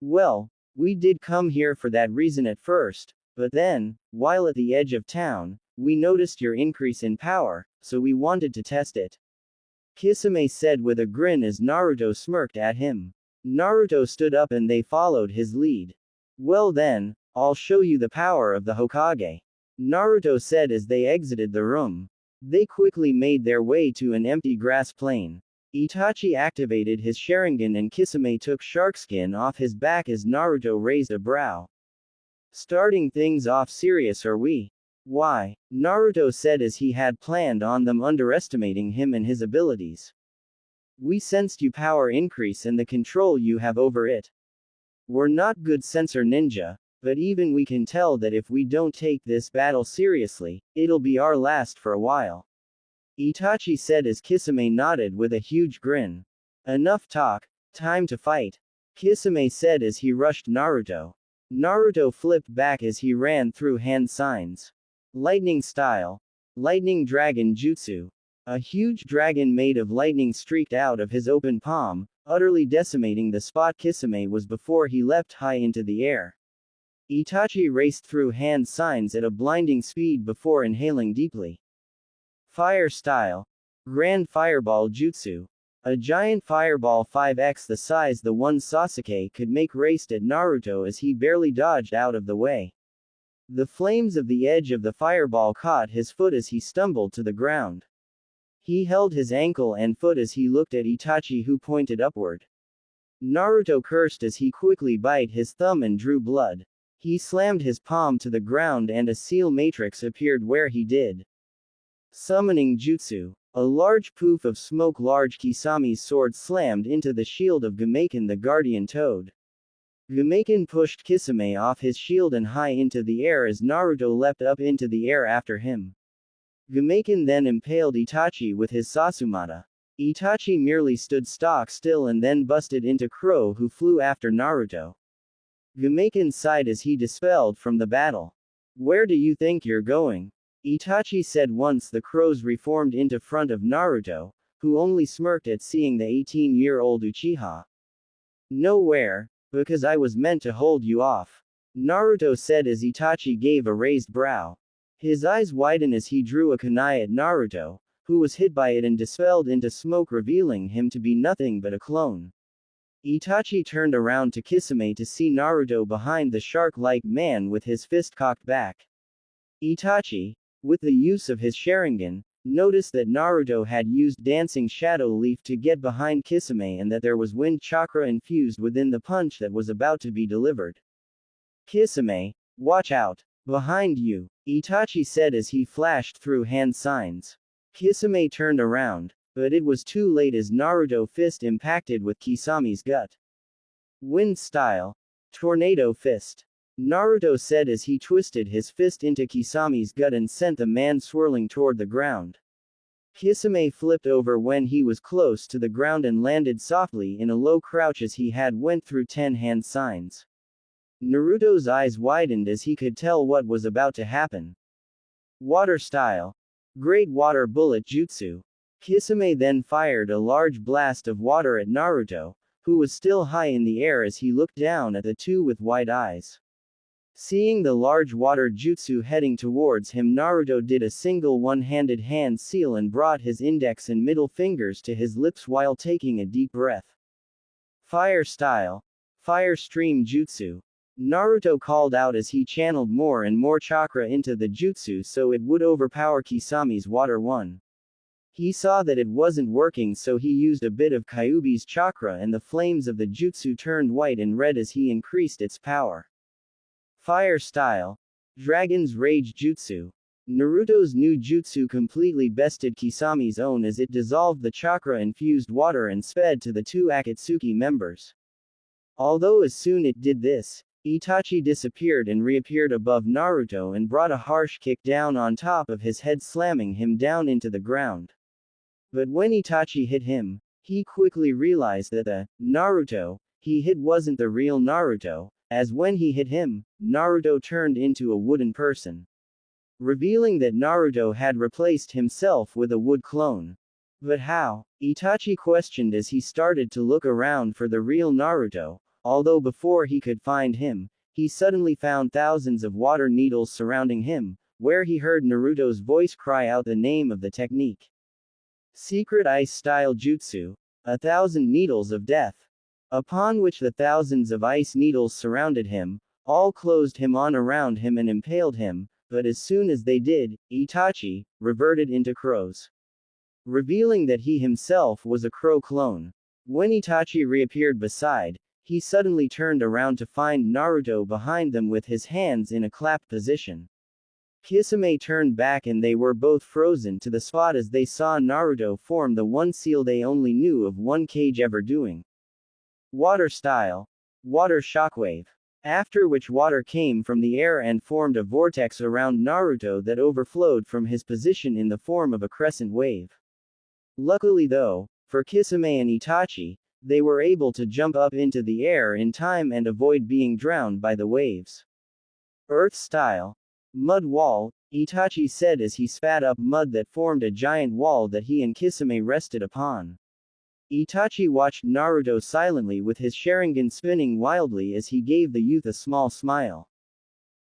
Well, we did come here for that reason at first, but then, while at the edge of town, we noticed your increase in power, so we wanted to test it. Kisame said with a grin as Naruto smirked at him. Naruto stood up and they followed his lead. Well then, I'll show you the power of the Hokage. Naruto said as they exited the room. They quickly made their way to an empty grass plain. Itachi activated his Sharingan and Kisame took sharkskin off his back as Naruto raised a brow. Starting things off serious are we? Why? Naruto said as he had planned on them underestimating him and his abilities. We sensed your power increase and the control you have over it. We're not good sensor ninja, but even we can tell that if we don't take this battle seriously, it'll be our last for a while. Itachi said as Kisame nodded with a huge grin. Enough talk, time to fight. Kisame said as he rushed Naruto. Naruto flipped back as he ran through hand signs. Lightning style. Lightning dragon jutsu. A huge dragon made of lightning streaked out of his open palm, utterly decimating the spot Kisame was before he leapt high into the air. Itachi raced through hand signs at a blinding speed before inhaling deeply. Fire style. Grand Fireball Jutsu. A giant fireball 5x the size the one Sasuke could make raced at Naruto as he barely dodged out of the way. The flames of the edge of the fireball caught his foot as he stumbled to the ground. He held his ankle and foot as he looked at Itachi who pointed upward. Naruto cursed as he quickly bit his thumb and drew blood. He slammed his palm to the ground and a seal matrix appeared where he did. Summoning Jutsu. A large poof of smoke, large Kisame's sword slammed into the shield of Gamaken the guardian toad. Gamaken pushed Kisame off his shield and high into the air as Naruto leapt up into the air after him. Gamaken then impaled Itachi with his Sasumata. Itachi merely stood stock still and then busted into Crow who flew after Naruto. Gamaken sighed as he dispelled from the battle. Where do you think you're going? Itachi said once the crows reformed into front of Naruto, who only smirked at seeing the 18-year-old Uchiha. Nowhere, because I was meant to hold you off. Naruto said as Itachi gave a raised brow. His eyes widened as he drew a kunai at Naruto, who was hit by it and dispelled into smoke, revealing him to be nothing but a clone. Itachi turned around to Kisame to see Naruto behind the shark-like man with his fist cocked back. Itachi, with the use of his Sharingan, noticed that Naruto had used Dancing Shadow Leaf to get behind Kisame and that there was wind chakra infused within the punch that was about to be delivered. Kisame, watch out. Behind you, Itachi said as he flashed through hand signs. Kisame turned around, but it was too late as Naruto fist impacted with Kisame's gut. Wind style. Tornado fist. Naruto said as he twisted his fist into Kisame's gut and sent the man swirling toward the ground. Kisame flipped over when he was close to the ground and landed softly in a low crouch as he had went through 10 hand signs. Naruto's eyes widened as he could tell what was about to happen. Water style. Great water bullet jutsu. Kisame then fired a large blast of water at Naruto, who was still high in the air as he looked down at the two with wide eyes. Seeing the large water jutsu heading towards him, Naruto did a single one-handed hand seal and brought his index and middle fingers to his lips while taking a deep breath. Fire style. Fire stream jutsu. Naruto called out as he channeled more and more chakra into the jutsu so it would overpower Kisame's water one. He saw that it wasn't working, so he used a bit of Kyuubi's chakra and the flames of the jutsu turned white and red as he increased its power. Fire style. Dragon's Rage Jutsu. Naruto's new jutsu completely bested Kisame's own as it dissolved the chakra-infused water and sped to the two Akatsuki members. Although as soon it did this, Itachi disappeared and reappeared above Naruto and brought a harsh kick down on top of his head, slamming him down into the ground. But when Itachi hit him, he quickly realized that the Naruto he hit wasn't the real Naruto, as when he hit him, Naruto turned into a wooden person, revealing that Naruto had replaced himself with a wood clone. But how? Itachi questioned as he started to look around for the real Naruto, although before he could find him, he suddenly found thousands of water needles surrounding him, where he heard Naruto's voice cry out the name of the technique. Secret Ice Style Jutsu. 1,000 Needles of Death. Upon which the thousands of ice needles surrounded him, all closed him on around him and impaled him, but as soon as they did, Itachi reverted into crows, revealing that he himself was a crow clone. When Itachi reappeared beside, he suddenly turned around to find Naruto behind them with his hands in a clapped position. Kisame turned back and they were both frozen to the spot as they saw Naruto form the one seal they only knew of one Kage ever doing. Water style. Water shockwave. After which water came from the air and formed a vortex around Naruto that overflowed from his position in the form of a crescent wave. Luckily though, for Kisame and Itachi, they were able to jump up into the air in time and avoid being drowned by the waves. Earth style. Mud wall. Itachi said as he spat up mud that formed a giant wall that he and Kisame rested upon. Itachi watched Naruto silently with his Sharingan spinning wildly as he gave the youth a small smile.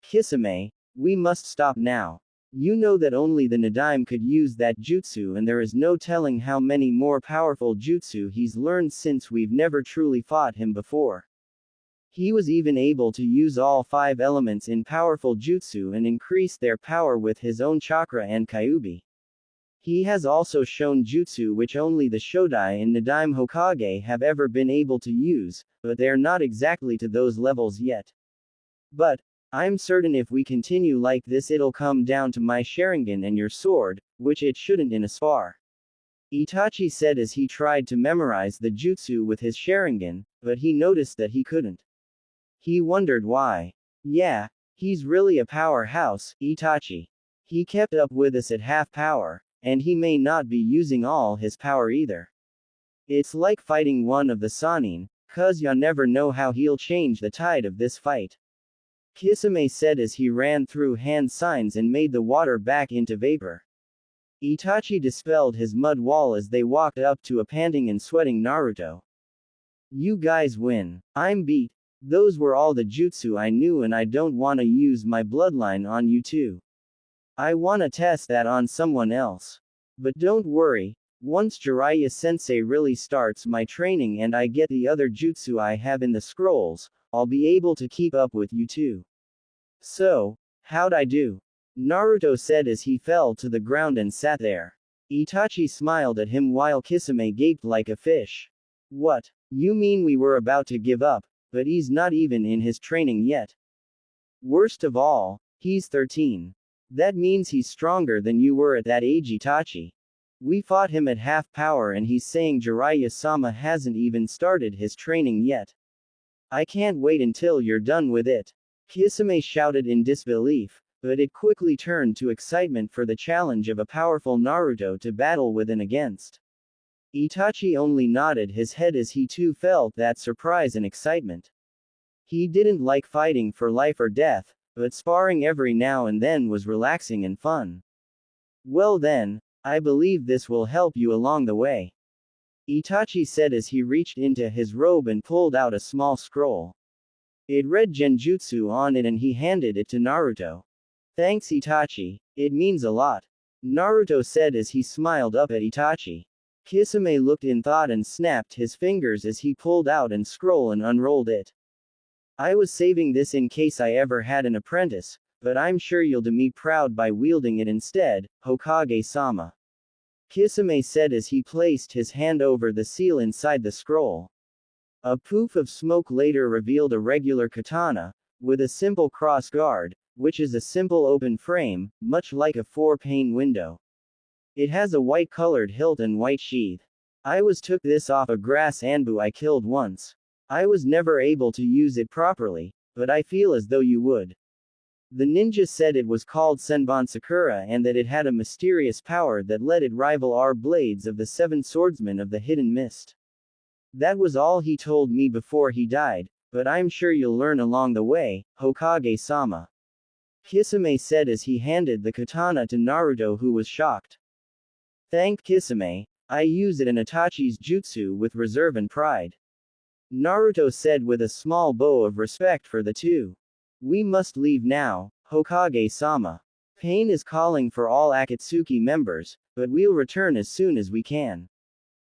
Kisame, we must stop now. You know that only the Nadaime could use that jutsu and there is no telling how many more powerful jutsu he's learned since we've never truly fought him before. He was even able to use all 5 elements in powerful jutsu and increase their power with his own chakra and Kyuubi. He has also shown jutsu which only the Shodai and Nadaime Hokage have ever been able to use, but they're not exactly to those levels yet. But I'm certain if we continue like this it'll come down to my Sharingan and your sword, which it shouldn't in a spar. Itachi said as he tried to memorize the jutsu with his Sharingan, but he noticed that he couldn't. He wondered why. Yeah, he's really a powerhouse, Itachi. He kept up with us at half power, and he may not be using all his power either. It's like fighting one of the Sannin, 'cause ya never know how he'll change the tide of this fight. Kisame said as he ran through hand signs and made the water back into vapor. Itachi dispelled his mud wall as they walked up to a panting and sweating Naruto. You guys win. I'm beat. Those were all the jutsu I knew and I don't wanna use my bloodline on you too. I wanna test that on someone else. But don't worry, once Jiraiya sensei really starts my training and I get the other jutsu I have in the scrolls, I'll be able to keep up with you too. So, how'd I do? Naruto said as he fell to the ground and sat there. Itachi smiled at him while Kisame gaped like a fish. What? You mean we were about to give up, but he's not even in his training yet? Worst of all, he's 13. That means he's stronger than you were at that age, Itachi. We fought him at half power and he's saying Jiraiya-sama hasn't even started his training yet. I can't wait until you're done with it. Kisame shouted in disbelief, but it quickly turned to excitement for the challenge of a powerful Naruto to battle with and against. Itachi only nodded his head as he too felt that surprise and excitement. He didn't like fighting for life or death, but sparring every now and then was relaxing and fun. Well then, I believe this will help you along the way. Itachi said as he reached into his robe and pulled out a small scroll. It read Genjutsu on it and he handed it to Naruto. Thanks Itachi, it means a lot. Naruto said as he smiled up at Itachi. Kisame looked in thought and snapped his fingers as he pulled out an scroll and unrolled it. I was saving this in case I ever had an apprentice, but I'm sure you'll do me proud by wielding it instead, Hokage-sama. Kisame said as he placed his hand over the seal inside the scroll. A poof of smoke later revealed a regular katana, with a simple cross guard, which is a simple open frame, much like a 4-pane window. It has a white-colored hilt and white sheath. I took this off a grass anbu I killed once. I was never able to use it properly, but I feel as though you would. The ninja said it was called Senbon Sakura and that it had a mysterious power that let it rival our blades of the 7 swordsmen of the Hidden Mist. That was all he told me before he died, but I'm sure you'll learn along the way, Hokage-sama. Kisame said as he handed the katana to Naruto, who was shocked. Thank Kisame, I use it in Itachi's jutsu with reserve and pride. Naruto said with a small bow of respect for the two. We must leave now, Hokage-sama. Pain is calling for all Akatsuki members, but we'll return as soon as we can.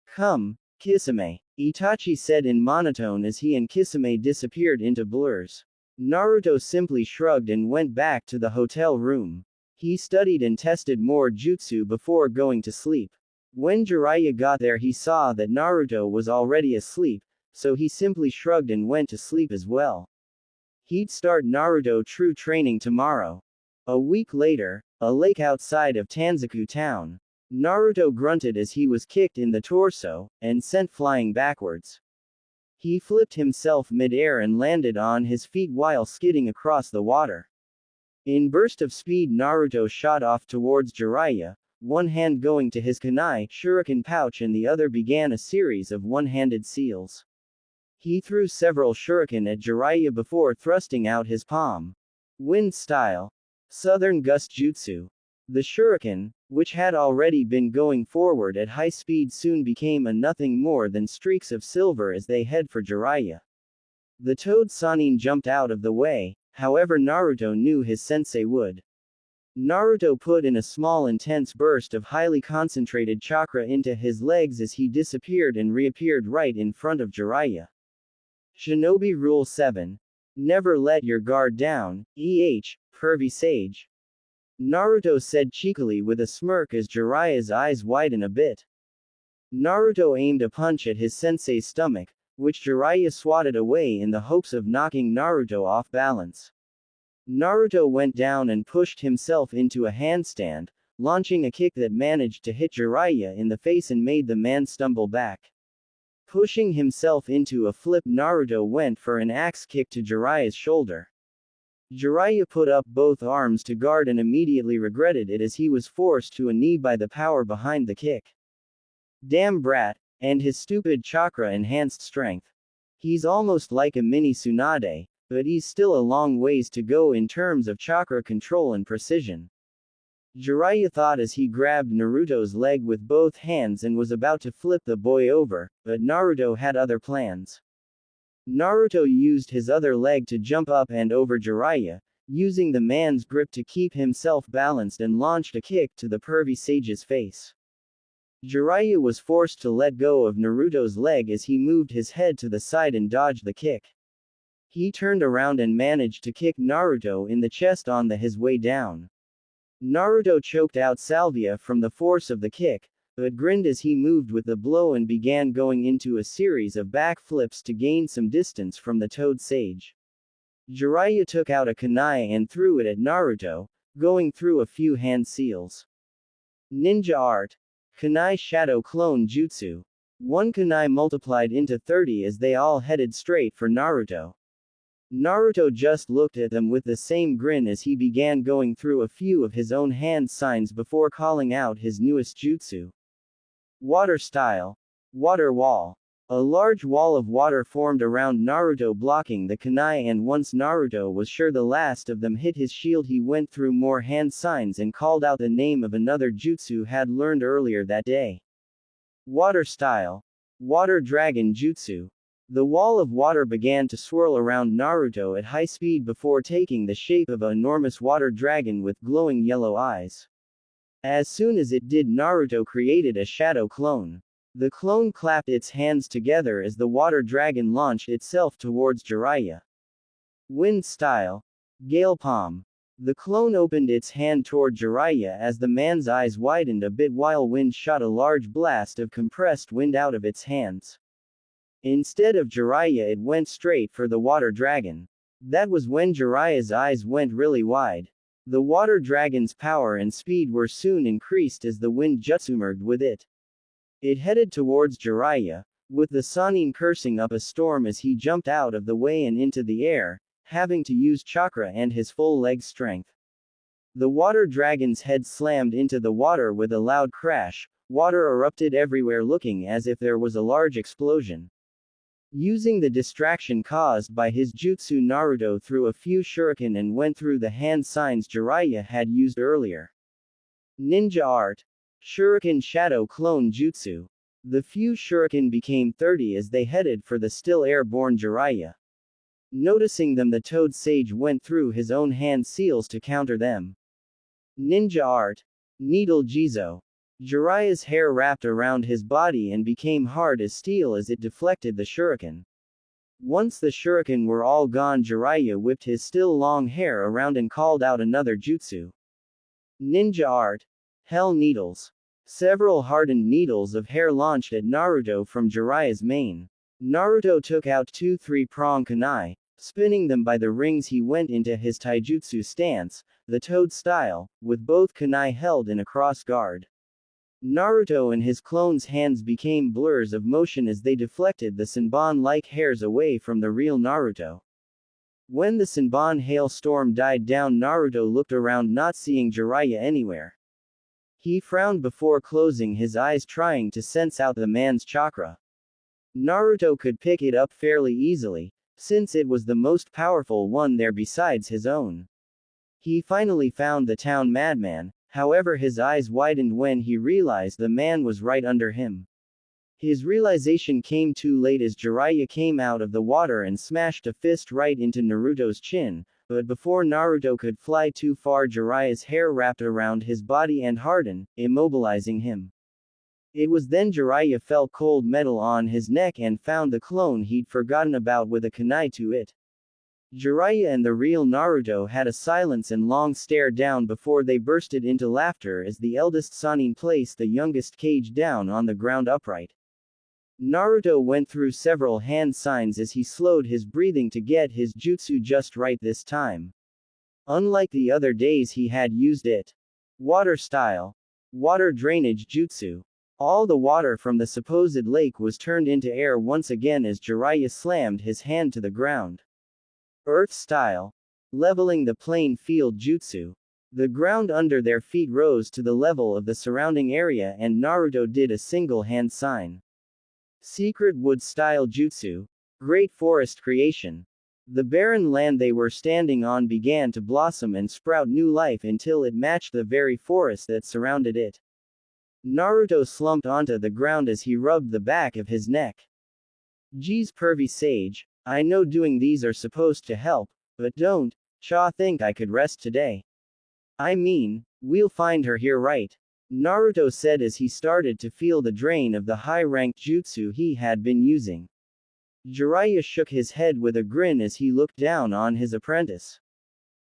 Come, Kisame, Itachi said in monotone as he and Kisame disappeared into blurs. Naruto simply shrugged and went back to the hotel room. He studied and tested more jutsu before going to sleep. When Jiraiya got there he saw that Naruto was already asleep, so he simply shrugged and went to sleep as well. He'd start Naruto true training tomorrow. A week later, a lake outside of Tanzaku town. Naruto grunted as he was kicked in the torso, and sent flying backwards. He flipped himself mid-air and landed on his feet while skidding across the water. In burst of speed Naruto shot off towards Jiraiya, one hand going to his kunai shuriken pouch and the other began a series of one-handed seals. He threw several shuriken at Jiraiya before thrusting out his palm. Wind style. Southern gust jutsu. The shuriken, which had already been going forward at high speed, soon became a nothing more than streaks of silver as they head for Jiraiya. The Toad Sannin jumped out of the way, however Naruto knew his sensei would. Naruto put in a small intense burst of highly concentrated chakra into his legs as he disappeared and reappeared right in front of Jiraiya. Shinobi Rule 7. Never let your guard down, pervy sage. Naruto said cheekily with a smirk as Jiraiya's eyes widened a bit. Naruto aimed a punch at his sensei's stomach, which Jiraiya swatted away in the hopes of knocking Naruto off balance. Naruto went down and pushed himself into a handstand, launching a kick that managed to hit Jiraiya in the face and made the man stumble back. Pushing himself into a flip, Naruto went for an axe kick to Jiraiya's shoulder. Jiraiya put up both arms to guard and immediately regretted it as he was forced to a knee by the power behind the kick. Damn brat, and his stupid chakra-enhanced strength. He's almost like a mini Tsunade, but he's still a long ways to go in terms of chakra control and precision. Jiraiya thought as he grabbed Naruto's leg with both hands and was about to flip the boy over, but Naruto had other plans. Naruto used his other leg to jump up and over Jiraiya, using the man's grip to keep himself balanced and launched a kick to the pervy sage's face. Jiraiya was forced to let go of Naruto's leg as he moved his head to the side and dodged the kick. He turned around and managed to kick Naruto in the chest on his way down. Naruto choked out salvia from the force of the kick, but grinned as he moved with the blow and began going into a series of backflips to gain some distance from the Toad Sage. Jiraiya took out a kunai and threw it at Naruto, going through a few hand seals. Ninja art. Kunai Shadow Clone Jutsu. One kunai multiplied into 30 as they all headed straight for Naruto. Naruto just looked at them with the same grin as he began going through a few of his own hand signs before calling out his newest jutsu. Water Style. Water Wall. A large wall of water formed around Naruto blocking the kunai, and once Naruto was sure the last of them hit his shield, he went through more hand signs and called out the name of another jutsu had learned earlier that day. Water Style. Water Dragon Jutsu. The wall of water began to swirl around Naruto at high speed before taking the shape of an enormous water dragon with glowing yellow eyes. As soon as it did, Naruto created a shadow clone. The clone clapped its hands together as the water dragon launched itself towards Jiraiya. Wind Style. Gale Palm. The clone opened its hand toward Jiraiya as the man's eyes widened a bit while wind shot a large blast of compressed wind out of its hands. Instead of Jiraiya, it went straight for the water dragon. That was when Jiraiya's eyes went really wide. The water dragon's power and speed were soon increased as the wind jutsu merged with it. It headed towards Jiraiya, with the Sannin cursing up a storm as he jumped out of the way and into the air, having to use chakra and his full leg strength. The water dragon's head slammed into the water with a loud crash. Water erupted everywhere, looking as if there was a large explosion. Using the distraction caused by his jutsu, Naruto threw a few shuriken and went through the hand signs Jiraiya had used earlier. Ninja Art. Shuriken Shadow Clone Jutsu. The few shuriken became 30 as they headed for the still airborne Jiraiya. Noticing them, the Toad Sage went through his own hand seals to counter them. Ninja Art. Needle Jizo. Jiraiya's hair wrapped around his body and became hard as steel as it deflected the shuriken. Once the shuriken were all gone, Jiraiya whipped his still long hair around and called out another jutsu. Ninja Art. Hell Needles. Several hardened needles of hair launched at Naruto from Jiraiya's mane. Naruto took out 2 3-prong kunai. Spinning them by the rings, he went into his taijutsu stance, the toad style, with both kunai held in a cross guard. Naruto and his clone's hands became blurs of motion as they deflected the Senbon-like hairs away from the real Naruto. When the Senbon hailstorm died down, Naruto looked around, not seeing Jiraiya anywhere. He frowned before closing his eyes, trying to sense out the man's chakra. Naruto could pick it up fairly easily, since it was the most powerful one there besides his own. He finally found the town madman, however his eyes widened when he realized the man was right under him. His realization came too late as Jiraiya came out of the water and smashed a fist right into Naruto's chin, but before Naruto could fly too far, Jiraiya's hair wrapped around his body and hardened, immobilizing him. It was then Jiraiya felt cold metal on his neck and found the clone he'd forgotten about with a kunai to it. Jiraiya and the real Naruto had a silence and long stare down before they bursted into laughter as the eldest Sannin placed the youngest Kage down on the ground upright. Naruto went through several hand signs as he slowed his breathing to get his jutsu just right this time. Unlike the other days, he had used it. Water Style. Water Drainage Jutsu. All the water from the supposed lake was turned into air once again as Jiraiya slammed his hand to the ground. Earth Style. Leveling the Playing Field Jutsu. The ground under their feet rose to the level of the surrounding area and Naruto did a single hand sign. Secret Wood Style Jutsu. Great Forest Creation. The barren land they were standing on began to blossom and sprout new life until it matched the very forest that surrounded it. Naruto slumped onto the ground as he rubbed the back of his neck. Geez, pervy sage, I know doing these are supposed to help, but don't think I could rest today. I mean, we'll find her here, right? Naruto said as he started to feel the drain of the high-ranked jutsu he had been using. Jiraiya shook his head with a grin as he looked down on his apprentice.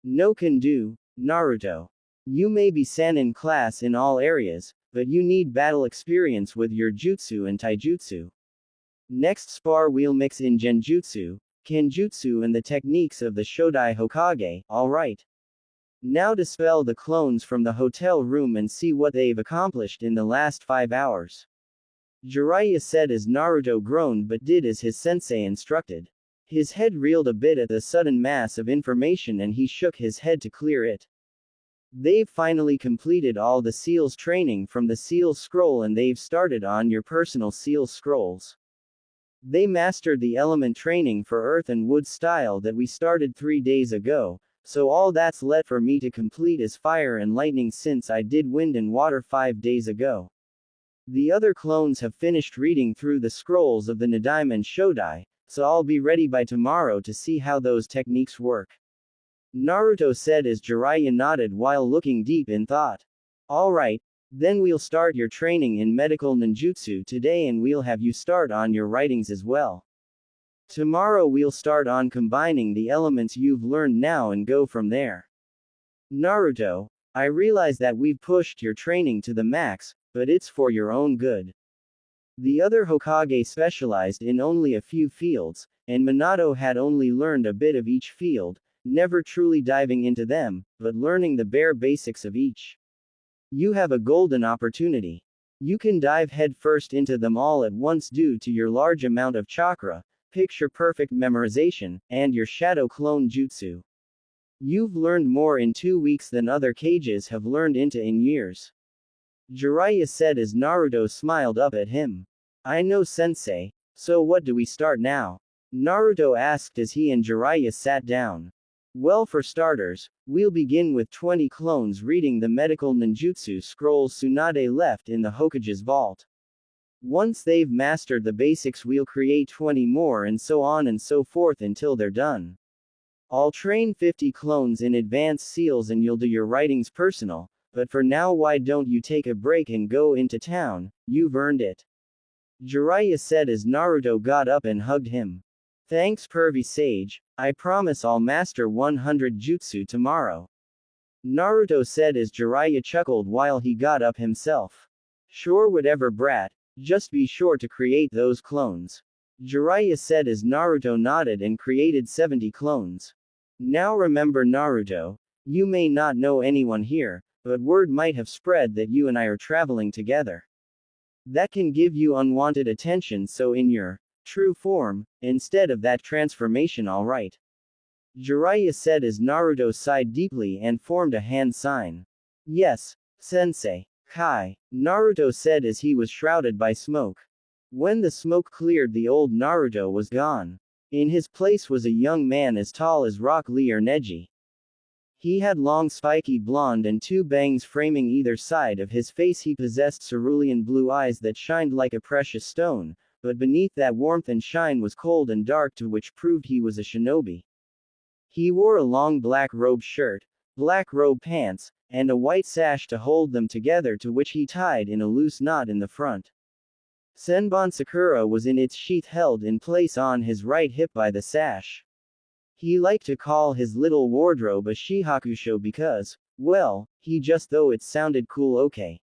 No can do, Naruto. You may be Sannin class in all areas, but you need battle experience with your jutsu and taijutsu. Next spar we'll mix in genjutsu, kenjutsu and the techniques of the Shodai Hokage, alright? Now dispel the clones from the hotel room and see what they've accomplished in the last 5 hours. Jiraiya said as Naruto groaned but did as his sensei instructed. His head reeled a bit at the sudden mass of information and he shook his head to clear it. They've finally completed all the SEALs training from the SEAL scroll and they've started on your personal SEAL scrolls. They mastered the element training for earth and wood style that we started 3 days ago, so all that's left for me to complete is fire and lightning since I did wind and water 5 days ago. The other clones have finished reading through the scrolls of the Nidaime and Shodai, so I'll be ready by tomorrow to see how those techniques work. Naruto said as Jiraiya nodded while looking deep in thought. Alright, then we'll start your training in medical ninjutsu today and we'll have you start on your writings as well. Tomorrow we'll start on combining the elements you've learned now and go from there. Naruto, I realize that we've pushed your training to the max, but it's for your own good. The other Hokage specialized in only a few fields, and Minato had only learned a bit of each field, never truly diving into them, but learning the bare basics of each. You have a golden opportunity. You can dive headfirst into them all at once due to your large amount of chakra, picture-perfect memorization, and your shadow clone jutsu. You've learned more in 2 weeks than other Kages have learned into in years. Jiraiya said as Naruto smiled up at him. I know sensei, so what do we start now? Naruto asked as he and Jiraiya sat down. Well, for starters, we'll begin with 20 clones reading the medical ninjutsu scrolls Tsunade left in the Hokage's vault. Once they've mastered the basics we'll create 20 more and so on and so forth until they're done. I'll train 50 clones in advanced seals and you'll do your writings personal, but for now why don't you take a break and go into town, you've earned it. Jiraiya said as Naruto got up and hugged him. Thanks pervy sage, I promise I'll master 100 jutsu tomorrow. Naruto said as Jiraiya chuckled while he got up himself. Sure whatever brat, just be sure to create those clones. Jiraiya said as Naruto nodded and created 70 clones. Now remember Naruto, you may not know anyone here, but word might have spread that you and I are traveling together. That can give you unwanted attention, so in your true form, instead of that transformation, alright. Jiraiya said as Naruto sighed deeply and formed a hand sign. Yes, sensei. Kai, Naruto said as he was shrouded by smoke. When the smoke cleared, the old Naruto was gone. In his place was a young man as tall as Rock Lee or Neji. He had long spiky blonde and 2 bangs framing either side of his face. He possessed cerulean blue eyes that shined like a precious stone, but beneath that warmth and shine was cold and dark, to which proved he was a shinobi. He wore a long black robe shirt, black robe pants, and a white sash to hold them together, to which he tied in a loose knot in the front. Senbon Sakura was in its sheath, held in place on his right hip by the sash. He liked to call his little wardrobe a shihakusho because, well, he just thought it sounded cool. Okay.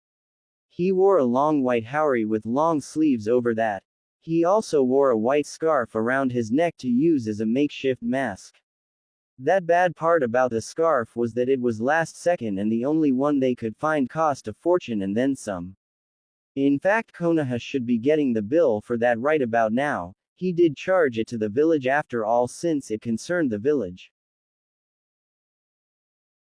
He wore a long white haori with long sleeves over that. He also wore a white scarf around his neck to use as a makeshift mask. That bad part about the scarf was that it was last second and the only one they could find cost a fortune and then some. In fact, Konoha should be getting the bill for that right about now. He did charge it to the village after all, since it concerned the village.